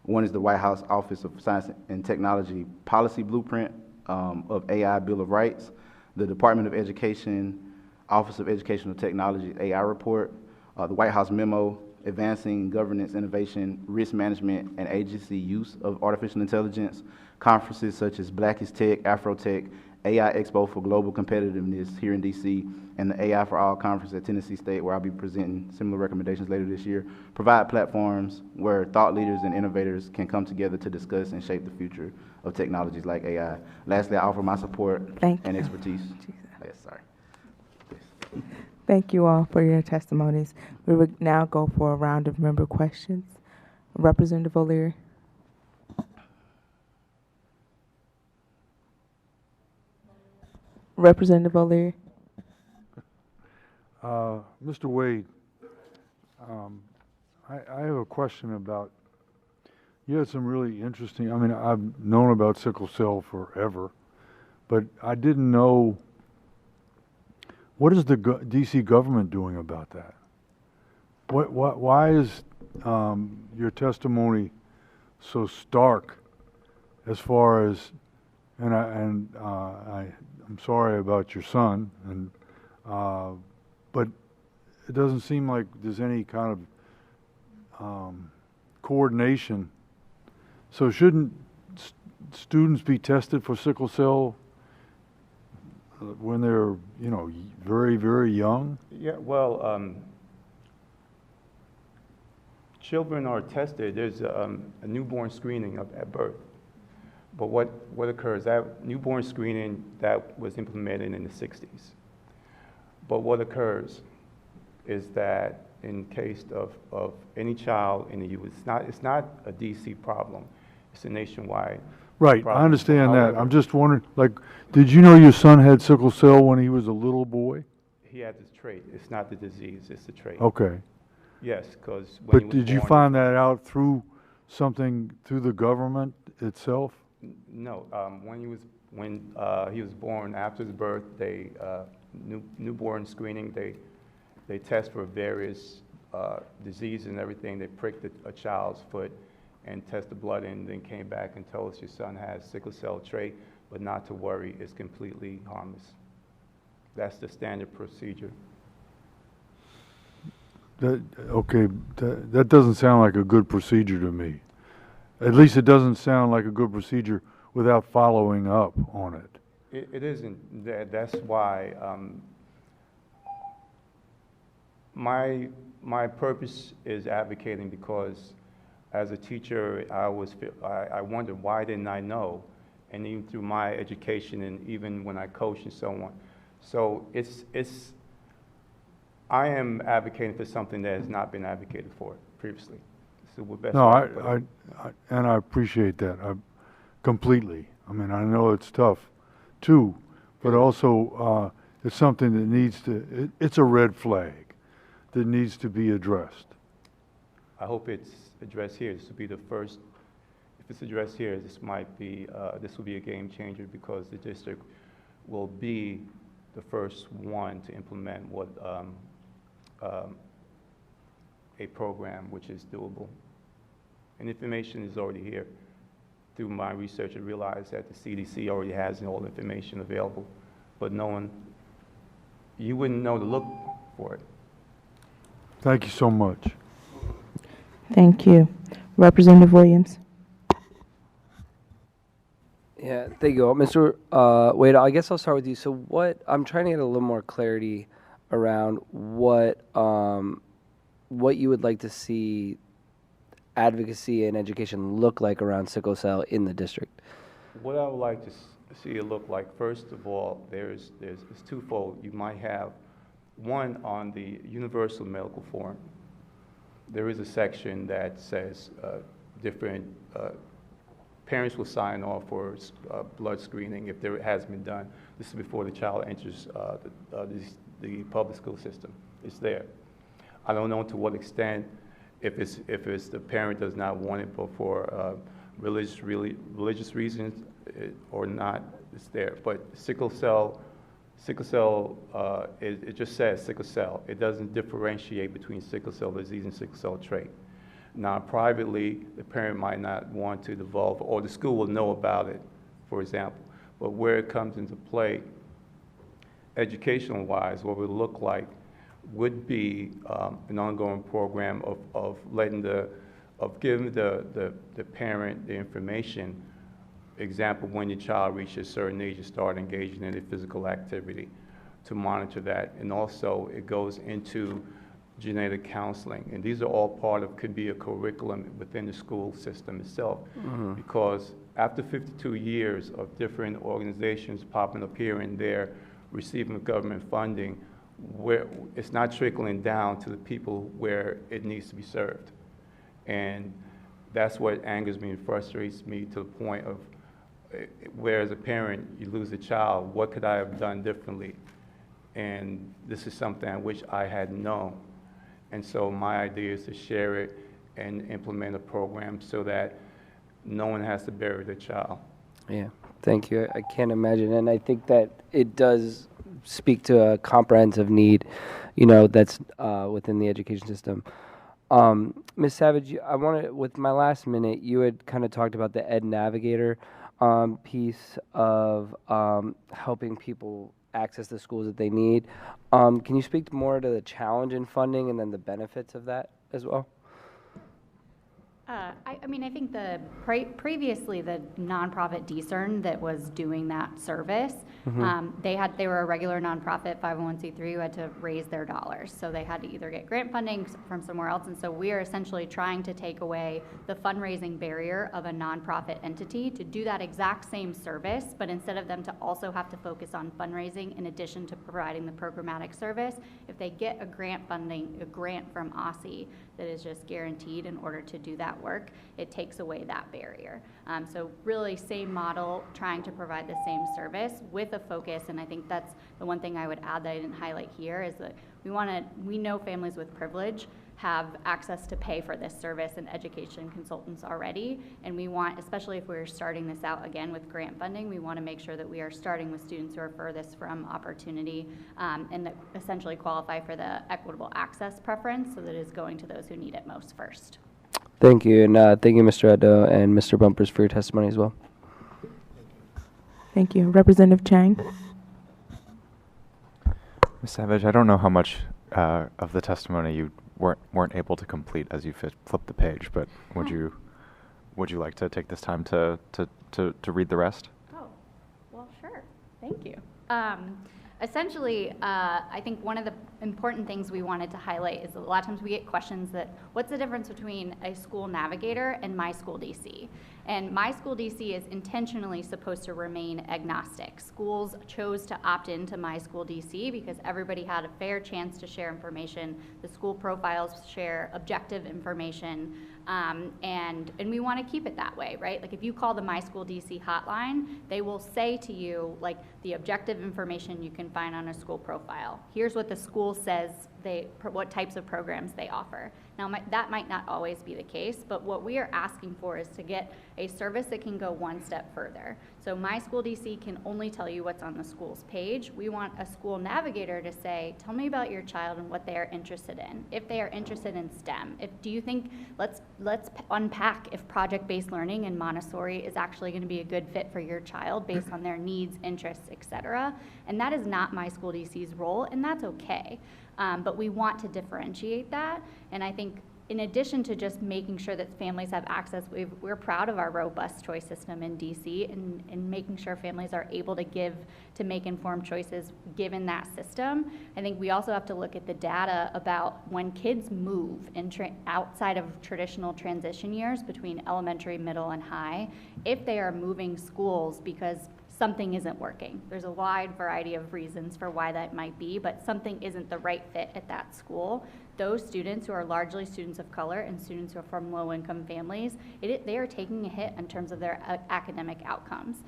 One is the White House Office of Science and Technology Policy Blueprint of AI Bill of Rights, the Department of Education Office of Educational Technology AI Report, the White House Memo, Advancing Governance, Innovation, Risk Management, and Agency Use of Artificial Intelligence, conferences such as Black is Tech, Afrotech, AI Expo for Global Competitiveness here in DC, and the AI for All conference at Tennessee State, where I'll be presenting similar recommendations later this year, provide platforms where thought leaders and innovators can come together to discuss and shape the future of technologies like AI. Lastly, I offer my support and expertise. Yes, sorry. Thank you all for your testimonies. We will now go for a round of member questions. Representative O'Leary. Representative O'Leary. Mr. Wade, I have a question about, you had some really interesting, I mean, I've known about sickle cell forever, but I didn't know, what is the DC government doing about that? Why is your testimony so stark as far as, I'm sorry about your son, but it doesn't seem like there's any kind of coordination. So shouldn't students be tested for sickle cell when they're, very, very young? Yeah, well, children are tested. There's a newborn screening at birth. But what occurs, that newborn screening, that was implemented in the 60s. But what occurs is that in case of any child in the U.S., it's not a DC problem. It's a nationwide Right, problem. I understand However, that. I'm just wondering, did you know your son had sickle cell when he was a little boy? He had this trait. It's not the disease, it's the trait. Okay. Yes, because when But he was did you born- find that out through through the government itself? No, when he was born, after his birth, they newborn screening. They test for various diseases and everything. They pricked a child's foot and test the blood, and then came back and told us your son has sickle cell trait, but not to worry, it's completely harmless. That's the standard procedure. That doesn't sound like a good procedure to me. At least it doesn't sound like a good procedure without following up on it. It isn't. That's why my purpose is advocating, because as a teacher, I wondered why didn't I know, and even through my education and even when I coach and so on. So I am advocating for something that has not been advocated for previously. So we're best. No, I appreciate that completely. I mean, I know it's tough too, but also it's something that it's a red flag that needs to be addressed. I hope it's addressed here. This will be the first. If it's addressed here, this will be a game changer, because the district will be the first one to implement what a program which is doable. And information is already here. Through my research, I realized that the CDC already has all the information available, but you wouldn't know to look for it. Thank you so much. Thank you. Representative Williams. Yeah, thank you all. Mr. Wade, I guess I'll start with you. So I'm trying to get a little more clarity around what you would like to see advocacy and education look like around sickle cell in the district. What I would like to see it look like, first of all, it's twofold. You might have one on the Universal Medical Form. There is a section that says different parents will sign off for blood screening if there has been done. This is before the child enters the public school system. It's there. I don't know to what extent, if it's the parent does not want it, but for religious reasons or not, it's there. But sickle cell, it just says sickle cell. It doesn't differentiate between sickle cell disease and sickle cell trait. Now, privately, the parent might not want to divulge, or the school will know about it, for example. But where it comes into play, educational-wise, what it would look like would be an ongoing program of giving the parent the information. Example, when your child reaches a certain age, you start engaging in a physical activity to monitor that. And also, it goes into genetic counseling. And these are all part of, could be a curriculum within the school system itself. Because after 52 years of different organizations popping up here and there, receiving government funding, where it's not trickling down to the people where it needs to be served. And that's what angers me and frustrates me to the point of where as a parent, you lose a child, what could I have done differently? And this is something I wish I had known. And so my idea is to share it and implement a program so that no one has to bury their child. Yeah, thank you. I can't imagine, and I think that it does speak to a comprehensive need, that's within the education system. Ms. Savage, I wanted, with my last minute, you had kind of talked about the Ed Navigator piece of helping people access the schools that they need. Can you speak more to the challenge in funding and then the benefits of that as well? I think previously the nonprofit DCERN that was doing that service, they were a regular nonprofit 501c3 who had to raise their dollars. So they had to either get grant funding from somewhere else. And so we are essentially trying to take away the fundraising barrier of a nonprofit entity to do that exact same service, but instead of them to also have to focus on fundraising in addition to providing the programmatic service, if they get a grant from OSSI that is just guaranteed in order to do that work, it takes away that barrier. So really same model, trying to provide the same service with a focus, and I think that's the one thing I would add that I didn't highlight here is that we know families with privilege have access to pay for this service and education consultants already, and we want, especially if we're starting this out again with grant funding, we want to make sure that we are starting with students who are furthest from opportunity and that essentially qualify for the equitable access preference, so that it is going to those who need it most first. Thank you, and thank you, Mr. Addo and Mr. Bumpers, for your testimony as well. Thank you. Representative Chang. Ms. Savage, I don't know how much of the testimony you weren't able to complete as you flipped the page, but would you like to take this time to read the rest? Oh, well, sure. Thank you. Essentially, I think one of the important things we wanted to highlight is that a lot of times we get questions that, what's the difference between a school navigator and My School DC? And My School DC is intentionally supposed to remain agnostic. Schools chose to opt into My School DC because everybody had a fair chance to share information. The school profiles share objective information, and we want to keep it that way, right? Like if you call the My School DC hotline, they will say to you, like, the objective information you can find on a school profile. Here's what the school says what types of programs they offer. Now, that might not always be the case, but what we are asking for is to get a service that can go one step further. So My School DC can only tell you what's on the school's page. We want a school navigator to say, tell me about your child and what they are interested in. If they are interested in STEM, do you think, let's unpack if project-based learning and Montessori is actually going to be a good fit for your child based on their needs, interests, etc. And that is not My School DC's role, and that's okay. But we want to differentiate that, and I think in addition to just making sure that families have access, we're proud of our robust choice system in DC and making sure families are able to make informed choices given that system. I think we also have to look at the data about when kids move outside of traditional transition years between elementary, middle, and high, if they are moving schools because something isn't working. There's a wide variety of reasons for why that might be, but something isn't the right fit at that school. Those students who are largely students of color and students who are from low-income families, they are taking a hit in terms of their academic outcomes.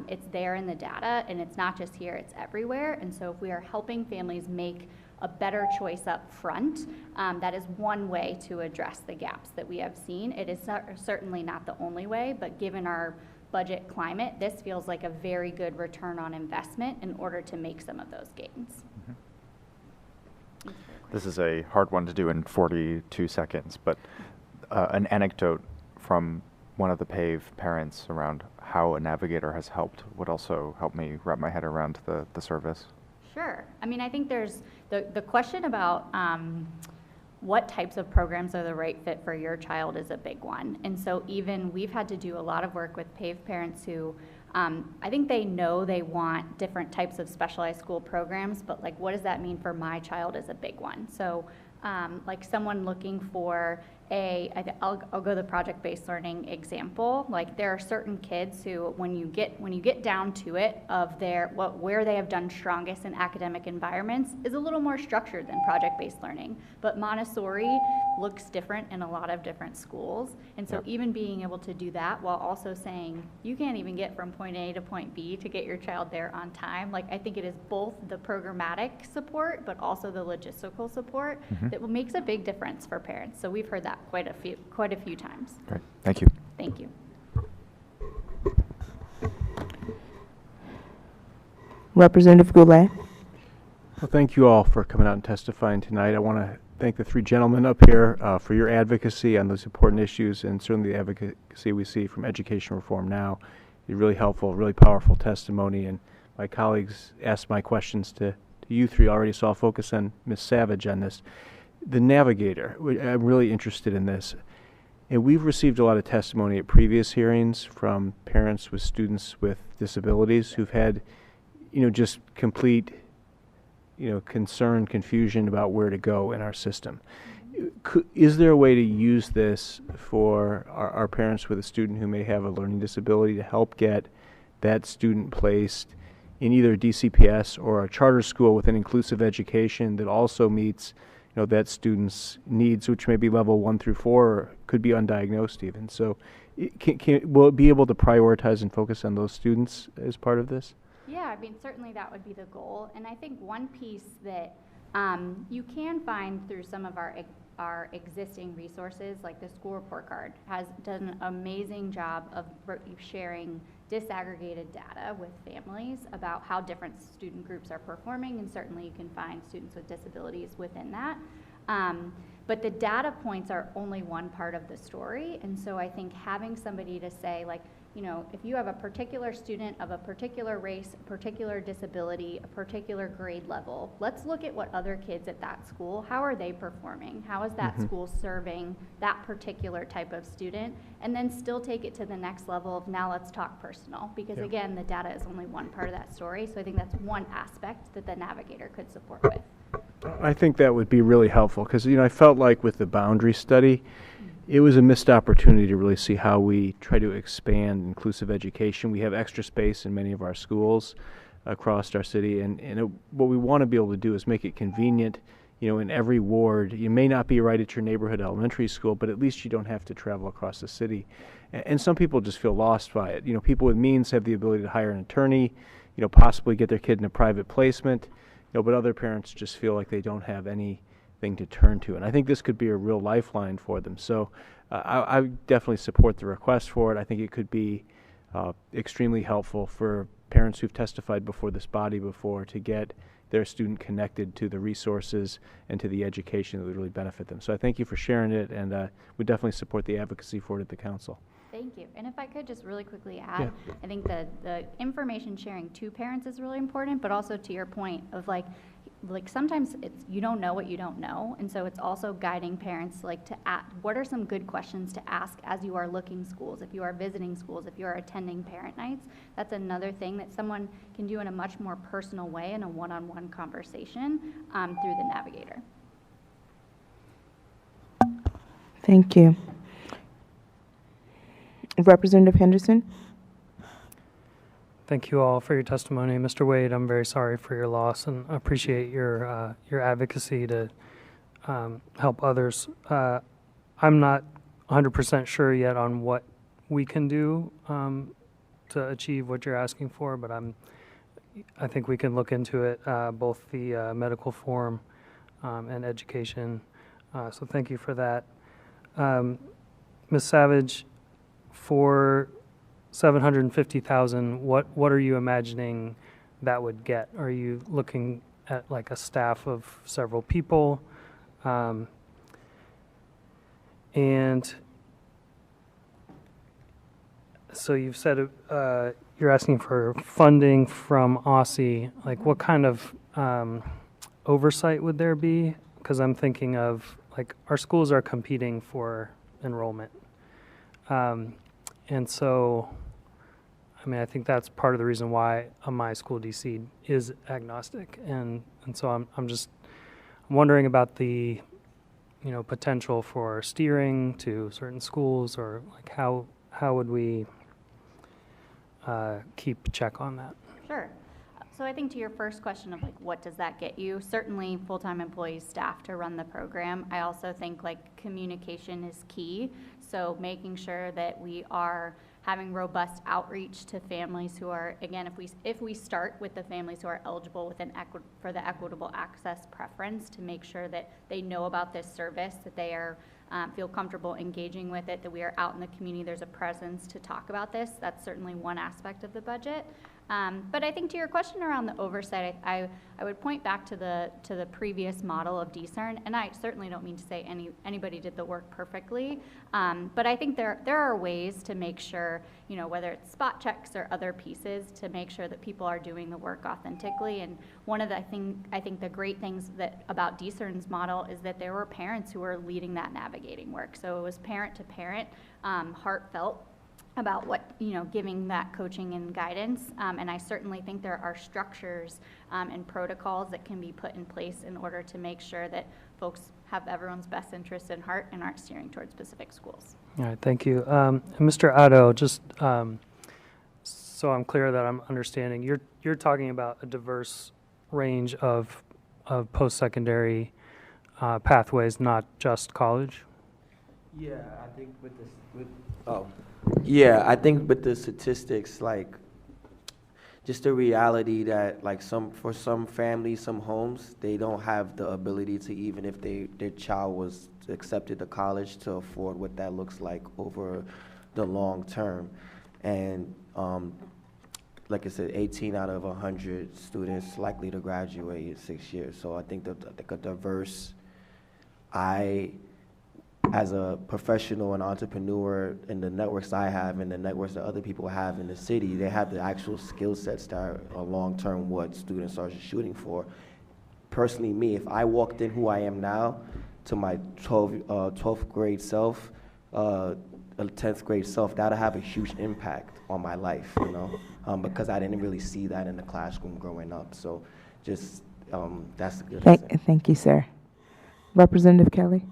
It's there in the data, and it's not just here, it's everywhere. And so if we are helping families make a better choice up front, that is one way to address the gaps that we have seen. It is certainly not the only way, but given our budget climate, this feels like a very good return on investment in order to make some of those gains. This is a hard one to do in 42 seconds, but an anecdote from one of the PAVE parents around how a navigator has helped would also help me wrap my head around the service. Sure. I mean, I think there's the question about what types of programs are the right fit for your child is a big one. And so even we've had to do a lot of work with PAVE parents who I think they know they want different types of specialized school programs, but like, what does that mean for my child is a big one. So like someone looking for I'll go the project-based learning example. Like there are certain kids who, when you get down to it, of where they have done strongest in academic environments is a little more structured than project-based learning. But Montessori looks different in a lot of different schools, and so even being able to do that while also saying you can't even get from point A to point B to get your child there on time. Like I think it is both the programmatic support, but also the logistical support that makes a big difference for parents. So we've heard that quite a few times. Great, thank you. Thank you. Representative Goulet. Well, thank you all for coming out and testifying tonight. I want to thank the three gentlemen up here for your advocacy on those important issues, and certainly the advocacy we see from Education Reform Now. It's really helpful, really powerful testimony, and my colleagues asked my questions to you three already, so I'll focus on Ms. Savage on this. The navigator, I'm really interested in this. And we've received a lot of testimony at previous hearings from parents with students with disabilities who've had, just complete, concern, confusion about where to go in our system. Is there a way to use this for our parents with a student who may have a learning disability to help get that student placed in either DCPS or a charter school with an inclusive education that also meets that student's needs, which may be level 1 through 4, or could be undiagnosed even. So will it be able to prioritize and focus on those students as part of this? Yeah, I mean, certainly that would be the goal. And I think one piece that you can find through some of our existing resources, like the school report card, has done an amazing job of sharing disaggregated data with families about how different student groups are performing, and certainly you can find students with disabilities within that. But the data points are only one part of the story, and so I think having somebody to say, like, if you have a particular student of a particular race, a particular disability, a particular grade level, let's look at what other kids at that school, how are they performing? How is that school serving that particular type of student? And then still take it to the next level of, now let's talk personal, because again, the data is only one part of that story. So I think that's one aspect that the navigator could support with. I think that would be really helpful, because I felt like with the boundary study, it was a missed opportunity to really see how we try to expand inclusive education. We have extra space in many of our schools across our city, and what we want to be able to do is make it convenient. In every ward, you may not be right at your neighborhood elementary school, but at least you don't have to travel across the city. And some people just feel lost by it. People with means have the ability to hire an attorney, possibly get their kid in a private placement, but other parents just feel like they don't have anything to turn to. And I think this could be a real lifeline for them. So I definitely support the request for it. I think it could be extremely helpful for parents who've testified before this body before to get their student connected to the resources and to the education that would really benefit them. So I thank you for sharing it, and we definitely support the advocacy for it at the council. Thank you. And if I could just really quickly add, I think the information sharing to parents is really important, but also to your point of like sometimes it's you don't know what you don't know, and so it's also guiding parents to ask, what are some good questions to ask as you are looking schools, if you are visiting schools, if you are attending parent nights. That's another thing that someone can do in a much more personal way in a one-on-one conversation through the navigator. Thank you. Representative Henderson. Thank you all for your testimony. Mr. Wade, I'm very sorry for your loss, and I appreciate your advocacy to help others. I'm not 100% sure yet on what we can do to achieve what you're asking for, but I think we can look into it, both the medical form and education. So thank you for that. Ms. Savage, for $750,000, what are you imagining that would get? Are you looking at like a staff of several people? And so you've said you're asking for funding from OSSI. Like, what kind of oversight would there be? Because I'm thinking of, like, our schools are competing for enrollment. And so, I mean, I think that's part of the reason why my school DC is agnostic. And so I'm just wondering about the, potential for steering to certain schools, or like how would we keep check on that? Sure. So I think to your first question of like, what does that get you? Certainly full-time employees, staff to run the program. I also think like communication is key. So making sure that we are having robust outreach to families who are, again, if we start with the families who are eligible with for the equitable access preference, to make sure that they know about this service, that they are feel comfortable engaging with it, that we are out in the community, there's a presence to talk about this. That's certainly one aspect of the budget. But I think to your question around the oversight, I would point back to the previous model of DCERN, and I certainly don't mean to say anybody did the work perfectly, but I think there are ways to make sure, whether it's spot checks or other pieces, to make sure that people are doing the work authentically. And one of the I think the great things about DCERN's model is that there were parents who were leading that navigating work. So it was parent to parent, heartfelt, about what, giving that coaching and guidance. And I certainly think there are structures and protocols that can be put in place in order to make sure that folks have everyone's best interests in heart and aren't steering towards specific schools. All right, thank you. And Mr. Otto, just so I'm clear that I'm understanding, you're talking about a diverse range of post-secondary pathways, not just college? Yeah, I think I think with the statistics, like, just the reality that, like, for some families, some homes, they don't have the ability to, even if their child was accepted to college, to afford what that looks like over the long term. And like I said, 18 out of 100 students likely to graduate in 6 years. So I think a diverse, as a professional and entrepreneur, in the networks I have and the networks that other people have in the city, they have the actual skill sets that are long-term what students are shooting for. Personally, me, if I walked in who I am now to my 12th grade self, 10th grade self, that'll have a huge impact on my life, because I didn't really see that in the classroom growing up. So just, that's a good thing. Thank you, sir. Representative Kelly?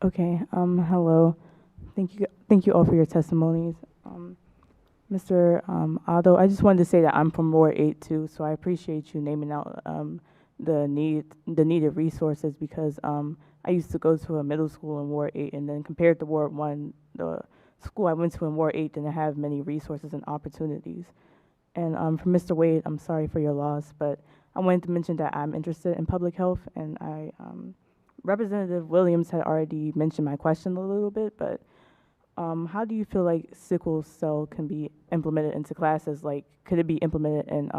Okay, hello. Thank you all for your testimonies. Mr. Otto, I just wanted to say that I'm from Ward 8 too, so I appreciate you naming out the needed resources, because I used to go to a middle school in Ward 8, and then compared to Ward 1, the school I went to in Ward 8 didn't have many resources and opportunities. And for Mr. Wade, I'm sorry for your loss, but I wanted to mention that I'm interested in public health, and Representative Williams had already mentioned my question a little bit, but how do you feel like sickle cell can be implemented into classes? Like, could it be implemented in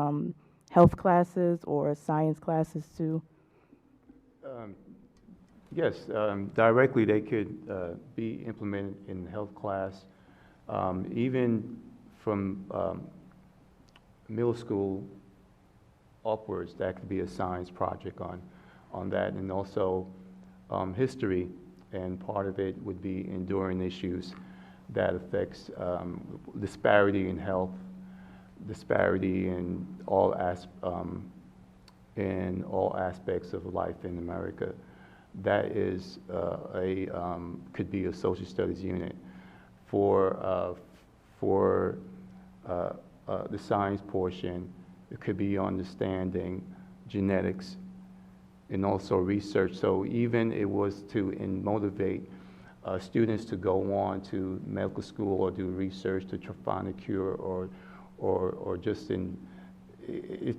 health classes or science classes too? Yes, directly they could be implemented in health class. Even from middle school upwards, that could be a science project on that, and also history, and part of it would be enduring issues that affects disparity in health, disparity in all aspects of life in America. That is could be a social studies unit. For the science portion, it could be understanding genetics and also research. So even it was to motivate students to go on to medical school or do research to find a cure, or just it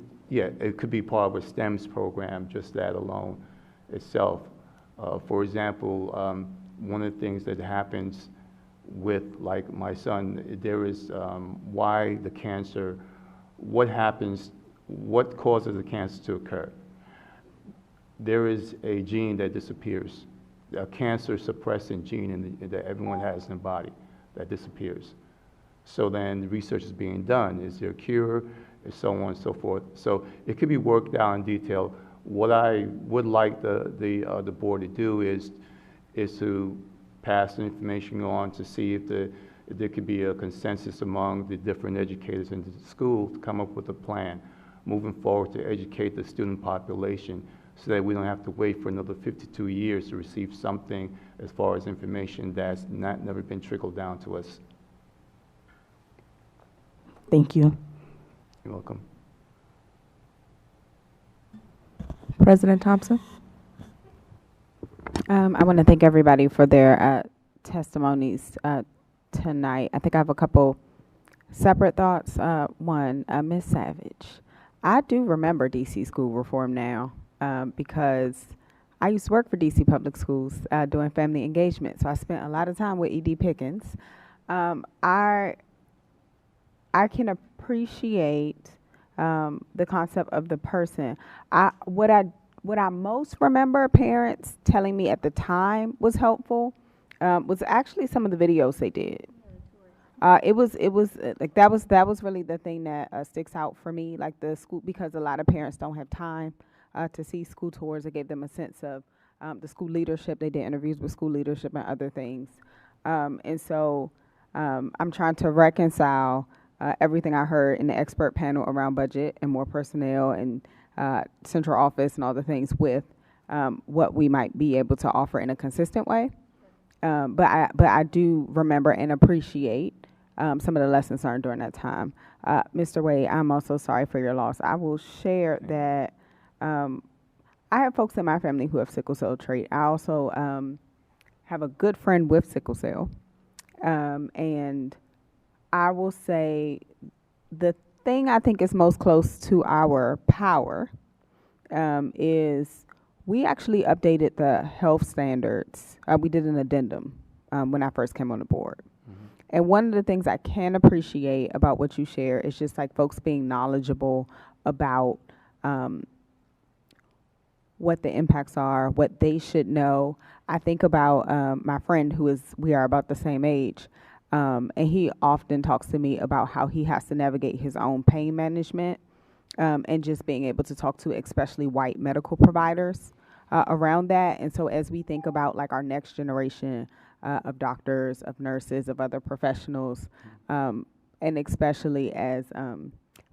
could be part of a STEMS program, just that alone itself. For example, one of the things that happens with, like, my son, there is why the cancer, what causes the cancer to occur. there is a gene that disappears, a cancer suppressing gene that everyone has in the body that disappears. So then research is being done. Is there a cure? And so on and so forth. So it could be worked out in detail. What I would like the board to do is to pass the information on to see if there could be a consensus among the different educators in the school to come up with a plan moving forward to educate the student population so that we don't have to wait for another 52 years to receive something as far as information that's never been trickled down to us. Thank you. You're welcome. President Thompson? I want to thank everybody for their testimonies tonight. I think I have a couple separate thoughts. One, Ms. Savage, I do remember DC school reform now because I used to work for DC Public Schools doing family engagement, so I spent a lot of time with E.D. Pickens. I can appreciate the concept of the person. What I most remember parents telling me at the time was helpful was actually some of the videos they did. It was like that was really the thing that sticks out for me, like the school, because a lot of parents don't have time to see school tours. It gave them a sense of the school leadership. They did interviews with school leadership and other things, and so I'm trying to reconcile everything I heard in the expert panel around budget and more personnel and central office and all the things with what we might be able to offer in a consistent way. But I do remember and appreciate some of the lessons learned during that time. Mr. Wade, I'm also sorry for your loss. I will share that I have folks in my family who have sickle cell trait. I also have a good friend with sickle cell. And I will say the thing I think is most close to our power is we actually updated the health standards. We did an addendum when I first came on the board. Mm-hmm. And one of the things I can appreciate about what you share is just like folks being knowledgeable about what the impacts are, what they should know. I think about my friend we are about the same age. And he often talks to me about how he has to navigate his own pain management and just being able to talk to especially white medical providers around that. And so as we think about like our next generation of doctors, of nurses, of other professionals, and especially as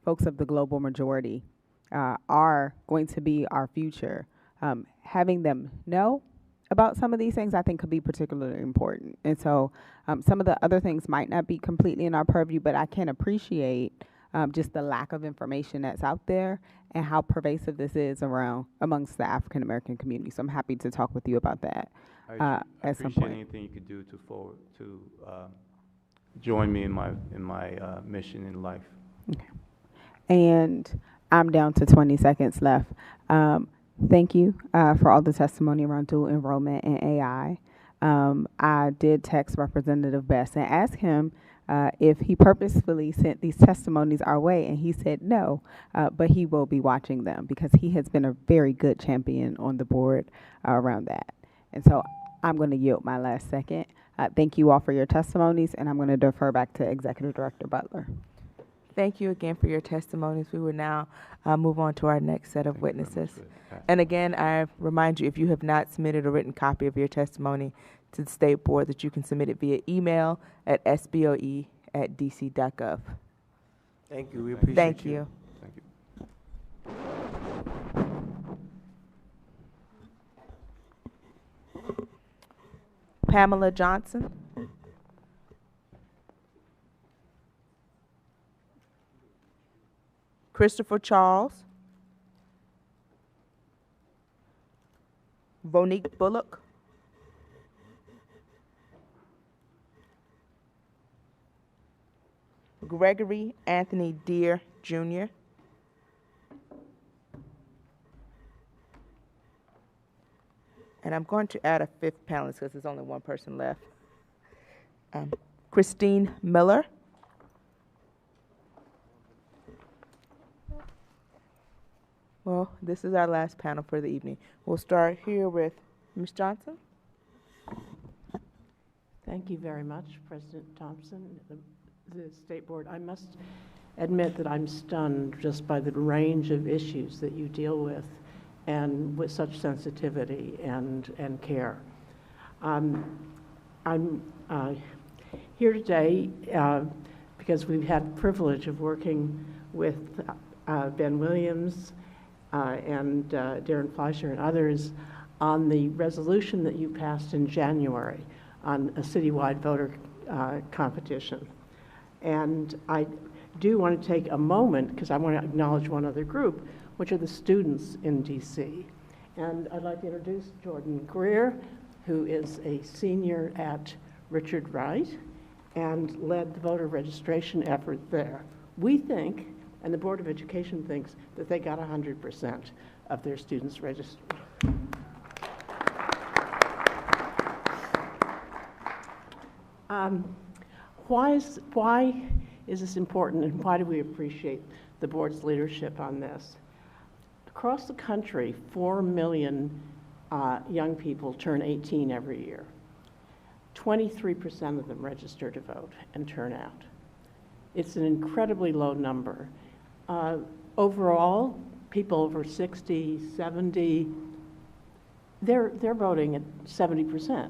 folks of the global majority are going to be our future, having them know about some of these things I think could be particularly important. And so some of the other things might not be completely in our purview, but I can appreciate just the lack of information that's out there and how pervasive this is amongst the African American community. So I'm happy to talk with you about that I at some appreciate point. anything you could do to join me in my mission in life. Okay. And I'm down to 20 seconds left. Thank you for all the testimony around dual enrollment and AI. I did text Representative Best and ask him if he purposefully sent these testimonies our way, and he said no, but he will be watching them because he has been a very good champion on the board around that. And so I'm going to yield my last second. Thank you all for your testimonies, and I'm going to defer back to Executive Director Butler. Thank you again for your testimonies. We will now move on to our next set of witnesses. And again, I remind you, if you have not submitted a written copy of your testimony to the State Board, that you can submit it via email at sboe@dc.gov. Thank you. We appreciate Thank you. Thank you. Pamela Johnson. Christopher Charles. Vonique Bullock. Gregory Anthony Deere, Jr. And I'm going to add a fifth panelist because there's only one person left. Christine Miller. Well, this is our last panel for the evening. We'll start here with Ms. Johnson. Thank you very much, President Thompson, the State Board. I must admit that I'm stunned just by the range of issues that you deal with, and with such sensitivity and care. I'm here today because we've had the privilege of working with Ben Williams and Darren Fleischer and others on the resolution that you passed in January on a citywide voter competition. And I do want to take a moment, because I want to acknowledge one other group, which are the students in DC. And I'd like to introduce Jordan Greer, who is a senior at Richard Wright and led the voter registration effort there. We think, and the Board of Education thinks, that they got 100% of their students registered. Why is this important, and why do we appreciate the board's leadership on this? Across the country, 4 million young people turn 18 every year. 23% of them register to vote and turn out. It's an incredibly low number. Overall, people over 60, 70, they're voting at 70%.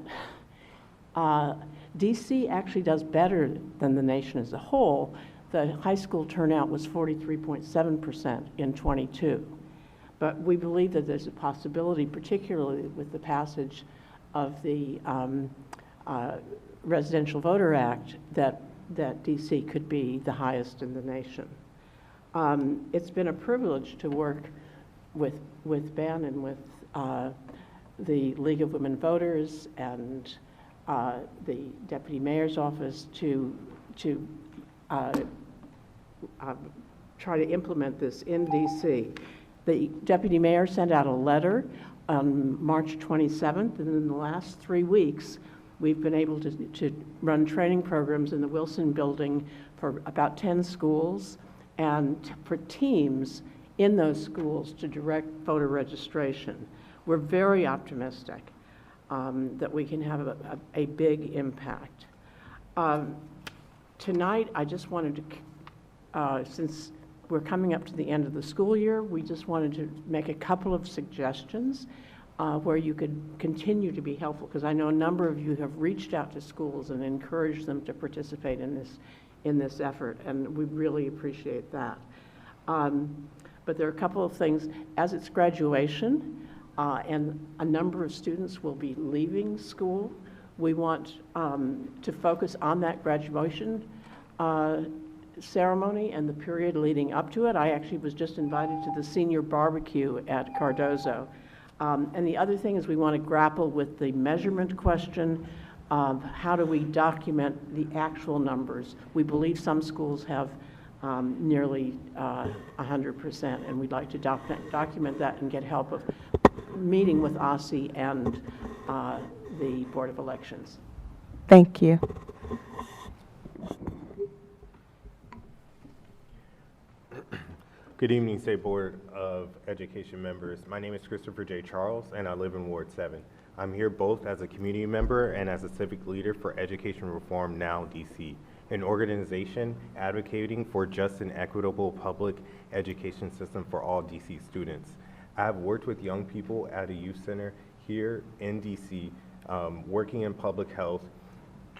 DC actually does better than the nation as a whole. The high school turnout was 43.7% in '22. But we believe that there's a possibility, particularly with the passage of the Residential Voter Act, that DC could be the highest in the nation. It's been a privilege to work with Ben and with the League of Women Voters and the Deputy Mayor's Office to try to implement this in DC. The Deputy Mayor sent out a letter on March 27th, and in the last 3 weeks, we've been able to run training programs in the Wilson Building for about 10 schools and for teams in those schools to direct voter registration. We're very optimistic that we can have a big impact. Tonight, I just wanted to, since we're coming up to the end of the school year, we just wanted to make a couple of suggestions where you could continue to be helpful, because I know a number of you have reached out to schools and encouraged them to participate in this effort, and we really appreciate that. But there are a couple of things. As it's graduation, and a number of students will be leaving school, we want to focus on that graduation ceremony and the period leading up to it. I actually was just invited to the senior barbecue at Cardozo. And the other thing is we want to grapple with the measurement question of how do we document the actual numbers. We believe some schools have nearly 100%, and we'd like to document that and get help of meeting with OSSE and the Board of Elections. Thank you. Good evening, State Board of Education members. My name is Christopher J. Charles, and I live in Ward 7. I'm here both as a community member and as a civic leader for Education Reform Now DC, an organization advocating for just and equitable public education system for all DC students. I have worked with young people at a youth center here in DC, working in public health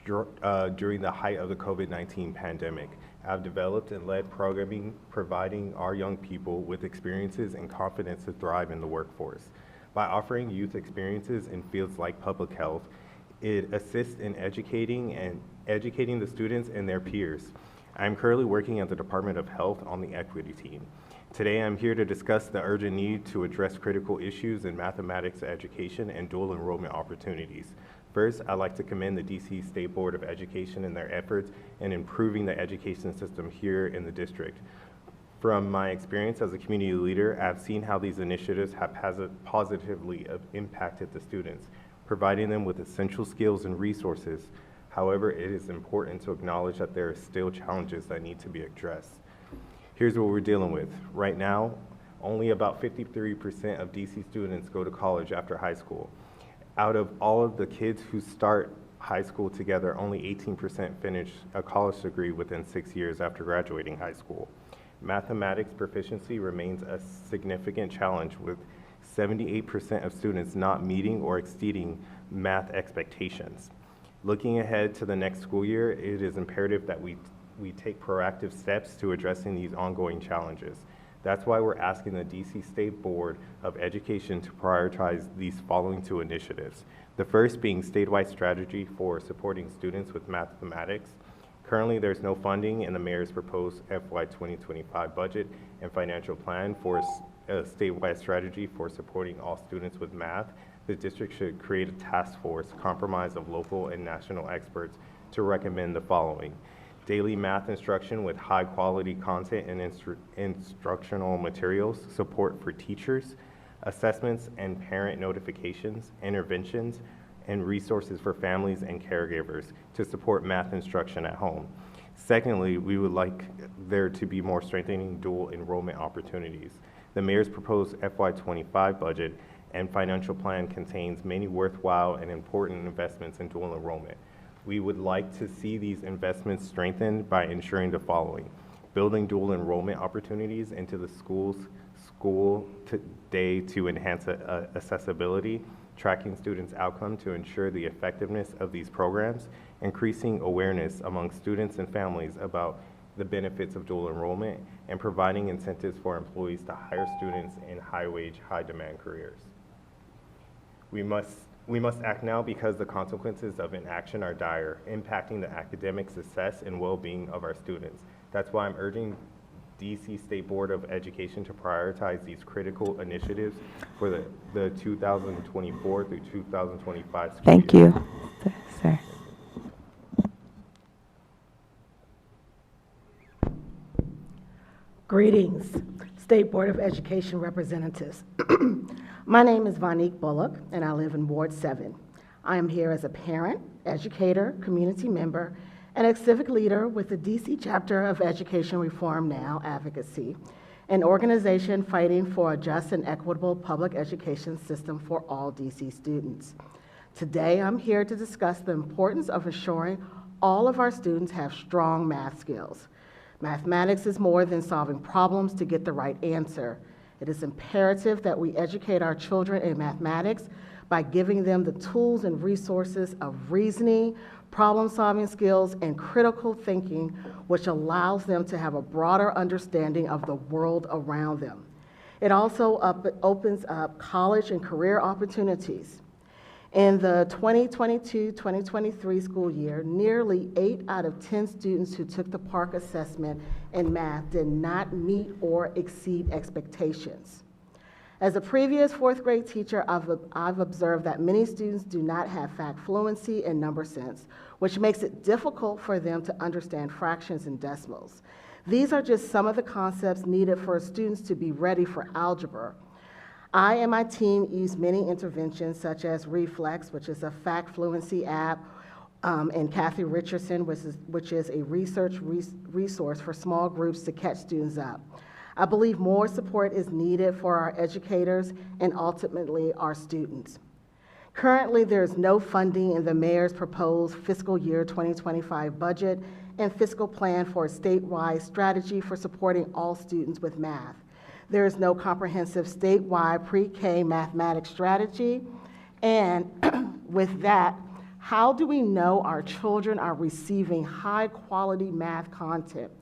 during the height of the COVID-19 pandemic. I've developed and led programming providing our young people with experiences and confidence to thrive in the workforce. By offering youth experiences in fields like public health, it assists in educating the students and their peers. I'm currently working at the Department of Health on the equity team. Today I'm here to discuss the urgent need to address critical issues in mathematics education and dual enrollment opportunities. First, I'd like to commend the DC State Board of Education and their efforts in improving the education system here in the district. From my experience as a community leader, I've seen how these initiatives have positively impacted the students, providing them with essential skills and resources. However, it is important to acknowledge that there are still challenges that need to be addressed. Here's what we're dealing with. Right now, Only about 53% of DC students go to college after high school. Out of all of the kids who start high school together, only 18% finish a college degree within 6 years after graduating high school. Mathematics proficiency remains a significant challenge, with 78% of students not meeting or exceeding math expectations. Looking ahead to the next school year, it is imperative that we take proactive steps to addressing these ongoing challenges. That's why we're asking the DC State Board of Education to prioritize these following two initiatives. The first being statewide strategy for supporting students with mathematics. Currently, there's no funding in the mayor's proposed FY 2025 budget and financial plan for a statewide strategy for supporting all students with math. The district should create a task force comprised of local and national experts to recommend the following: daily math instruction with high quality content and instructional materials, support for teachers, assessments and parent notifications, interventions, and resources for families and caregivers to support math instruction at home. Secondly, we would like there to be more strengthening dual enrollment opportunities. The mayor's proposed FY25 budget and financial plan contains many worthwhile and important investments in dual enrollment. We would like to see these investments strengthened by ensuring the following: building dual enrollment opportunities into the school day to enhance accessibility, tracking students' outcome to ensure the effectiveness of these programs, increasing awareness among students and families about the benefits of dual enrollment, and providing incentives for employees to hire students in high-wage, high-demand careers. We must act now because the consequences of inaction are dire, impacting the academic success and well-being of our students. That's why I'm urging DC State Board of Education to prioritize these critical initiatives for the 2024 through 2025 school Thank year. you, sir. Greetings, State Board of Education representatives. My name is Vonique Bullock, and I live in Ward 7. I am here as a parent, educator, community member, and a civic leader with the DC chapter of Education Reform Now Advocacy, an organization fighting for a just and equitable public education system for all DC students. Today, I'm here to discuss the importance of ensuring all of our students have strong math skills. Mathematics is more than solving problems to get the right answer. It is imperative that we educate our children in mathematics by giving them the tools and resources of reasoning, problem-solving skills, and critical thinking, which allows them to have a broader understanding of the world around them. It also opens up college and career opportunities. In the 2022-2023 school year, nearly 8 out of 10 students who took the PARCC assessment in math did not meet or exceed expectations. As a previous fourth grade teacher, I've observed that many students do not have fact fluency and number sense, which makes it difficult for them to understand fractions and decimals. These are just some of the concepts needed for students to be ready for algebra. I and my team use many interventions such as Reflex, which is a fact fluency app, and Kathy Richardson, which is a research resource for small groups to catch students up. I believe more support is needed for our educators and ultimately our students. Currently, there is no funding in the mayor's proposed fiscal year 2025 budget and fiscal plan for a statewide strategy for supporting all students with math. There is no comprehensive statewide pre-K mathematics strategy. And with that, how do we know our children are receiving high-quality math content?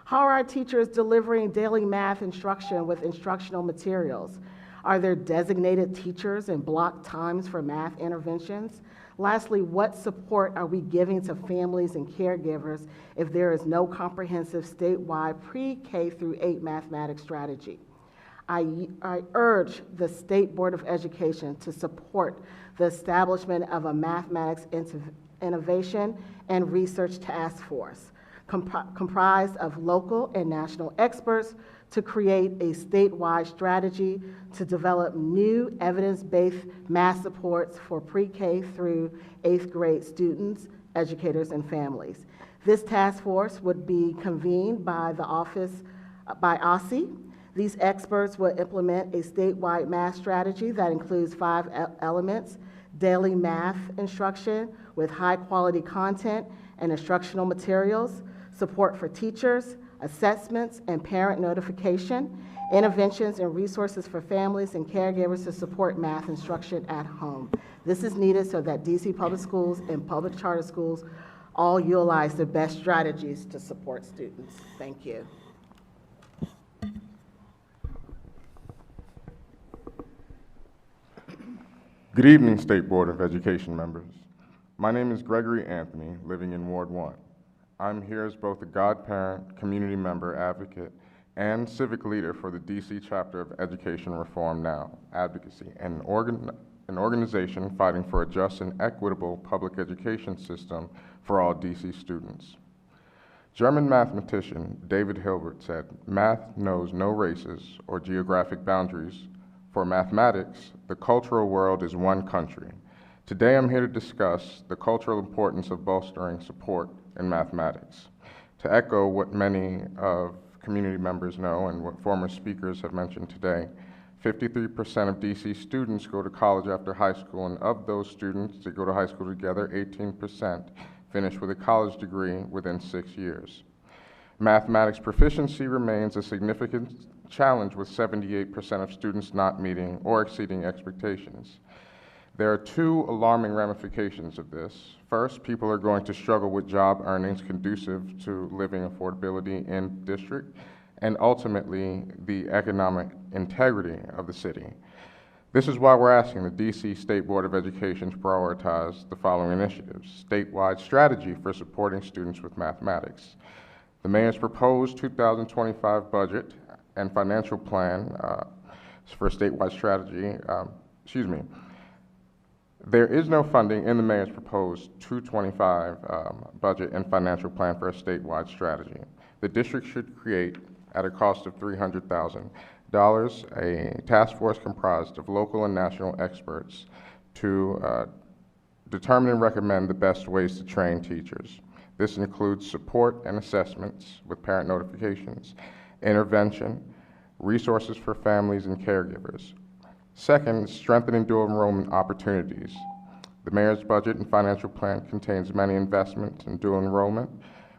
How are our teachers delivering daily math instruction with instructional materials? Are there designated teachers and block times for math interventions? Lastly, what support are we giving to families and caregivers if there is no comprehensive statewide pre-K through 8 mathematics strategy? I urge the State Board of Education to support the establishment of a mathematics innovation and research task force comprised of local and national experts to create a statewide strategy to develop new evidence-based math supports for pre-K through 8th grade students, educators, and families. This task force would be convened by the office, by OSSE, These experts will implement a statewide math strategy that includes 5 elements: daily math instruction with high-quality content and instructional materials, support for teachers, assessments and parent notification, interventions and resources for families and caregivers to support math instruction at home. This is needed so that DC public schools and public charter schools all utilize the best strategies to support students. Thank you. Good evening, State Board of Education members. My name is Gregory Anthony, living in Ward 1. I'm here as both a godparent, community member, advocate, and civic leader for the DC chapter of Education Reform Now Advocacy, an organization fighting for a just and equitable public education system for all DC students. German mathematician David Hilbert said, "Math knows no races or geographic boundaries. For mathematics, the cultural world is one country." Today I'm here to discuss the cultural importance of bolstering support in mathematics. To echo what many of community members know and what former speakers have mentioned today, 53% of DC students go to college after high school, and of those students that go to high school together, 18% finish with a college degree within 6 years. Mathematics proficiency remains a significant challenge, with 78% of students not meeting or exceeding expectations. There are 2 alarming ramifications of this. First, people are going to struggle with job earnings conducive to living affordability in district, and ultimately the economic integrity of the city. This is why we're asking the DC State Board of Education to prioritize the following initiatives: statewide strategy for supporting students with mathematics. The mayor's proposed 2025 budget and financial plan for statewide strategy, there is no funding in the mayor's proposed 2025 budget and financial plan for a statewide strategy. The district should create, at a cost of $300,000, a task force comprised of local and national experts to determine and recommend the best ways to train teachers. This includes support and assessments with parent notifications, intervention, resources for families and caregivers. Second, strengthening dual enrollment opportunities. The mayor's budget and financial plan contains many investments in dual enrollment.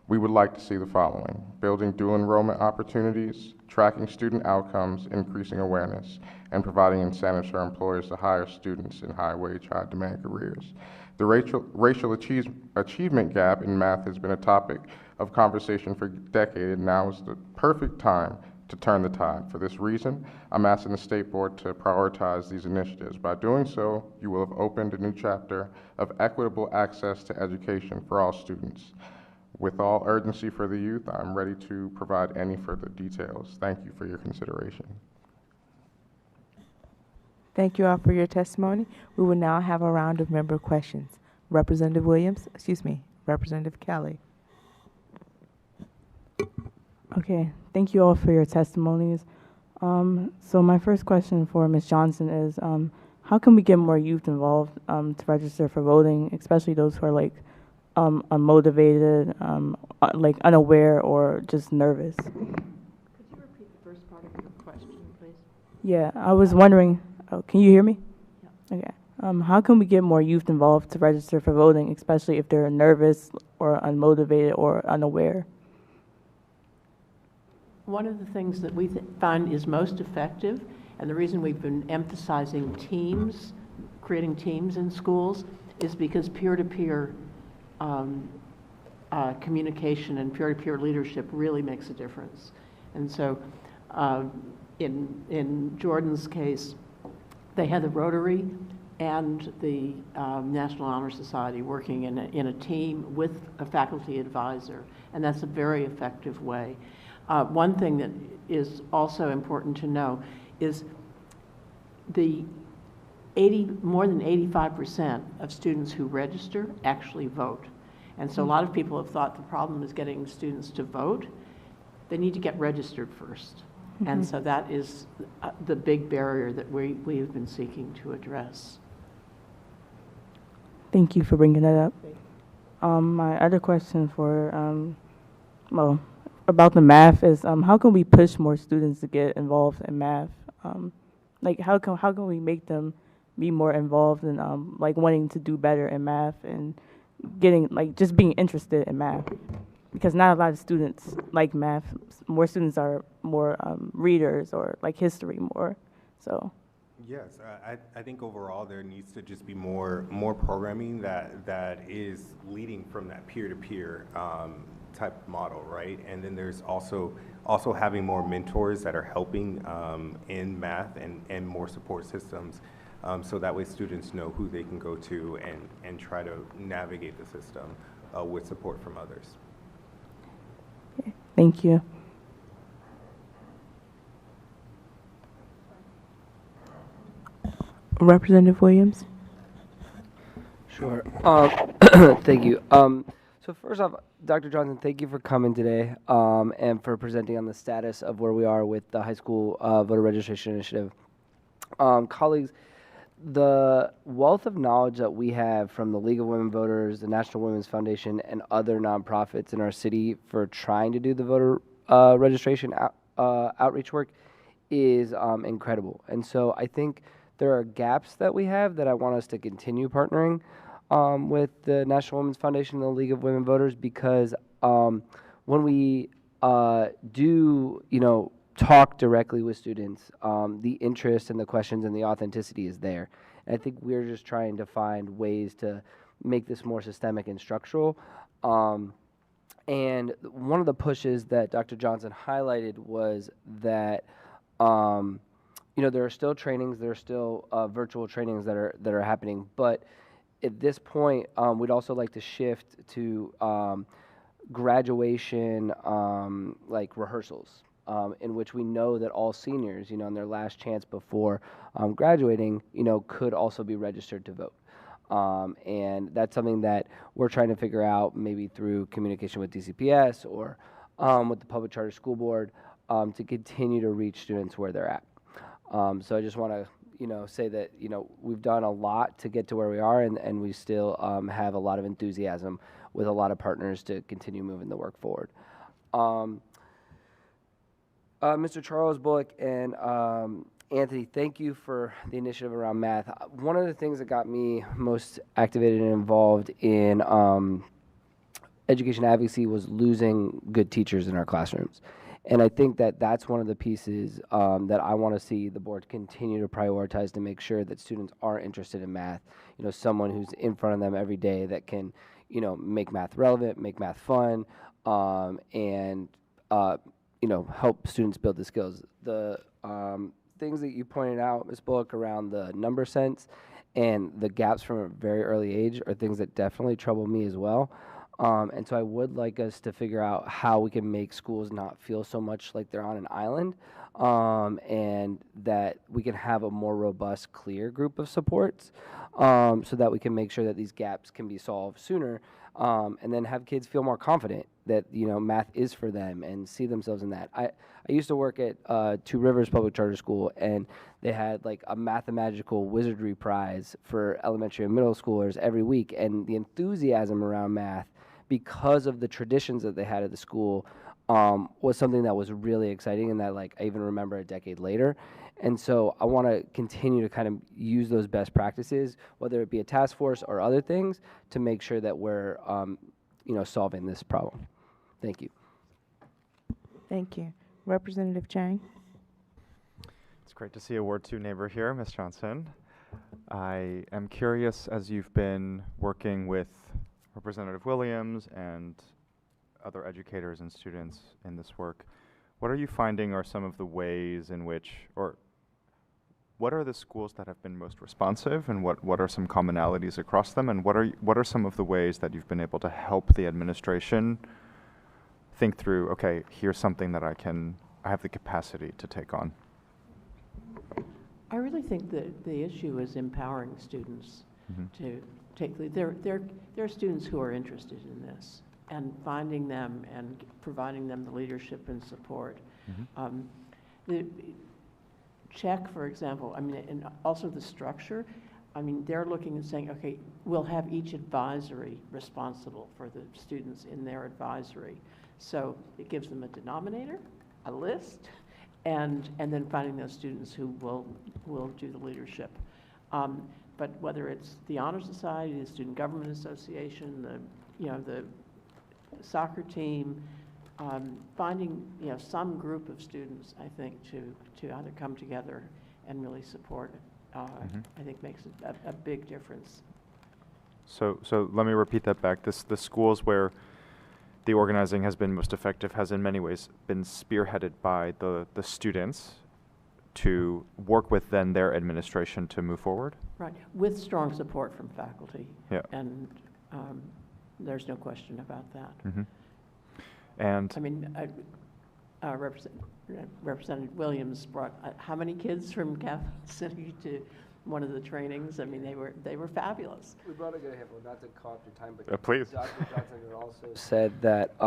We would like to see the following: building dual enrollment opportunities, tracking student outcomes, increasing awareness, and providing incentives for employers to hire students in high-wage, high-demand careers. The racial achievement gap in math has been a topic of conversation for decades, and now is the perfect time to turn the tide. For this reason, I'm asking the State Board to prioritize these initiatives. By doing so, you will have opened a new chapter of equitable access to education for all students. With all urgency for the youth, I'm ready to provide any further details. Thank you for your consideration. Thank you all for your testimony. We will now have a round of member questions. Representative Kelly. Okay, thank you all for your testimonies. So my first question for Ms. Johnson is, how can we get more youth involved to register for voting, especially those who are like unmotivated, like unaware or just nervous? Could you repeat the first part of your question, please? Yeah, I was wondering, can you hear me? Yeah. Okay. How can we get more youth involved to register for voting, especially if they're nervous or unmotivated or unaware? One of the things that we find is most effective, and the reason we've been emphasizing teams, creating teams in schools, is because peer-to-peer communication and peer-to-peer leadership really makes a difference. And so in Jordan's case, they had the Rotary and the National Honor Society working in a team with a faculty advisor, and that's a very effective way. One thing that is also important to know is more than 85% of students who register actually vote. And so a lot of people have thought the problem is getting students to vote. They need to get registered first. Mm-hmm. And so that is the big barrier that we have been seeking to address. Thank you for bringing that up. My other question for, about the math is how can we push more students to get involved in math? Like how can we make them be more involved in like wanting to do better in math and getting like just being interested in math? Because not a lot of students like math. More students are more readers or like history more. So. Yes, I think overall there needs to just be more programming that is leading from that peer-to-peer type model, right? And then there's also having more mentors that are helping in math and more support systems, so that way students know who they can go to and try to navigate the system with support from others. Okay. Thank you. Representative Williams. Sure. Thank you. So first off, Dr. Johnson, thank you for coming today and for presenting on the status of where we are with the high school voter registration initiative. Colleagues, the wealth of knowledge that we have from the League of Women Voters, the National Women's Foundation, and other nonprofits in our city for trying to do the voter registration outreach work is incredible. And so I think there are gaps that we have that I want us to continue partnering with the National Women's Foundation and the League of Women Voters, because when we do, talk directly with students, the interest and the questions and the authenticity is there. And I think we're just trying to find ways to make this more systemic and structural. And one of the pushes that Dr. Johnson highlighted was that there are still trainings, there are still virtual trainings that are happening, but at this point, we'd also like to shift to graduation like rehearsals, in which we know that all seniors, in their last chance before graduating, could also be registered to vote. And that's something that we're trying to figure out, maybe through communication with DCPS or with the Public Charter School Board, to continue to reach students where they're at. So I just want to, say that, we've done a lot to get to where we are, and we still have a lot of enthusiasm with a lot of partners to continue moving the work forward. Mr. Charles Bullock and Anthony, thank you for the initiative around math. One of the things that got me most activated and involved in education advocacy was losing good teachers in our classrooms. And I think that that's one of the pieces that I want to see the board continue to prioritize to make sure that students are interested in math. Someone who's in front of them every day that can, make math relevant, make math fun, and help students build the skills. The things that you pointed out, Ms. Bullock, around the number sense and the gaps from a very early age are things that definitely trouble me as well. And so I would like us to figure out how we can make schools not feel so much like they're on an island, and that we can have a more robust, clear group of supports, so that we can make sure that these gaps can be solved sooner, and then have kids feel more confident that math is for them and see themselves in that. I used to work at Two Rivers Public Charter School, and they had like a mathematical wizardry prize for elementary and middle schoolers every week, and the enthusiasm around math, because of the traditions that they had at the school, was something that was really exciting, and that I even remember a decade later. And so I want to continue to kind of use those best practices, whether it be a task force or other things, to make sure that we're solving this problem. Thank you. Thank you. Representative Chang. It's great to see a Ward 2 neighbor here, Ms. Johnson. I am curious, as you've been working with Representative Williams and other educators and students in this work, what are you finding are some of the ways in which, or what are the schools that have been most responsive, and what are some commonalities across them, and what are some of the ways that you've been able to help the administration think through, okay, here's something that I have the capacity to take on? I really think that the issue is empowering students to take lead. There are students who are interested in this, and finding them and providing them the leadership and support. The check, for example, and also the structure, they're looking and saying, okay, we'll have each advisory responsible for the students in their advisory. So it gives them a denominator, a list, and then finding those students who will do the leadership. But whether it's the Honor Society, the Student Government Association, the soccer team, finding some group of students, I think, to either come together and really support it, I think makes a big difference. So let me repeat that back. The schools where the organizing has been most effective has in many ways been spearheaded by the students to work with then their administration to move forward? Right, with strong support from faculty. Yeah. And there's no question about that. Mm-hmm. And I mean, Representative Williams brought how many kids from Capital City to one of the trainings? I mean, they were fabulous. We brought a good handful, not to call up your time, but please. Dr. Johnson also said that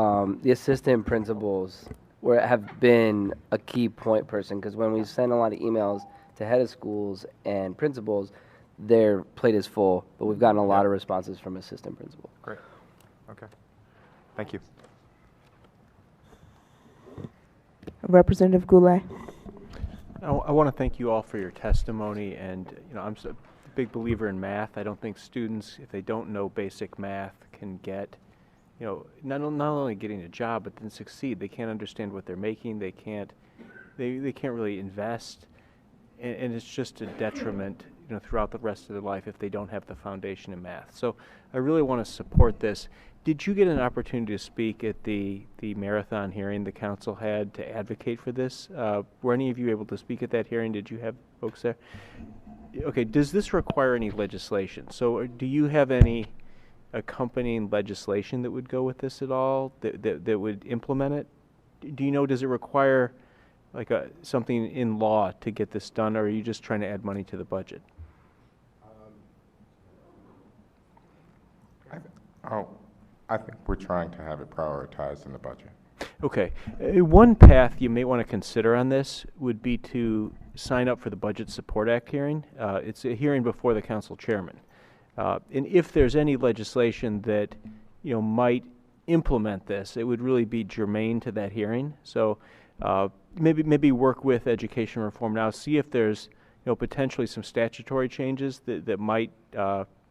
the assistant principals have been a key point person, because when we send a lot of emails to head of schools and principals, their plate is full, but we've gotten a lot of responses from assistant principals. Great. Okay. Thank you. Representative Goulet. I want to thank you all for your testimony, and I'm a big believer in math. I don't think students, if they don't know basic math, can get, not only getting a job, but then succeed. They can't understand what they're making. They can't really invest, and it's just a detriment, throughout the rest of their life if they don't have the foundation in math. So I really want to support this. Did you get an opportunity to speak at the marathon hearing the council had to advocate for this? Were any of you able to speak at that hearing? Did you have folks there? Okay, does this require any legislation? So do you have any accompanying legislation that would go with this at all, that would implement it? Do you know, does it require like something in law to get this done, or are you just trying to add money to the budget? I think we're trying to have it prioritized in the budget. Okay. One path you may want to consider on this would be to sign up for the Budget Support Act hearing. It's a hearing before the council chairman. And if there's any legislation that might implement this, it would really be germane to that hearing. So maybe work with Education Reform Now, see if there's potentially some statutory changes that might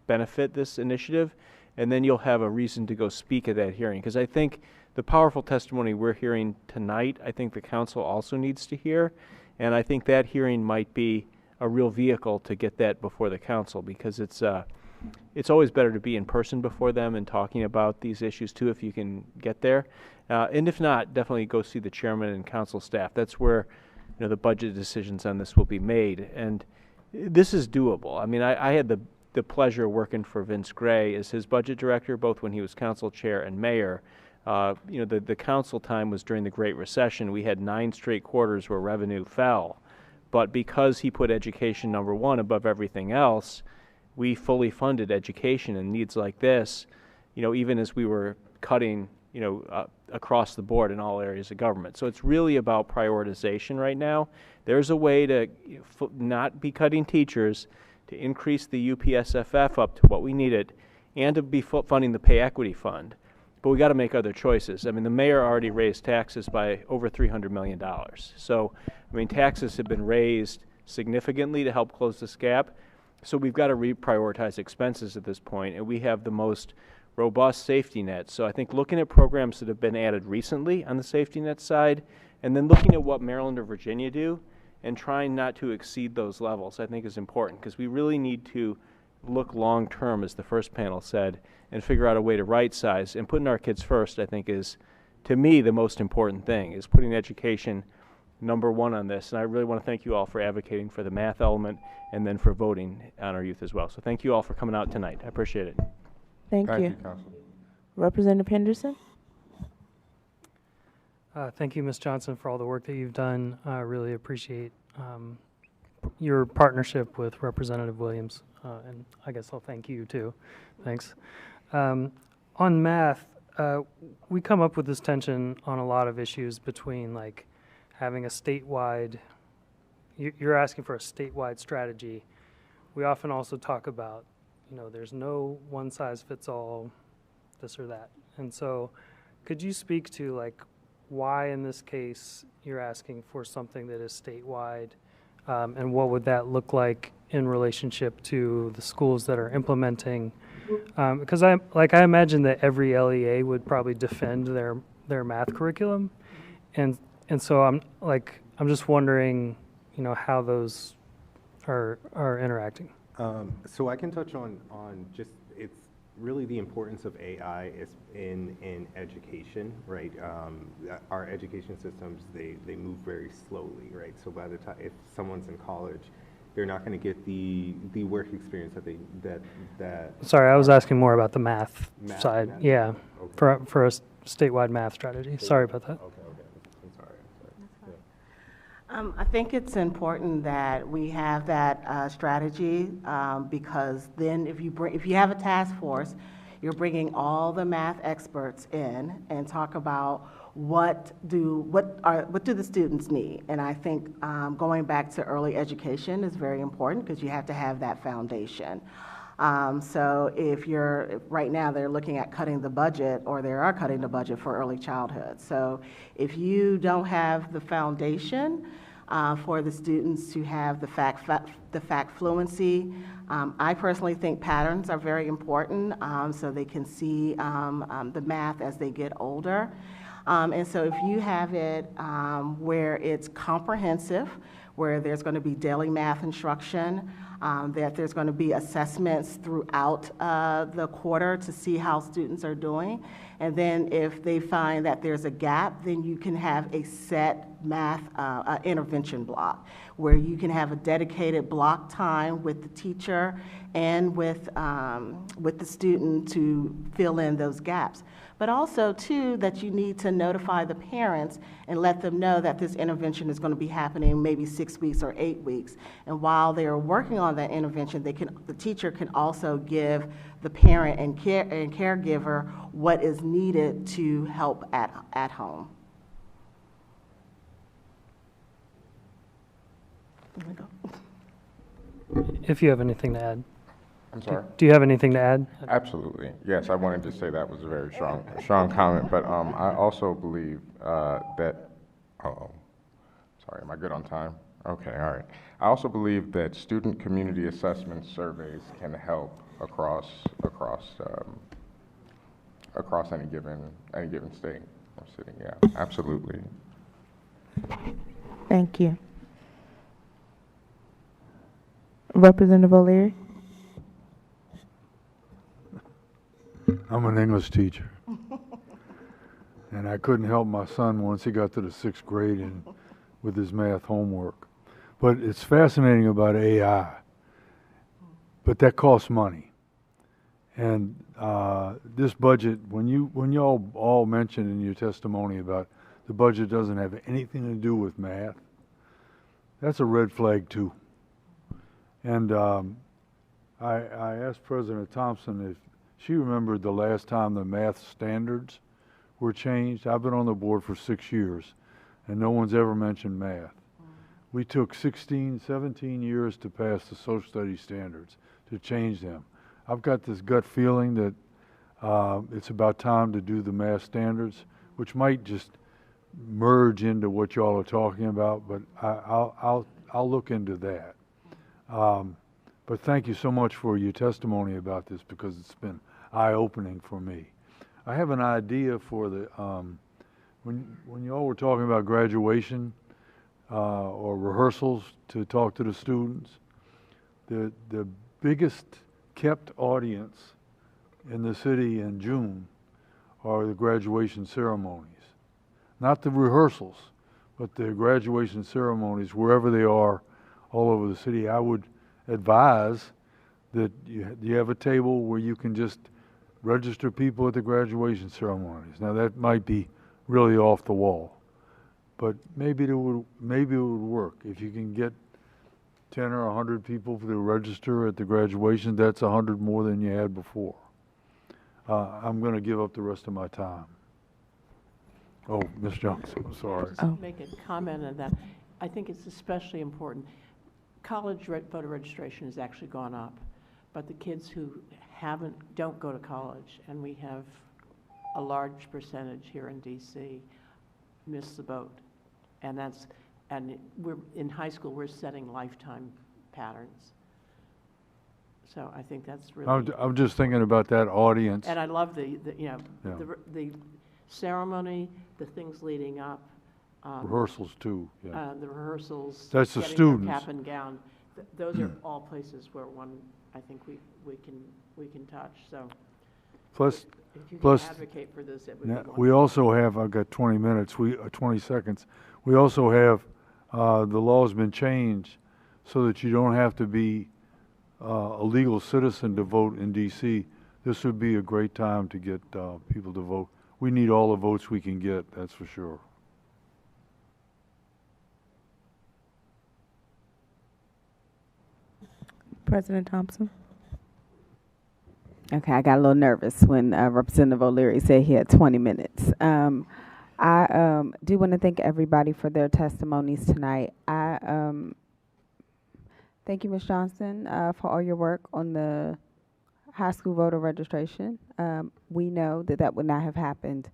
benefit this initiative, and then you'll have a reason to go speak at that hearing. Because I think the powerful testimony we're hearing tonight, I think the council also needs to hear, and I think that hearing might be a real vehicle to get that before the council, because it's always better to be in person before them and talking about these issues too, if you can get there. And if not, definitely go see the chairman and council staff. That's where the budget decisions on this will be made. And this is doable. I mean, I had the pleasure of working for Vince Gray as his budget director, both when he was council chair and mayor. The council time was during the Great Recession. We had 9 straight quarters where revenue fell. But because he put education number one above everything else, we fully funded education and needs like this, even as we were cutting, across the board in all areas of government. So it's really about prioritization right now. There's a way to not be cutting teachers, to increase the UPSFF up to what we needed, and to be funding the pay equity fund. But we got to make other choices. I mean, the mayor already raised taxes by over $300 million. So, I mean, taxes have been raised significantly to help close this gap. So we've got to reprioritize expenses at this point, and we have the most robust safety net. So I think looking at programs that have been added recently on the safety net side, and then looking at what Maryland or Virginia do, and trying not to exceed those levels, I think is important, because we really need to look long term, as the first panel said, and figure out a way to right size. And putting our kids first, I think, is, to me, the most important thing, is putting education number one on this. And I really want to thank you all for advocating for the math element and then for voting on our youth as well. So thank you all for coming out tonight. I appreciate it. Thank you. Council. Representative Henderson. Thank you, Ms. Johnson, for all the work that you've done. I really appreciate your partnership with Representative Williams, and I guess I'll thank you too. Thanks. On math, we come up with this tension on a lot of issues between like having a statewide, you're asking for a statewide strategy. We often also talk about, there's no one size fits all, this or that. And so Could you speak to like why in this case you're asking for something that is statewide, and what would that look like in relationship to the schools that are implementing? Because I imagine that every LEA would probably defend their math curriculum, and so I'm just wondering, how those are interacting. So I can touch on just it's really the importance of AI is in education, right? Our education systems, they move very slowly, right? So by the time if someone's in college, they're not going to get the work experience that. Sorry, I was asking more about the math side. Math. Yeah, Okay. for a statewide math strategy. Sorry about that. Okay. I'm sorry. I think it's important that we have that strategy because then if you have a task force, you're bringing all the math experts in and talk about what do the students need. And I think going back to early education is very important because you have to have that foundation. So right now they're looking at cutting the budget, or they are cutting the budget for early childhood. So if you don't have the foundation for the students to have the fact fluency, I personally think patterns are very important so they can see the math as they get older. And so if you have it where it's comprehensive, where there's going to be daily math instruction, that there's going to be assessments throughout the quarter to see how students are doing. And then if they find that there's a gap, then you can have a set math intervention block where you can have a dedicated block time with the teacher and with the student to fill in those gaps. But also, too, that you need to notify the parents and let them know that this intervention is going to be happening maybe 6 weeks or 8 weeks. And while they're working on that intervention, the teacher can also give the parent and caregiver what is needed to help at home. If you have anything to add. I'm sorry? Do you have anything to add? Absolutely. Yes, I wanted to say that was a very strong comment, but I also believe that, sorry, am I good on time? Okay, all right. I also believe that student community assessment surveys can help across any given state or city. Yeah, absolutely. Thank you. Representative O'Leary. I'm an English teacher. And I couldn't help my son once he got to the 6th grade and with his math homework. But it's fascinating about AI. But that costs money. And this budget, when you all mentioned in your testimony about the budget doesn't have anything to do with math, that's a red flag too. And I asked President Thompson if she remembered the last time the math standards were changed. I've been on the board for 6 years, and no one's ever mentioned math. We took 16, 17 years to pass the social studies standards, to change them. I've got this gut feeling that it's about time to do the math standards, which might just merge into what y'all are talking about, but I'll look into that. But thank you so much for your testimony about this because it's been eye-opening for me. I have an idea for the, when you all were talking about graduation or rehearsals to talk to the students, the biggest kept audience in the city in June are the graduation ceremonies. Not the rehearsals, but the graduation ceremonies, wherever they are all over the city. I would advise that you have a table where you can just register people at the graduation ceremonies. Now that might be really off the wall, but maybe it would work. If you can get 10 or 100 people to register at the graduation, that's 100 more than you had before. I'm going to give up the rest of my time. Oh, Ms. Johnson, I'm sorry. Just make a comment on that. I think it's especially important. College voter registration has actually gone up, but the kids who don't go to college, and we have a large percentage here in DC miss the boat. And we're, in high school, we're setting lifetime patterns. So I think that's really. I'm just thinking about that audience. And I love the ceremony, the things leading up. Rehearsals too, yeah. The rehearsals. That's the getting students. their cap and gown. Those are all places where I think we can touch, so. Plus, if you plus, can advocate for this, it would be now, wonderful. we also have, I've got 20 minutes, 20 seconds. We also have, the law's been changed so that you don't have to be a legal citizen to vote in DC. This would be a great time to get people to vote. We need all the votes we can get, that's for sure. President Thompson. Okay, I got a little nervous when Representative O'Leary said he had 20 minutes. I do want to thank everybody for their testimonies tonight. Thank you, Ms. Johnson, for all your work on the high school voter registration. We know that that would not have happened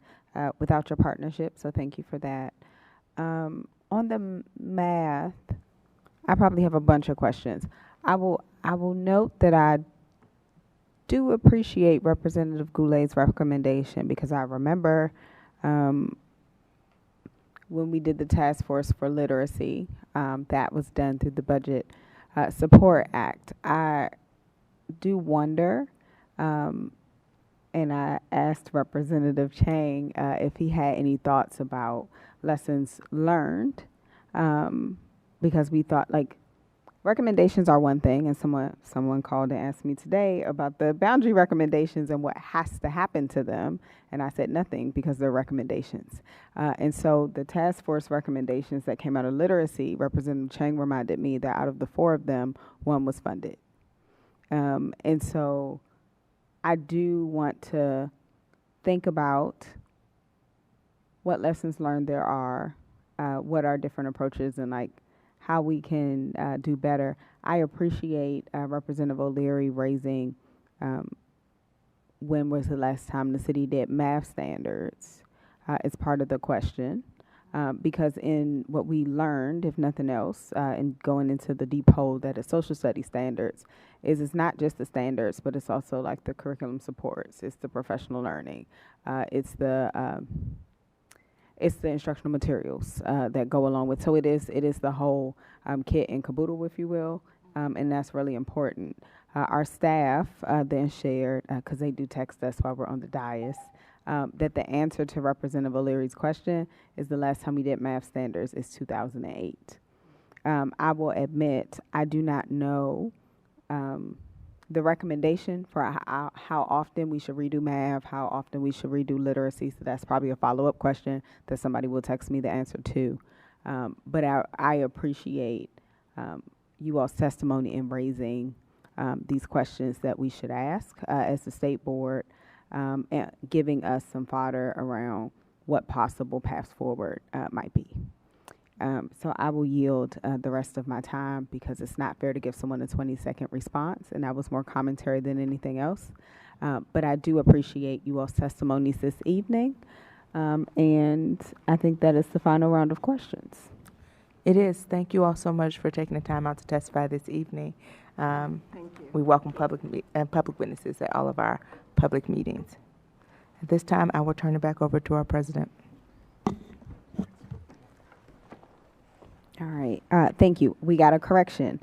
without your partnership, so thank you for that. On the math, I probably have a bunch of questions. I will note that I do appreciate Representative Goulet's recommendation, because I remember when we did the task force for literacy, that was done through the Budget Support Act. I do wonder, and I asked Representative Chang if he had any thoughts about lessons learned, because we thought, like, recommendations are one thing, and someone called and asked me today about the boundary recommendations and what has to happen to them, and I said nothing because they're recommendations. And so the task force recommendations that came out of literacy, Representative Chang reminded me that out of the 4 of them, 1 was funded. And so I do want to think about what lessons learned there are, what are different approaches, and like how we can do better. I appreciate Representative O'Leary raising when was the last time the city did math standards as part of the question. Because in what we learned, if nothing else, in going into the deep hole that is social studies standards, is it's not just the standards, but it's also like the curriculum supports, it's the professional learning, it's the instructional materials that go along with. So it is the whole kit and caboodle, if you will, and that's really important. Our staff then shared, because they do text us while we're on the dais, that the answer to Representative O'Leary's question is the last time we did math standards is 2008. I will admit I do not know the recommendation for how often we should redo math, how often we should redo literacy. So that's probably a follow-up question that somebody will text me the answer to. But I appreciate you all's testimony in raising these questions that we should ask as the state board, and giving us some fodder around what possible paths forward might be. So I will yield the rest of my time, because it's not fair to give someone a 20-second response, and that was more commentary than anything else. But I do appreciate you all's testimonies this evening, and I think that is the final round of questions. It is. Thank you all so much for taking the time out to testify this evening. Thank you. We welcome public witnesses at all of our public meetings. At this time, I will turn it back over to our president. All right. Thank you. We got a correction.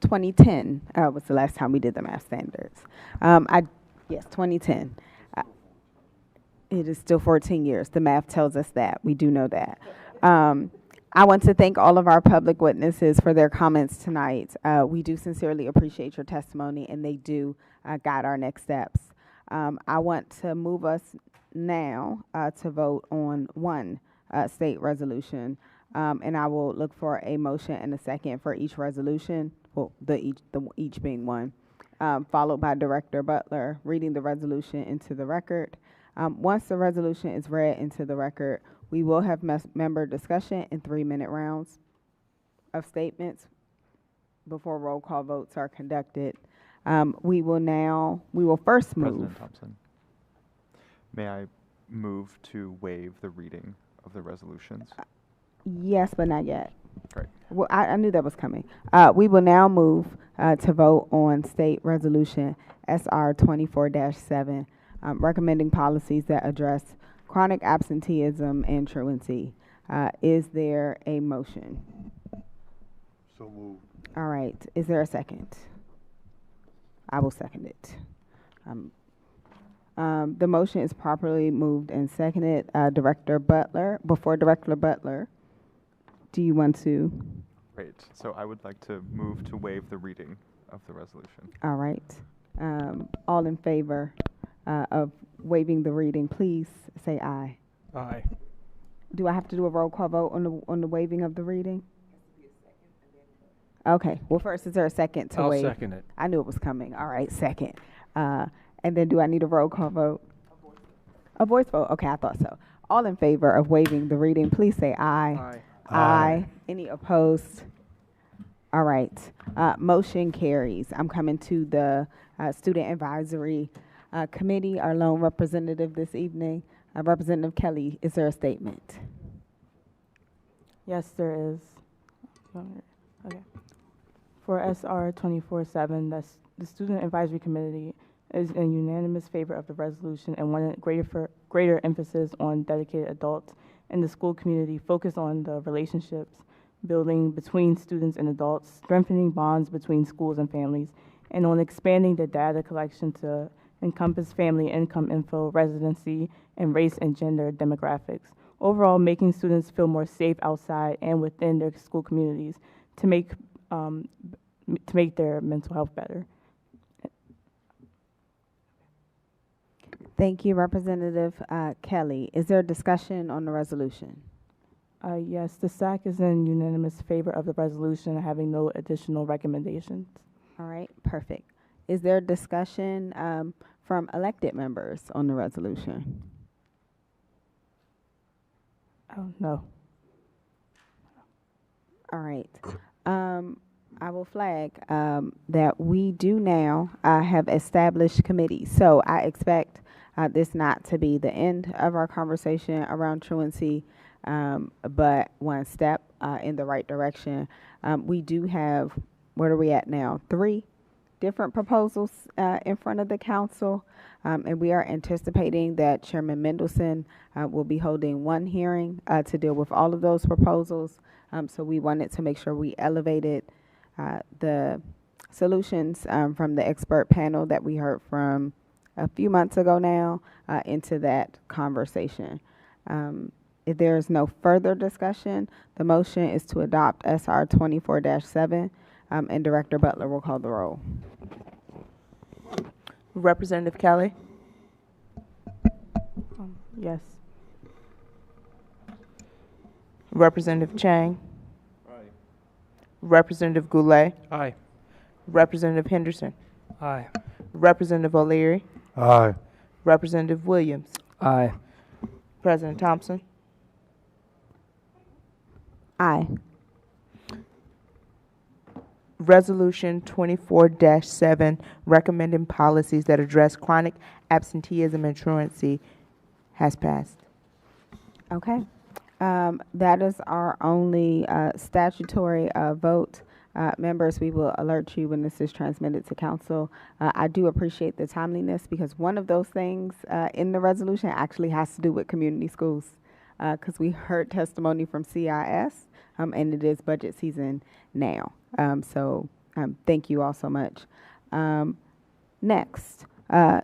2010 was the last time we did the math standards. Yes, 2010. It is still 14 years. The math tells us that. We do know that. I want to thank all of our public witnesses for their comments tonight. We do sincerely appreciate your testimony, and they do guide our next steps. I want to move us now to vote on one state resolution. And I will look for a motion and a second for each resolution, well, each being one, followed by Director Butler reading the resolution into the record. Once the resolution is read into the record, we will have member discussion in 3-minute rounds of statements before roll call votes are conducted. We will first move. President Thompson, may I move to waive the reading of the resolutions? Yes, but not yet. Great. Well, I knew that was coming. We will now move to vote on State Resolution SR 24-7, recommending policies that address chronic absenteeism and truancy. Is there a motion? So moved. All right. Is there a second? I will second it. The motion is properly moved and seconded. Director Butler, before Director Butler, do you want to? Great. So I would like to move to waive the reading of the resolution. All right. All in favor of waiving the reading, please say aye. Aye. Do I have to do a roll call vote on the waiving of the reading? Okay. Well, first, is there a second to I'll waive? second it. I knew it was coming. All right, second. And then do I need a roll call vote? A voice vote? Okay, I thought so. All in favor of waiving the reading, please say aye. Aye. Aye. Any opposed? All right. Motion carries. I'm coming to the Student Advisory Committee, our lone representative this evening. Representative Kelly, is there a statement? Yes, there is. Okay. For SR 24-7, the Student Advisory Committee is in unanimous favor of the resolution and wanted greater emphasis on dedicated adults in the school community, focus on the relationships building between students and adults, strengthening bonds between schools and families, and on expanding the data collection to encompass family income info, residency, and race and gender demographics. Overall, making students feel more safe outside and within their school communities to make their mental health better. Thank you, Representative Kelly. Is there a discussion on the resolution? Yes, the SAC is in unanimous favor of the resolution, having no additional recommendations. All right, perfect. Is there discussion from elected members on the resolution? Oh, no. All right. I will flag that we do now have established committees. So I expect this not to be the end of our conversation around truancy, but one step in the right direction. We do have, what are we at now? 3 different proposals in front of the council, and we are anticipating that Chairman Mendelson will be holding one hearing to deal with all of those proposals. So we wanted to make sure we elevated the solutions from the expert panel that we heard from a few months ago now into that conversation. If there is no further discussion, the motion is to adopt SR 24-7, and Director Butler will call the roll. Representative Kelly? Yes. Representative Chang? Aye. Representative Goulet? Aye. Representative Henderson? Aye. Representative O'Leary? Aye. Representative Williams? Aye. President Thompson? Aye. Resolution 24-7, recommending policies that address chronic absenteeism and truancy, has passed. Okay. That is our only statutory vote. Members, we will alert you when this is transmitted to council. I do appreciate the timeliness because one of those things in the resolution actually has to do with community schools because we heard testimony from CIS and it is budget season now. So thank you all so much. Next,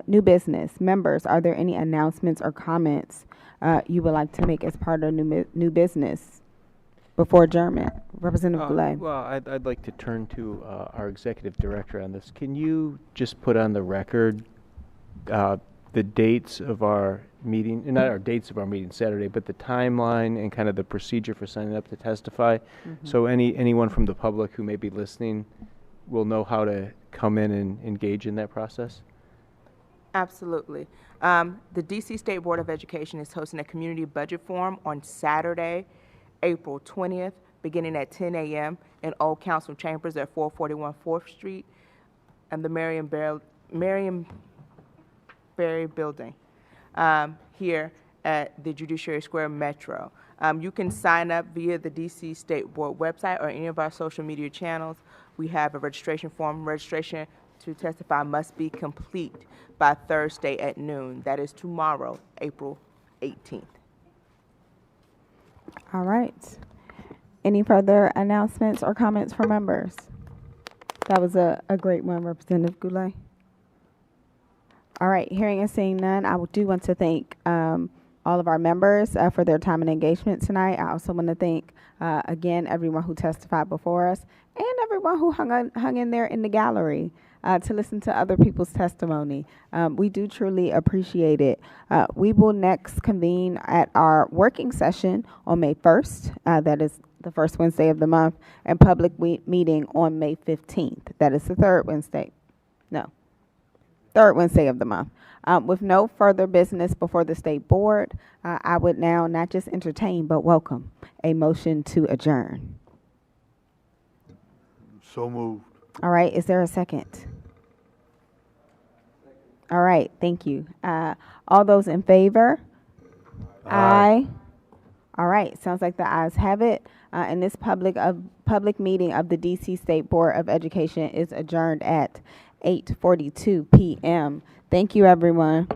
new business. Members, are there any announcements or comments you would like to make as part of new business before adjournment? Representative Goulet. Well, I'd like to turn to our executive director on this. Can you just put on the record the dates of our meeting, not our dates of our meeting Saturday, but the timeline and kind of the procedure for signing up to testify? So anyone from the public who may be listening will know how to come in and engage in that process? Absolutely. The DC State Board of Education is hosting a community budget forum on Saturday, April 20th, beginning at 10 a.m. in Old Council Chambers at 441 4th Street and the Marion Berry Building here. at the Judiciary Square Metro. You can sign up via the DC State Board website or any of our social media channels. We have a registration form. Registration to testify must be complete by Thursday at noon. That is tomorrow, April 18th. All right. Any further announcements or comments from members? That was a great one, Representative Goulet. All right, hearing and seeing none, I do want to thank all of our members for their time and engagement tonight. I also want to thank, again, everyone who testified before us and everyone who hung in there in the gallery to listen to other people's testimony. We do truly appreciate it. We will next convene at our working session on May 1st. That is the first Wednesday of the month, and public meeting on May 15th. That is the third Wednesday of the month. With no further business before the State Board, I would now not just entertain, but welcome a motion to adjourn. So moved. All right, is there a second? All right, thank you. All those in favor? Aye. All right, sounds like the ayes have it. And this public meeting of the DC State Board of Education is adjourned at 8:42 p.m. Thank you, everyone.